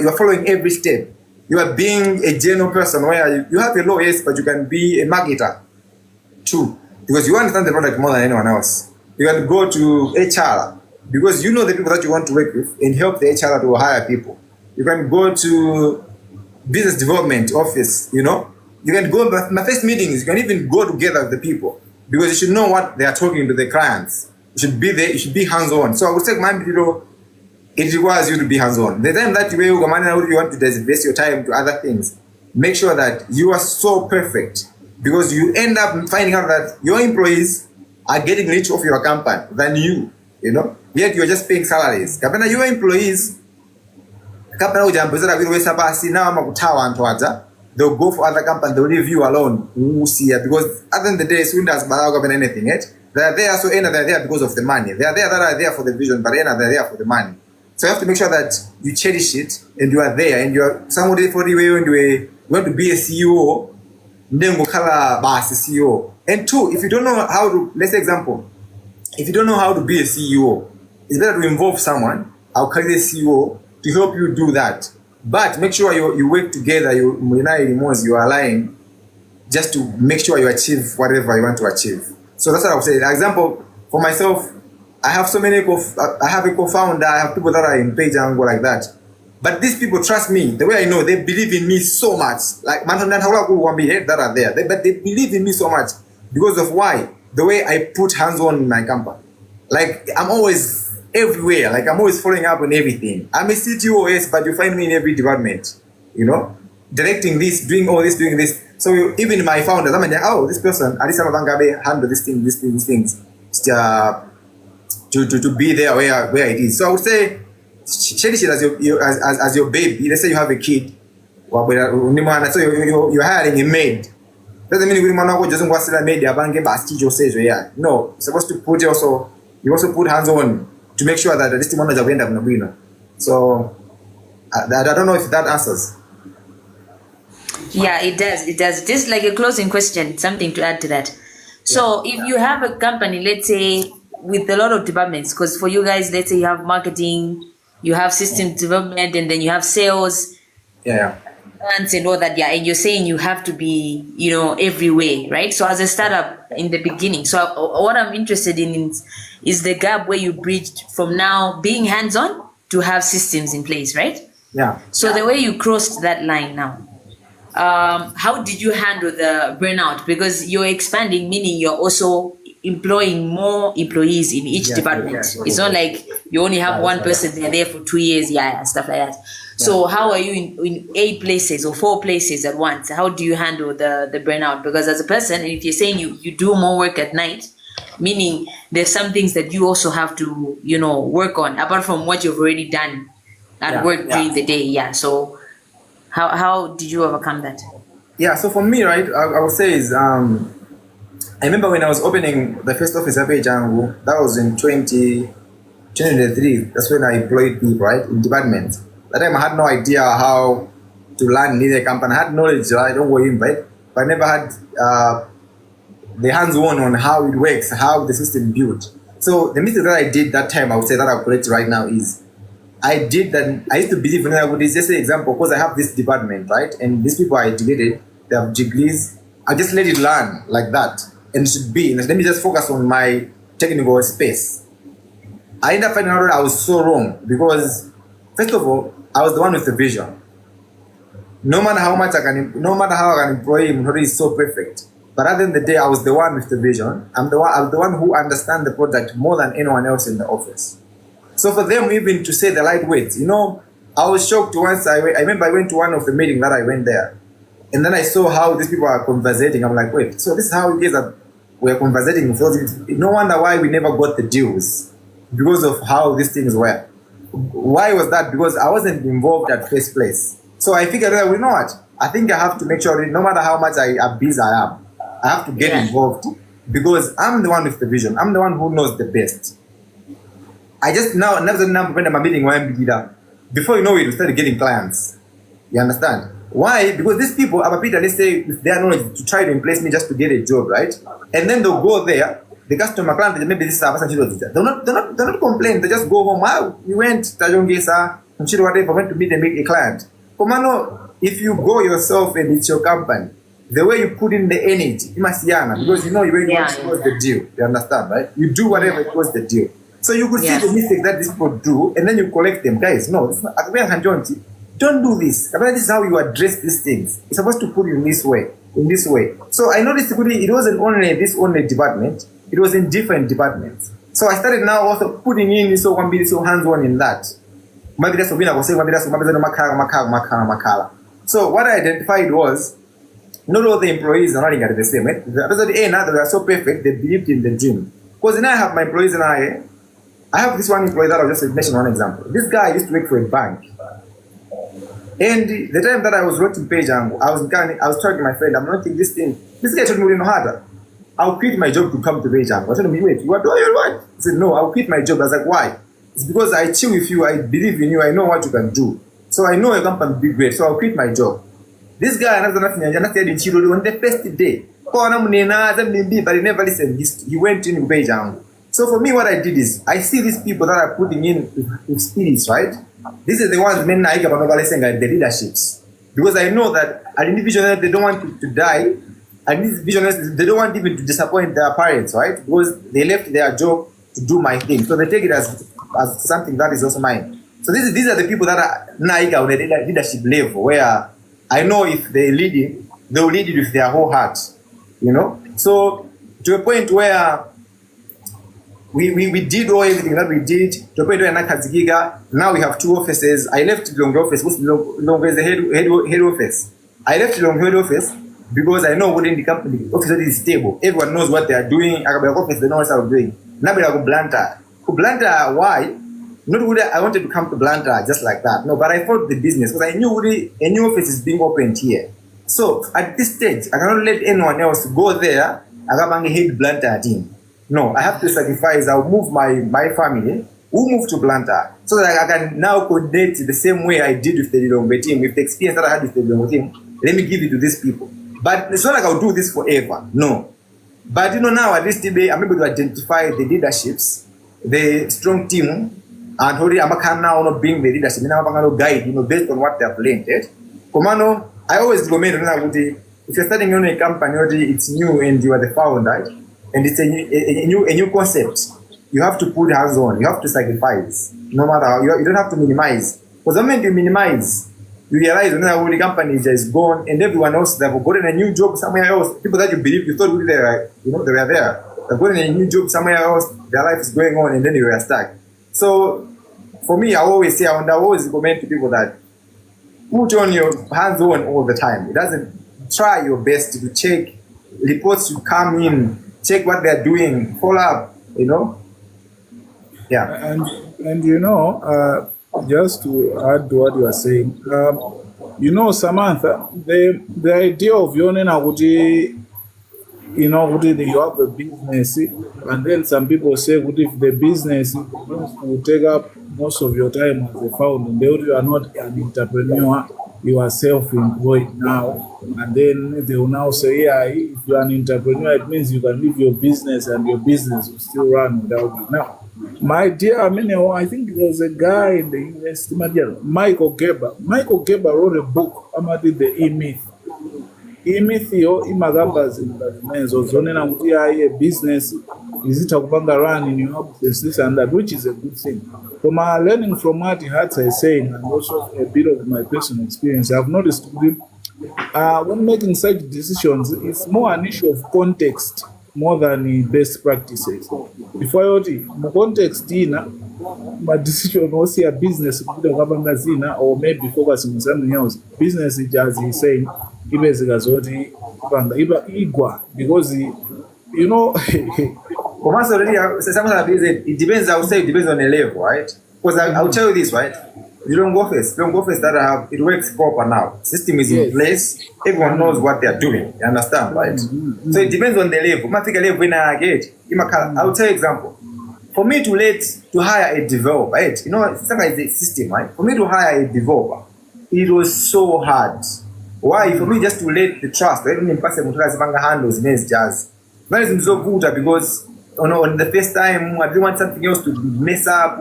are following every step. You are being a general person where you have a law, yes, but you can be a marketer too. Because you understand the product more than anyone else. You can go to HR because you know the people that you want to work with and help the HR to hire people. You can go to business development office, you know. You can go, my first meetings, you can even go together with the people because you should know what they are talking to the clients. You should be there, you should be hands-on. So I would say, it requires you to be hands-on. The time that you want to divest your time to other things, make sure that you are so perfect because you end up finding out that your employees are getting rich off your company than you know, yet you're just paying salaries. Your employees, they'll go for other companies, they'll leave you alone. Because at the end of the day, soon as anything, they are there, so they're there because of the money. They are there that are there for the vision, but they're there for the money. So you have to make sure that you cherish it and you are there and you are somebody for the way you want to be a CEO, then go color as a CEO. And two, if you don't know how to, let's say example, if you don't know how to be a CEO, it's better to involve someone. I'll carry the CEO to help you do that. But make sure you work together, you align just to make sure you achieve whatever you want to achieve. So that's what I would say. Example, for myself, I have so many, I have a co-founder, I have people that are in Pejangu like that. But these people trust me, the way I know, they believe in me so much. Like, that are there, but they believe in me so much because of why? The way I put hands-on in my company. Like, I'm always everywhere, like I'm always following up on everything. I'm a CTO, yes, but you find me in every department, you know, directing this, doing all this, doing this. So even my founders, I'm like, oh, this person, Adisa Mabangabe, handle this thing, these things. To be there where it is. So I would say cherish it as your baby. Let's say you have a kid, So you're hiring a maid. Doesn't mean we want just go see the maid abange bas teach says yeah. No, you're supposed to put you also put hands on to make sure that this team is end up in. So I don't know if that answers.
Yeah, it does. It does. Just like a closing question, something to add to that. So if you have a company, let's say with a lot of departments, because for you guys, let's say you have marketing, you have system development, and then you have sales, and all that, and you're saying you have to be, everywhere, right? So as a startup in the beginning, so what I'm interested in is the gap where you bridged from now being hands-on to have systems in place, right? So the way you crossed that line now, how did you handle the burnout? Because you're expanding, meaning you're also employing more employees in each department. It's not like you only have one person, they're there for 2 years, stuff like that. So how are you in 8 places or 4 places at once? How do you handle the burnout? Because as a person, if you're saying you do more work at night, meaning there's some things that you also have to, work on, apart from what you've already done at work during the day. So how did you overcome that?
So for me, right, I would say is I remember when I was opening the first office at Django, that was in 2023. That's when I employed people, right, in departments. That time I had no idea how to learn lead a company. I had knowledge, right, don't go in, right, but I never had the hands-on on how it works, how the system built. So the mistake that I did that time, I would say that I'll correct right now is I used to believe when I would just say example, because I have this department, right, and these people are educated, they have degrees, I just let it learn like that. And it should be, let me just focus on my technical space. I ended up finding out that I was so wrong because, first of all, I was the one with the vision. No matter how I can employ him, he's so perfect. But at the end of the day, I was the one with the vision. I'm the one who understands the product more than anyone else in the office. So for them even to say the right words, I was shocked once. I remember I went to one of the meetings that I went there. And then I saw how these people are conversating. I'm like, wait, so this is how you guys were conversating. No wonder why we never got the deals, because of how these things were. Why was that? Because I wasn't involved at first place. So I figured out, you know what? I think I have to make sure that no matter how much busy I am, I have to get involved because I'm the one with the vision. I'm the one who knows the best. I just never when I'm meeting before you know it, we started getting clients. You understand? Why? Because these people, let's say, with their knowledge to try to replace me just to get a job, right? And then they'll go there, the customer client, maybe this is a person, they're not complain, they just go home. We went to Tajongesa, whatever, went to meet a client. Komano, if you go yourself and it's your company, the way you put in the energy, you must because you you're going to close the deal. You understand, right? You do whatever it was the deal. So you could see the mistake that these people do, and then you collect them. Guys, no, it's not. Don't do this. This is how you address these things. It's supposed to put it in this way. So I noticed it wasn't only this only department. It was in different departments. So I started now also putting in so hands-on in that. So what I identified was not all the employees are running at the same. Right? They are so perfect. They believed in the dream. Because now I have my employees and I have this one employee that I'll just mention one example. This guy used to work for a bank. And the time that I was writing page, I was talking to my friend, I'm not thinking this thing. This guy told me, Nohaata, I'll quit my job to come to page. I told him, wait, what do you want? He said, no, I'll quit my job. I was like, why? It's because I chill with you, I believe in you, I know what you can do. So I know your company will be great, so I'll quit my job. This guy, on the first day, but he never listened. He went in page. So for me, what I did is, I see these people that are putting in with spirits, right? These are the ones men like the leaderships. Because I know that an individual, they don't want to die. And these visionaries, they don't want even to disappoint their parents, right? Because they left their job to do my thing. So they take it as something that is also mine. So these are the people that are on the leadership level, where I know if they lead it, they will lead it with their whole heart. So to a point where we did everything that we did, to a point where now we have 2 offices. I left Longwe office, Longwe is the head office. I left Longwe head office because I know within the company, office is stable. Everyone knows what they are doing. Office, they know what they are doing. Now we have Blanta. Why? not really I wanted to come to Blantyre just like that. No, but I thought the business because I knew really a new office is being opened here. So at this stage, I cannot let anyone else go there. I can't head Blantyre team. No, I have to sacrifice. I'll move my family. We'll move to Blantyre so that I can now coordinate the same way I did with the Lilongwe team, with the experience that I had with the Lilongwe team. Let me give it to these people. But it's not like I'll do this forever. No. But now at this today, I'm able to identify the leaderships, the strong team, and already I'm now being the leadership. Now I'm going to guide, based on what they have learned. Komano, I always recommend if you're starting a company, it's new and you are the founder, and it's a new concept. You have to put hands on. You have to sacrifice. No matter how, you don't have to minimize. Because the moment you minimize, you realize when the company is just gone and everyone else they've gotten a new job somewhere else. People that you believe you thought they were, they were there. They've gotten a new job somewhere else. Their life is going on and then you were stuck. So for me, I always say, I always recommend to people that put on your hands on all the time. It doesn't try your best to check reports you come in, check what they're doing, follow up, Yeah.
And just to add to what you are saying, Samantha, the idea of yawning you have a business, and then some people say, if the business will take up most of your time as a founder, you are not an entrepreneur, you are self-employed now, and then they will now say, if you are an entrepreneur, it means you can leave your business and your business will still run without you. Now, my dear, I think there was a guy in the university, Michael Gerber. Michael Gerber wrote a book about the E-Myth. E-Myth imagamba zingazimenzo zonena kuti a business is kupanga run in your business, this and that, which is a good thing. From learning from what Nohaata is saying, and also a bit of my personal experience, I've noticed when making such decisions, it's more an issue of context more than best practices. Before the context my decision was a business or maybe focusing on something else. Business is just saying because
I it depends. I would say it depends on the level, right? Because I'll tell you this, right? The long office that I have, it works proper now. System is in place. Everyone knows what they are doing. You understand, right? So it depends on the level. I'll tell you example. For me to hire a developer, it's like a system, right? For me to hire a developer, it was so hard. Why? For me just to let the trust, even in person handles jazz. That is so good because on the first time I didn't want something else to mess up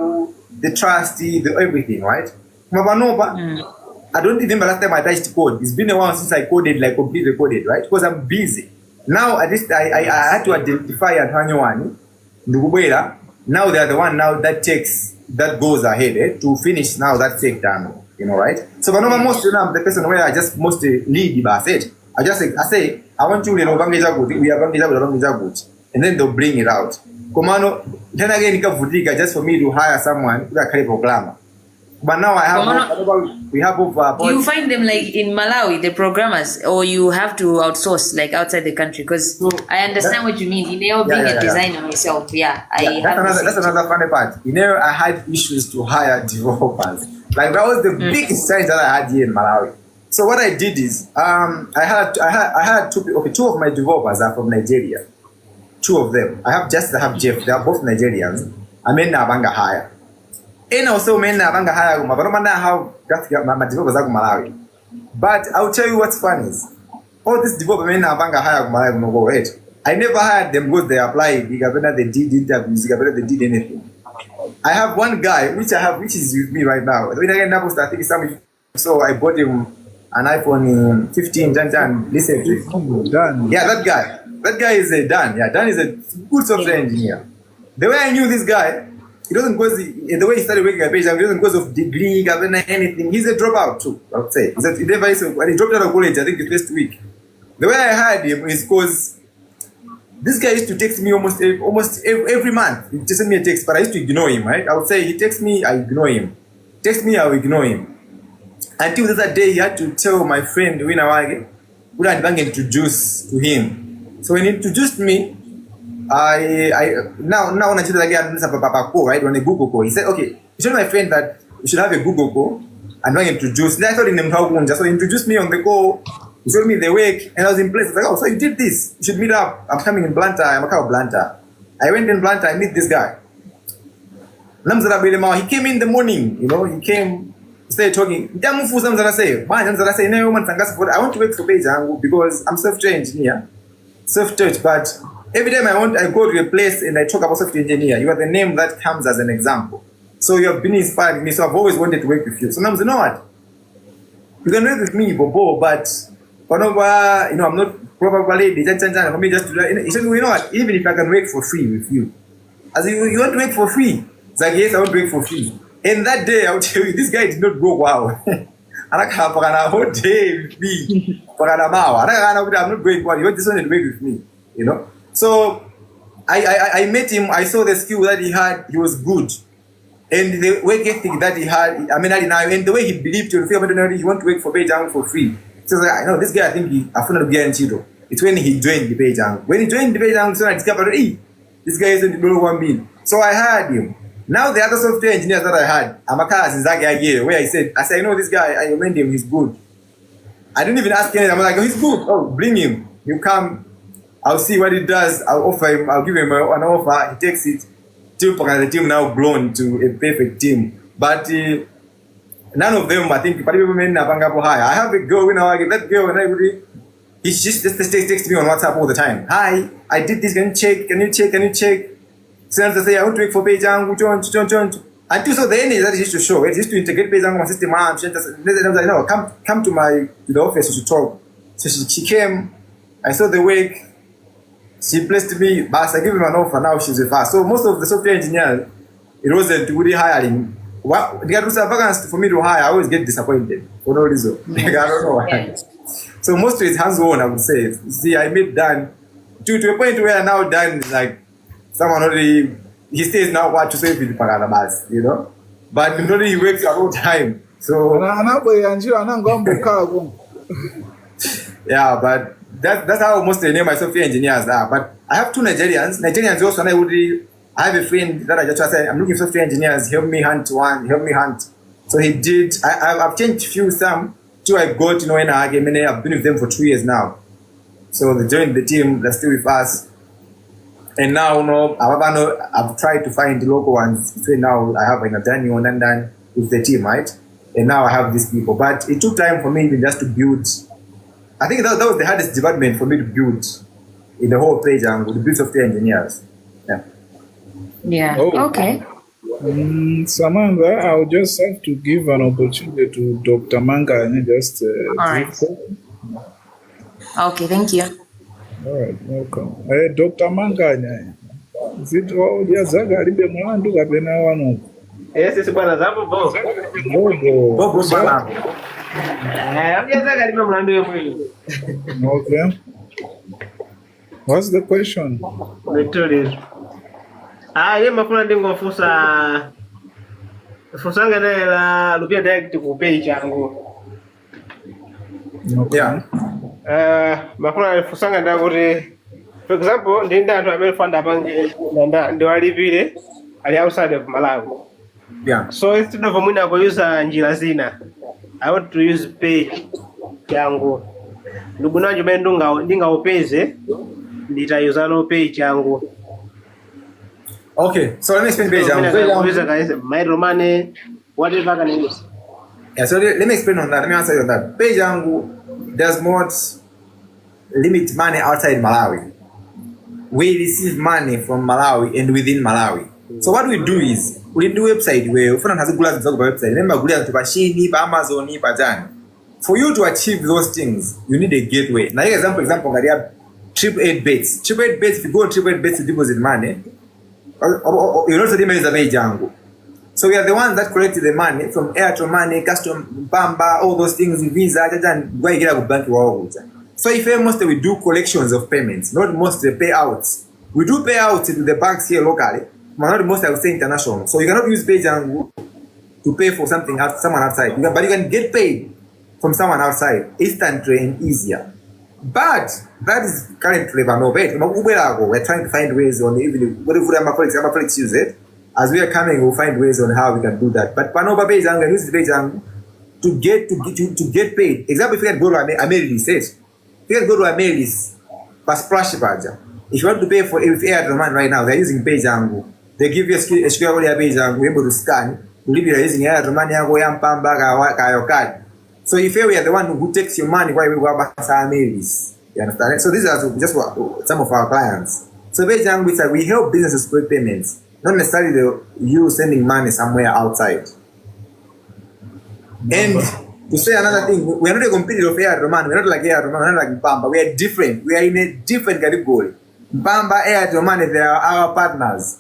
the trust, the everything, right? I don't remember last time I touched code. It's been a while since I coded, like completely coded, right? Because I'm busy. Now at least I had to identify and now they are the one now that goes ahead to finish now that take done, right? So but most I'm the person where I just mostly lead the basket. I say I want you we are going to and then they'll bring it out. Then again just for me to hire someone who can programmer. But now we have over.
Do you find them like in Malawi, the programmers, or you have to outsource like outside the country? Because I understand what you mean. Being a designer myself,
that's another funny part. I had issues to hire developers. Like that was the biggest challenge that I had here in Malawi. So what I did is I had two of my developers are from Nigeria. Two of them. I have Jeff. They are both Nigerians. I mean Nabanga hire. And also men Nabanga hire. My developers are Malawi. But I'll tell you what's funny is all this development Nabanga hire Malawi no go ahead. I never hired them because they applied. They did interviews. They did anything. I have one guy which is with me right now. When I think so I bought him an iPhone 15. Listen to it.
Dan.
Yeah, that guy. That guy is a Dan. Yeah, Dan is a good software engineer. The way I knew this guy, it doesn't because the way he started working at page, it doesn't because of degree, anything. He's a dropout too, I would say. When he dropped out of college, I think the first week. The way I hired him is because this guy used to text me almost every month. He just sent me a text, but I used to ignore him, right? I would say he texts me, I ignore him. Text me, I will ignore him. Until the other day, he had to tell my friend Winawage, who I'd been introduced to him. So when he introduced me, I now when I did it again, right, on a Google call, he said, okay, he told my friend that we should have a Google call and not introduce. Then I told him so he introduced me on the call. He showed me the work, and I was impressed. I was like, oh, so you did this? You should meet up. I'm coming in Blantyre. I'm a cow Blantyre. I went in Blantyre. I meet this guy. He came in the morning. He came. He started talking. I want to work for Beijing because I'm software engineer, self-taught. But every time I go to a place and I talk about software engineer, you are the name that comes as an example. So you have been inspiring me. So I've always wanted to work with you. So now, you know what? You can work with me, Bobo, but whenever, I'm not probably for me just to do it. He said, you know what? Even if I can work for free with you, as you want to work for free? It's like, yes, I want to work for free. And that day, I will tell you, this guy did not go wow. I can't a whole day with me. I'm not going wow. You just wanted to work with me, So I met him. I saw the skill that he had. He was good. And the work ethic that he had, and the way he believed you, he want to work for Beijing for free. So I know this guy, I think I found a guarantee. It's when he joined the Beijing. When he joined the Beijing, so I discovered, this guy isn't the number 1 million. So I hired him. Now the other software engineers that I had, Amaka Zinzagi, where I said, I know this guy, I recommend him, he's good. I didn't even ask anything. I'm like, oh, he's good. Oh, bring him. You come. I'll see what he does. I'll offer him. I'll give him an offer. He takes it. The team now grown to a perfect team. But none of them, I think, I have a girl, that girl, and everybody, he just texts me on WhatsApp all the time. Hi, I did this. Can you check? Sometimes I say, I want to work for Beijing. Until so the end is that he used to show. It used to integrate Beijing my system. I was like, no, come to the office, you should talk. So she came. I saw the work. She blessed me, but I gave him an offer. Now she's with us. So most of the software engineers, it wasn't really hiring. They got vacancies for me to hire. I always get disappointed for no reason. I don't know why. So most of it's hands-on, I would say. See, I made Dan to a point where now Dan is like someone already. He stays now what to say with the Paganabas, But he works a whole time. So yeah, but that's how most of my software engineers are. But I have 2 Nigerians. Nigerians also, I have a friend that I just said, I'm looking for software engineers, help me hunt one, help me hunt. So he did. I've changed some till I got, in our game, and I've been with them for 2 years now. So they joined the team, they're still with us. And now, I've tried to find the local ones. So now I have Daniel and then with the team, right? And now I have these people. But it took time for me even just to build. I think that was the hardest department for me to build in the whole page and with the build software engineers.
Yeah.
Oh.
Okay.
Samantha, I'll just have to give an opportunity to Dr. Manga and just.
All right. Okay, thank you.
All right, welcome. Dr. Manga, is it all Yazaga Libe Mwandu Kapena Wano?
Yes, it's bwana zapo bo.
Bobo Salam.
Yazaga Libe Mwandu yemwe.
Okay. What's the question?
Victoria. Ye mafuna ndingo fusa fusanga la lupia direct ku page yangu.
Yeah.
Mafuna fusanga ndakuti for example ndinda anthu amene fanda pange ndiwalipire ali outside of Malawi.
Yeah.
So instead of mwina kuyuza njira zina, I want to use page yangu. Ndikunaje mene ndingaupeze nditayuza no page yangu.
Okay, so let me explain page yangu.
My Romane, whatever can I use.
Yeah, so let me explain on that. Let me answer you on that. Page yangu does not limit money outside Malawi. We receive money from Malawi and within Malawi. So what we do is we do website where we has a website. Remember, Pashini, Amazon, Pajani. For you to achieve those things, you need a gateway. Now, example, you have 888 bets. 888 bets. If you go on 888 bets to deposit money, you also demand the page yangu. So we are the ones that collect the money from Airtel money, custom, Bamba, all those things, Visa, and go get a bank. So if most we do collections of payments, not most the payouts. We do payouts to the banks here locally, but not most I would say international. So you cannot use page yangu to pay for something someone outside. But you can get paid from someone outside instantly and easier. But that is currently no bet. We're trying to find ways on even what if my colleagues use it. as we are coming, we'll find ways on how we can do that. But pano page and use the page to get paid. Example, if you can go to Ameris, if you can go to Ameris, for splash badger. If you want to pay for Airtel right now, they're using page angle. They give you a secure page angle, able to scan. You're using Airtel money, your card. So if we are the one who takes your money, why we go back to Ameris? You understand? So these are just what some of our clients. So page angle is like we help businesses create payments, not necessarily you sending money somewhere outside. And to say another thing, we are not a competitor of Airtel Money. We're not like Airtel Money, we're not like Mpamba. We are different. We are in a different category. Mpamba, Airtel Money, they are our partners.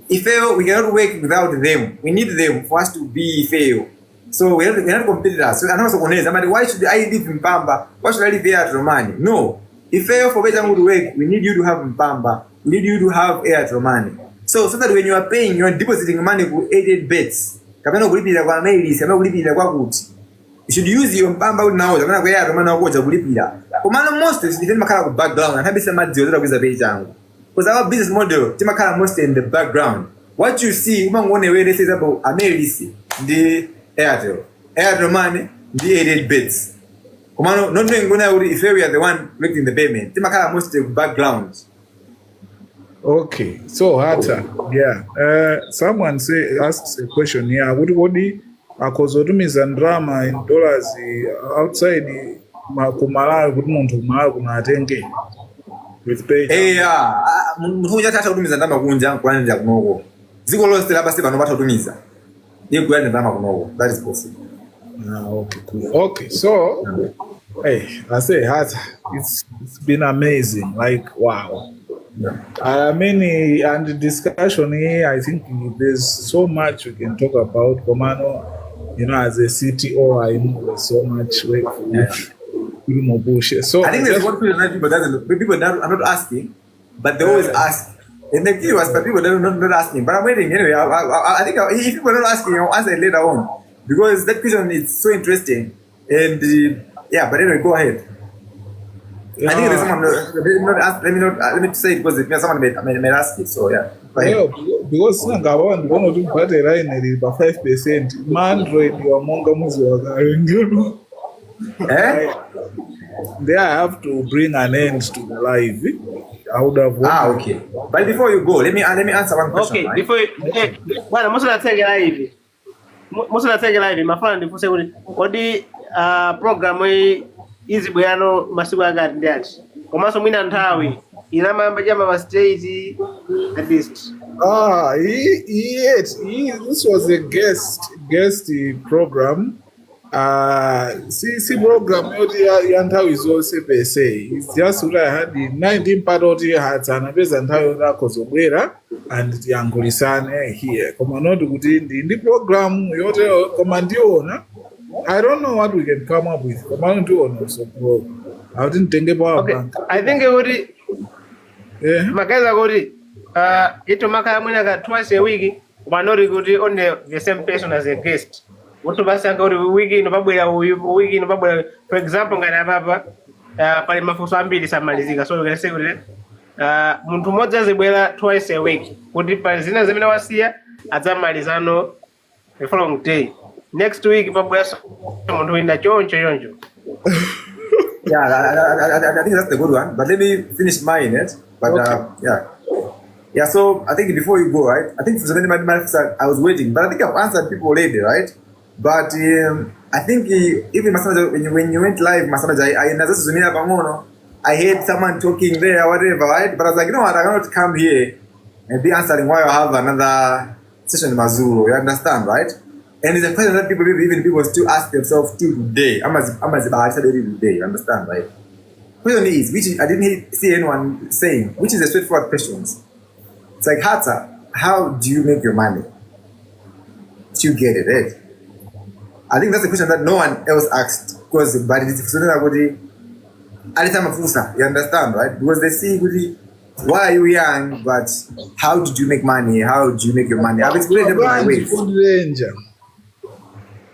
If we cannot work without them. We need them for us to be fail. So we are not competitors. So I'm also connected. Why should I live in Mpamba? Why should I live Airtel Money? No. If for better to work, we need you to have Mpamba. We need you to have Airtel Money. So that when you are paying, you are depositing money with 88 bets. You should use your Mpamba now. Most is the background and have some because our business model most in the background. What you see, about Ameris, the Airtel Money, the 88 bets. Not knowing if we are the one making the payment. Most the background.
Okay, so Hata, someone asks a question here. What akozotumiza drama in dollars outside kumala kuti munthu kumala kunatenge with pay.
Munthu tata kutumiza ndama kunja kulandira kunoko. Ziko lonse labasi bano batatumiza. Ndiye kulandira ndama kunoko. That is possible.
Okay, cool. Okay, so hey, I say Hata, it's been amazing. Like wow. I mean, and the discussion here, I think there's so much we can talk about. Komano, as a CTO, I know there's so much work for you. So
I think there's one question that people are not asking, but they always ask. And the key was, but people are not asking. But I'm waiting anyway. I think if people are not asking, I'll answer it later on because that question is so interesting. And but anyway, go ahead. I think there's someone. Let me say it because someone may ask it. So yeah.
Because Nagawan one of them part a line about 5%. Mandroid you are monga muzi There I have to bring an end to the live. I would have
okay. But before you go, let me answer one question.
Okay,
right?
before you bwana musula tege live mafana ndifuse kuti program izi bwano masiku agati ndati komanso mwina nthawi inamamba jama pa stage at least
this was a guest program program ya nthawi zonse pese. It's just what I had the 19 part of the hearts and pesa nthawi yako zobwera and tiyangulisane here koma not kuti ndi program yote koma ndiona I don't know what we can come up with. I didn't think about
okay. I think Makaza Gori, it Maka Munaka twice a week, but not good on the same person as a guest. What to Basanga week in Babua, for example, Ganababa, Palimafusambi is a Maliziga, so we're going to say Muntumoza Zebella twice a week. Would the Pazina Zemina was here at Zamalizano the following day. Next week, someone doing that.
Yeah, I think that's the good one. But let me finish mine, But yeah. So I think before you go, right? I think for many I was waiting, but I think I've answered people already, right? But I think even when you went live, I heard someone talking there, whatever, right? But I was like, I cannot come here and be answering while I have another session in Mazuru. You understand, right? And it's a question that people still ask themselves till today. I'm as today, you understand, right? Question is, which I didn't see anyone saying, which is a straightforward question. It's like, Hata, how do you make your money? Do you get it, right? I think that's a question that no one else asked because but it's you understand, right? Because they see, why are you young, but how did you make money? How do you make your money? I've explained them my ways.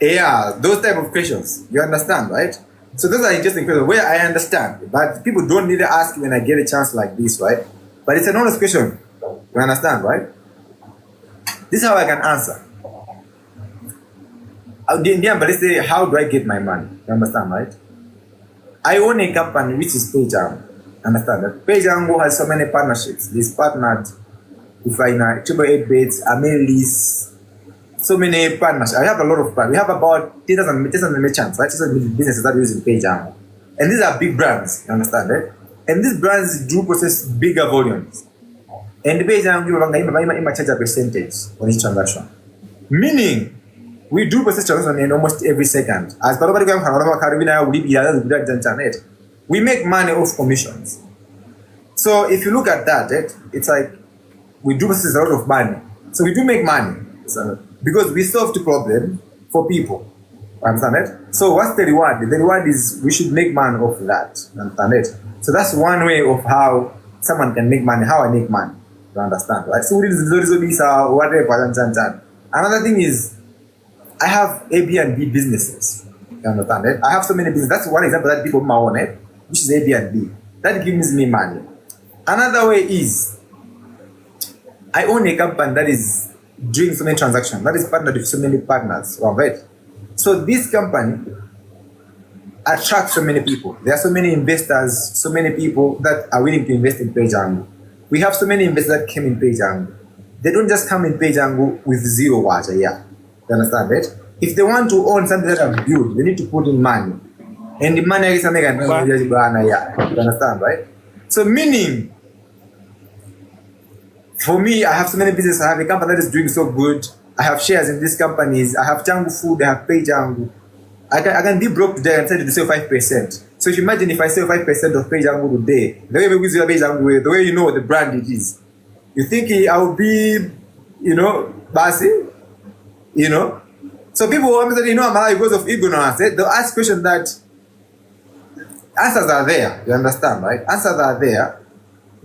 Yeah, those type of questions. You understand, right? So those are interesting questions where I understand, but people don't need to ask when I get a chance like this, right? But it's an honest question. You understand, right? This is how I can answer. Let's say, how do I get my money? You understand, right? I own a company which is Payjango. Understand that? Payjango has so many partnerships. This partnered with Triple Eight Bets, Amelis, so many partnerships. I have a lot of partners. We have about 10,000 merchants, right? 10,000 businesses that use Payjango. And these are big brands, you understand, right? And these brands do process bigger volumes. And the Payjango charge a percentage on each transaction. Meaning, we do process transactions in almost every second. As we make money off commissions. So if you look at that, it's like we do process a lot of money. So we do make money. So, because we solve the problem for people. Understand it? So what's the reward? The reward is we should make money off that. Understand it? So that's one way of how someone can make money, how I make money. You understand, right? So whatever. Another thing is I have Airbnb businesses. You understand it? I have so many businesses. That's one example that people own it, which is Airbnb. That gives me money. Another way is I own a company that is doing so many transactions, that is partnered with so many partners. Right? So this company attracts so many people. There are so many investors, so many people that are willing to invest in Payjango. We have so many investors that came in Payjango. They don't just come in Payjango with zero watch a year. You understand it? If they want to own something that I've built, they need to put in money. And the money is something you understand, right? So meaning, for me, I have so many businesses. I have a company that is doing so good. I have shares in these companies. I have Django Food. I have Payjango. I can be broke today and tell you to sell 5%. So if you imagine if I sell 5% of Payjango today, the way we use Payjango, the way you know the brand it is, you think I will be, bossy? So people obviously I'm alive because of ignorance. They'll ask questions that answers are there. You understand, right? Answers are there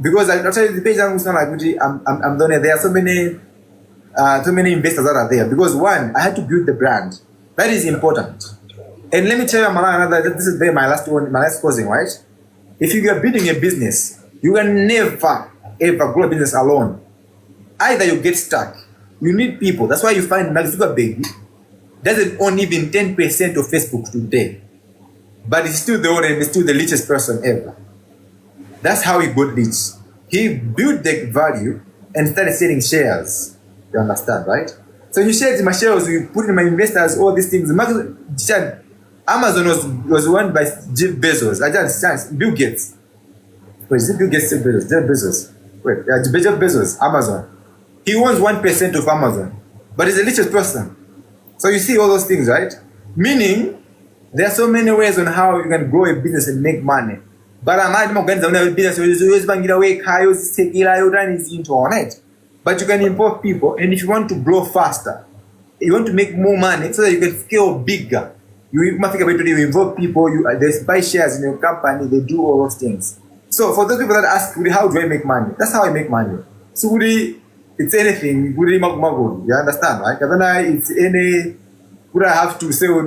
because I'll tell you the page is not like I'm done. There are so many investors that are there because one, I had to build the brand. That is important. And let me tell you another. This is my last closing, right? If you are building a business, you can never ever grow a business alone. Either you get stuck. You need people. That's why you find Mark Zuckerberg doesn't own even 10% of Facebook today. But he's still the owner and he's still the richest person ever. That's how he got rich. He built the value and started selling shares. You understand, right? So you share my shares, you put in my investors, all these things. Amazon was owned by Jeff Bezos. Bill Gates. Wait, is it Bill Gates? Jeff Bezos. Wait, Jeff Bezos, Amazon. He owns 1% of Amazon, but he's the richest person. So you see all those things, right? Meaning, there are so many ways on how you can grow a business and make money. But I'm not going to business but you can import people, and if you want to grow faster, you want to make more money so that you can scale bigger. You must think about it, you involve people, they buy shares in your company, they do all those things. So for those people that ask, how do I make money? That's how I make money. So it's anything, you understand, right? It's any, would I have to sell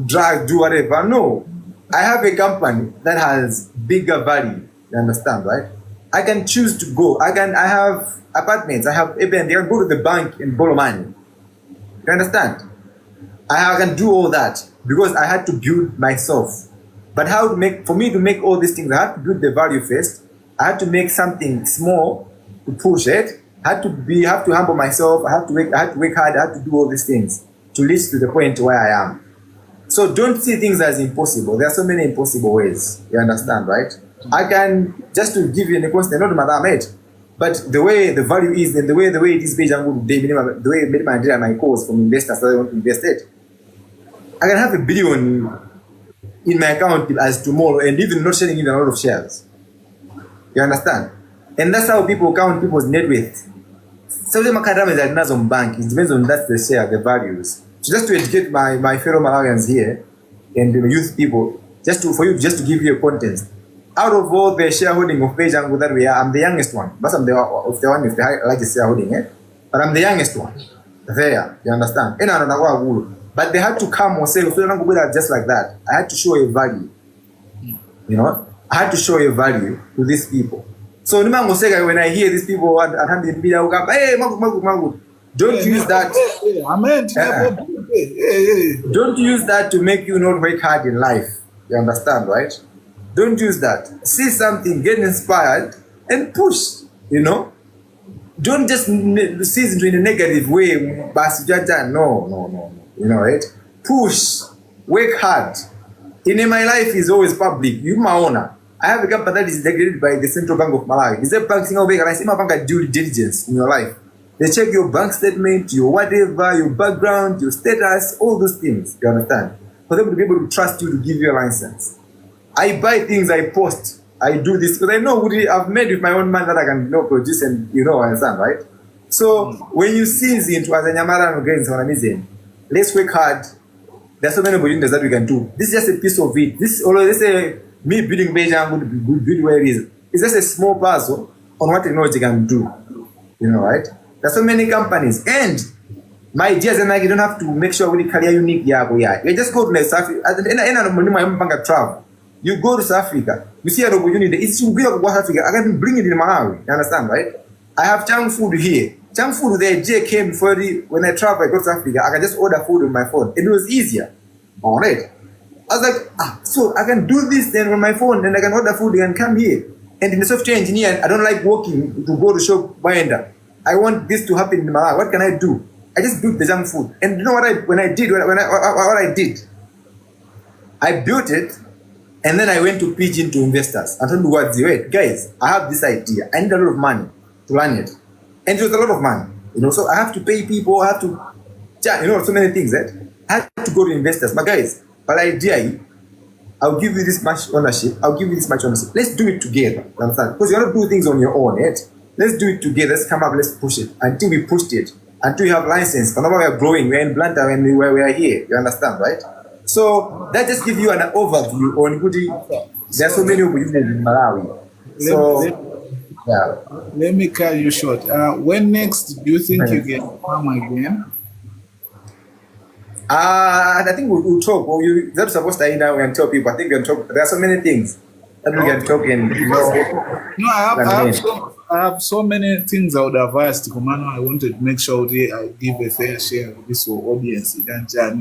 drugs, do whatever? No. I have a company that has bigger value, you understand, right? I can choose to go. I have apartments, I have Airbnb, I can go to the bank and borrow money. You understand? I can do all that because I had to build myself. But for me to make all these things, I had to build the value first. I had to make something small to push it. I had to humble myself. I had to work hard. I had to do all these things to reach to the point where I am. So don't see things as impossible. There are so many impossible ways. You understand, right? I can, just to give you an example, not Madam Ed, but the way the value is and the way it is based on the way I made my calls from investors that I want to invest it. I can have $1 billion in my account as tomorrow and even not selling even a lot of shares. You understand? And that's how people count people's net worth. So the macadam is not on bank. It depends on that's the share, the values. So just to educate my fellow Malawians here and the youth people, just to give you a context. Out of all the shareholding of Payjango that we are, I'm the youngest one. But I'm the one with the largest shareholding, but I'm the youngest one. There, you understand? But they had to come or say, just like that. I had to show a value. I had to show a value to these people. So when I hear these people at 100 million, hey, Don't use that. Don't use that to make you not work hard in life. You understand, right? Don't use that. See something, get inspired, and push. You know, don't just see it in a negative way. No. You know, right? Push, work hard. In my life is always public. You my owner. I have a company that is regulated by the Central Bank of Malawi. Is that bank single bank? And I see my bank at due diligence in your life. They check your bank statement, your whatever, your background, your status, all those things. You understand? For them to be able to trust you to give you a license. I buy things, I post, I do this because I know what I've made with my own man that I can produce and understand, right? So when you see into as a Nyamara against one amazing, let's work hard. There's so many opportunities that we can do. This is just a piece of it. This although they say me building major and build where it is. It's just a small puzzle on what technology can do. You know, right? There's so many companies. And my ideas and you don't have to make sure we career unique. You just go to South Africa. Travel. You go to South Africa, you see an opportunity. It's to build South Africa. I can bring it in Malawi. You understand, right? I have junk food here. Junk food there, J came before when I travel, I go to South Africa, I can just order food on my phone. It was easier. All right. I was like, so I can do this then on my phone, then I can order food and come here. And in the software engineer, I don't like walking to go to shop binder. I want this to happen in Malawi. What can I do? I just built the junk food. And you know what I did? I built it, and then I went to pitch into investors. I told them, wait, guys, I have this idea. I need a lot of money to run it. And it was a lot of money. So I have to pay people, I have to, so many things, right? I had to go to investors. But guys, but idea, I'll give you this much ownership. Let's do it together. Understand? Because you don't do things on your own, right? Let's do it together. Let's come up, let's push it. Until we pushed it. Until we have license. Whenever we are growing, we're in Blanta when we are here. You understand, right? So that just gives you an overview on Goody. There are so many opportunities in Malawi.
Let me cut you short. When next do you think you can come again?
I think we'll talk. That's supposed to end now and tell people. I think we can talk. There are so many things that we can talk in.
No, I have so many things I would have asked. Commander, I wanted to make sure I give a fair share of this audience.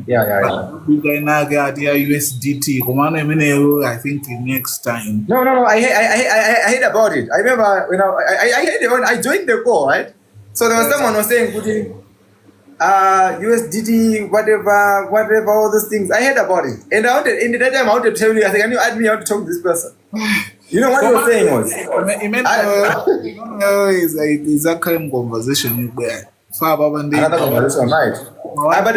Yeah.
We can get USDT. Commander, I think next time.
No. I heard about it. I remember when I joined the call, right? So there was someone was saying, USDT, whatever, all those things. I heard about it. And in that time, I wanted to tell you, I said, can you add me how to talk to this person? You know what you were saying was?
It's a kind of conversation.
Another conversation, right? But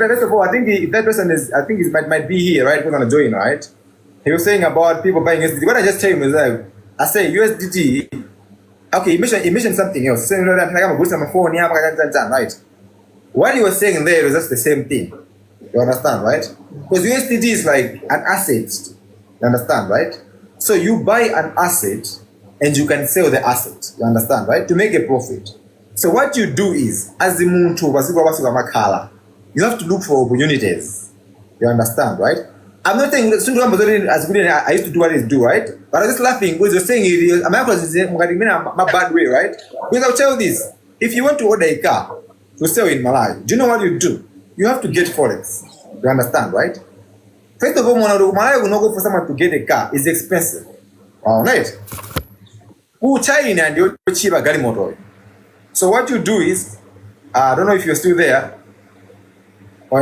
first of all, I think that person might be here, right? We're going to join, right? He was saying about people buying USDT. What I just tell him is that I say USDT. Okay, he mentioned something else. Saying that I'm going to go to my phone, right? What he was saying there is just the same thing. You understand, right? Because USDT is like an asset. You understand, right? So you buy an asset and you can sell the asset. You understand, right? To make a profit. So what you do is, as the moon to you have to look for opportunities. You understand, right? I'm not saying as good as I used to do what I do, right? But I'm just laughing because you're saying it. I'm not my bad way, right? Because I'll tell you this: if you want to order a car to sell in Malawi, do you know what you do? You have to get forex. You understand, right? First of all, Malawi will not go for someone to get a car. It's expensive. All right. China and you cheap gari motor. So what you do is, I don't know if you're still there.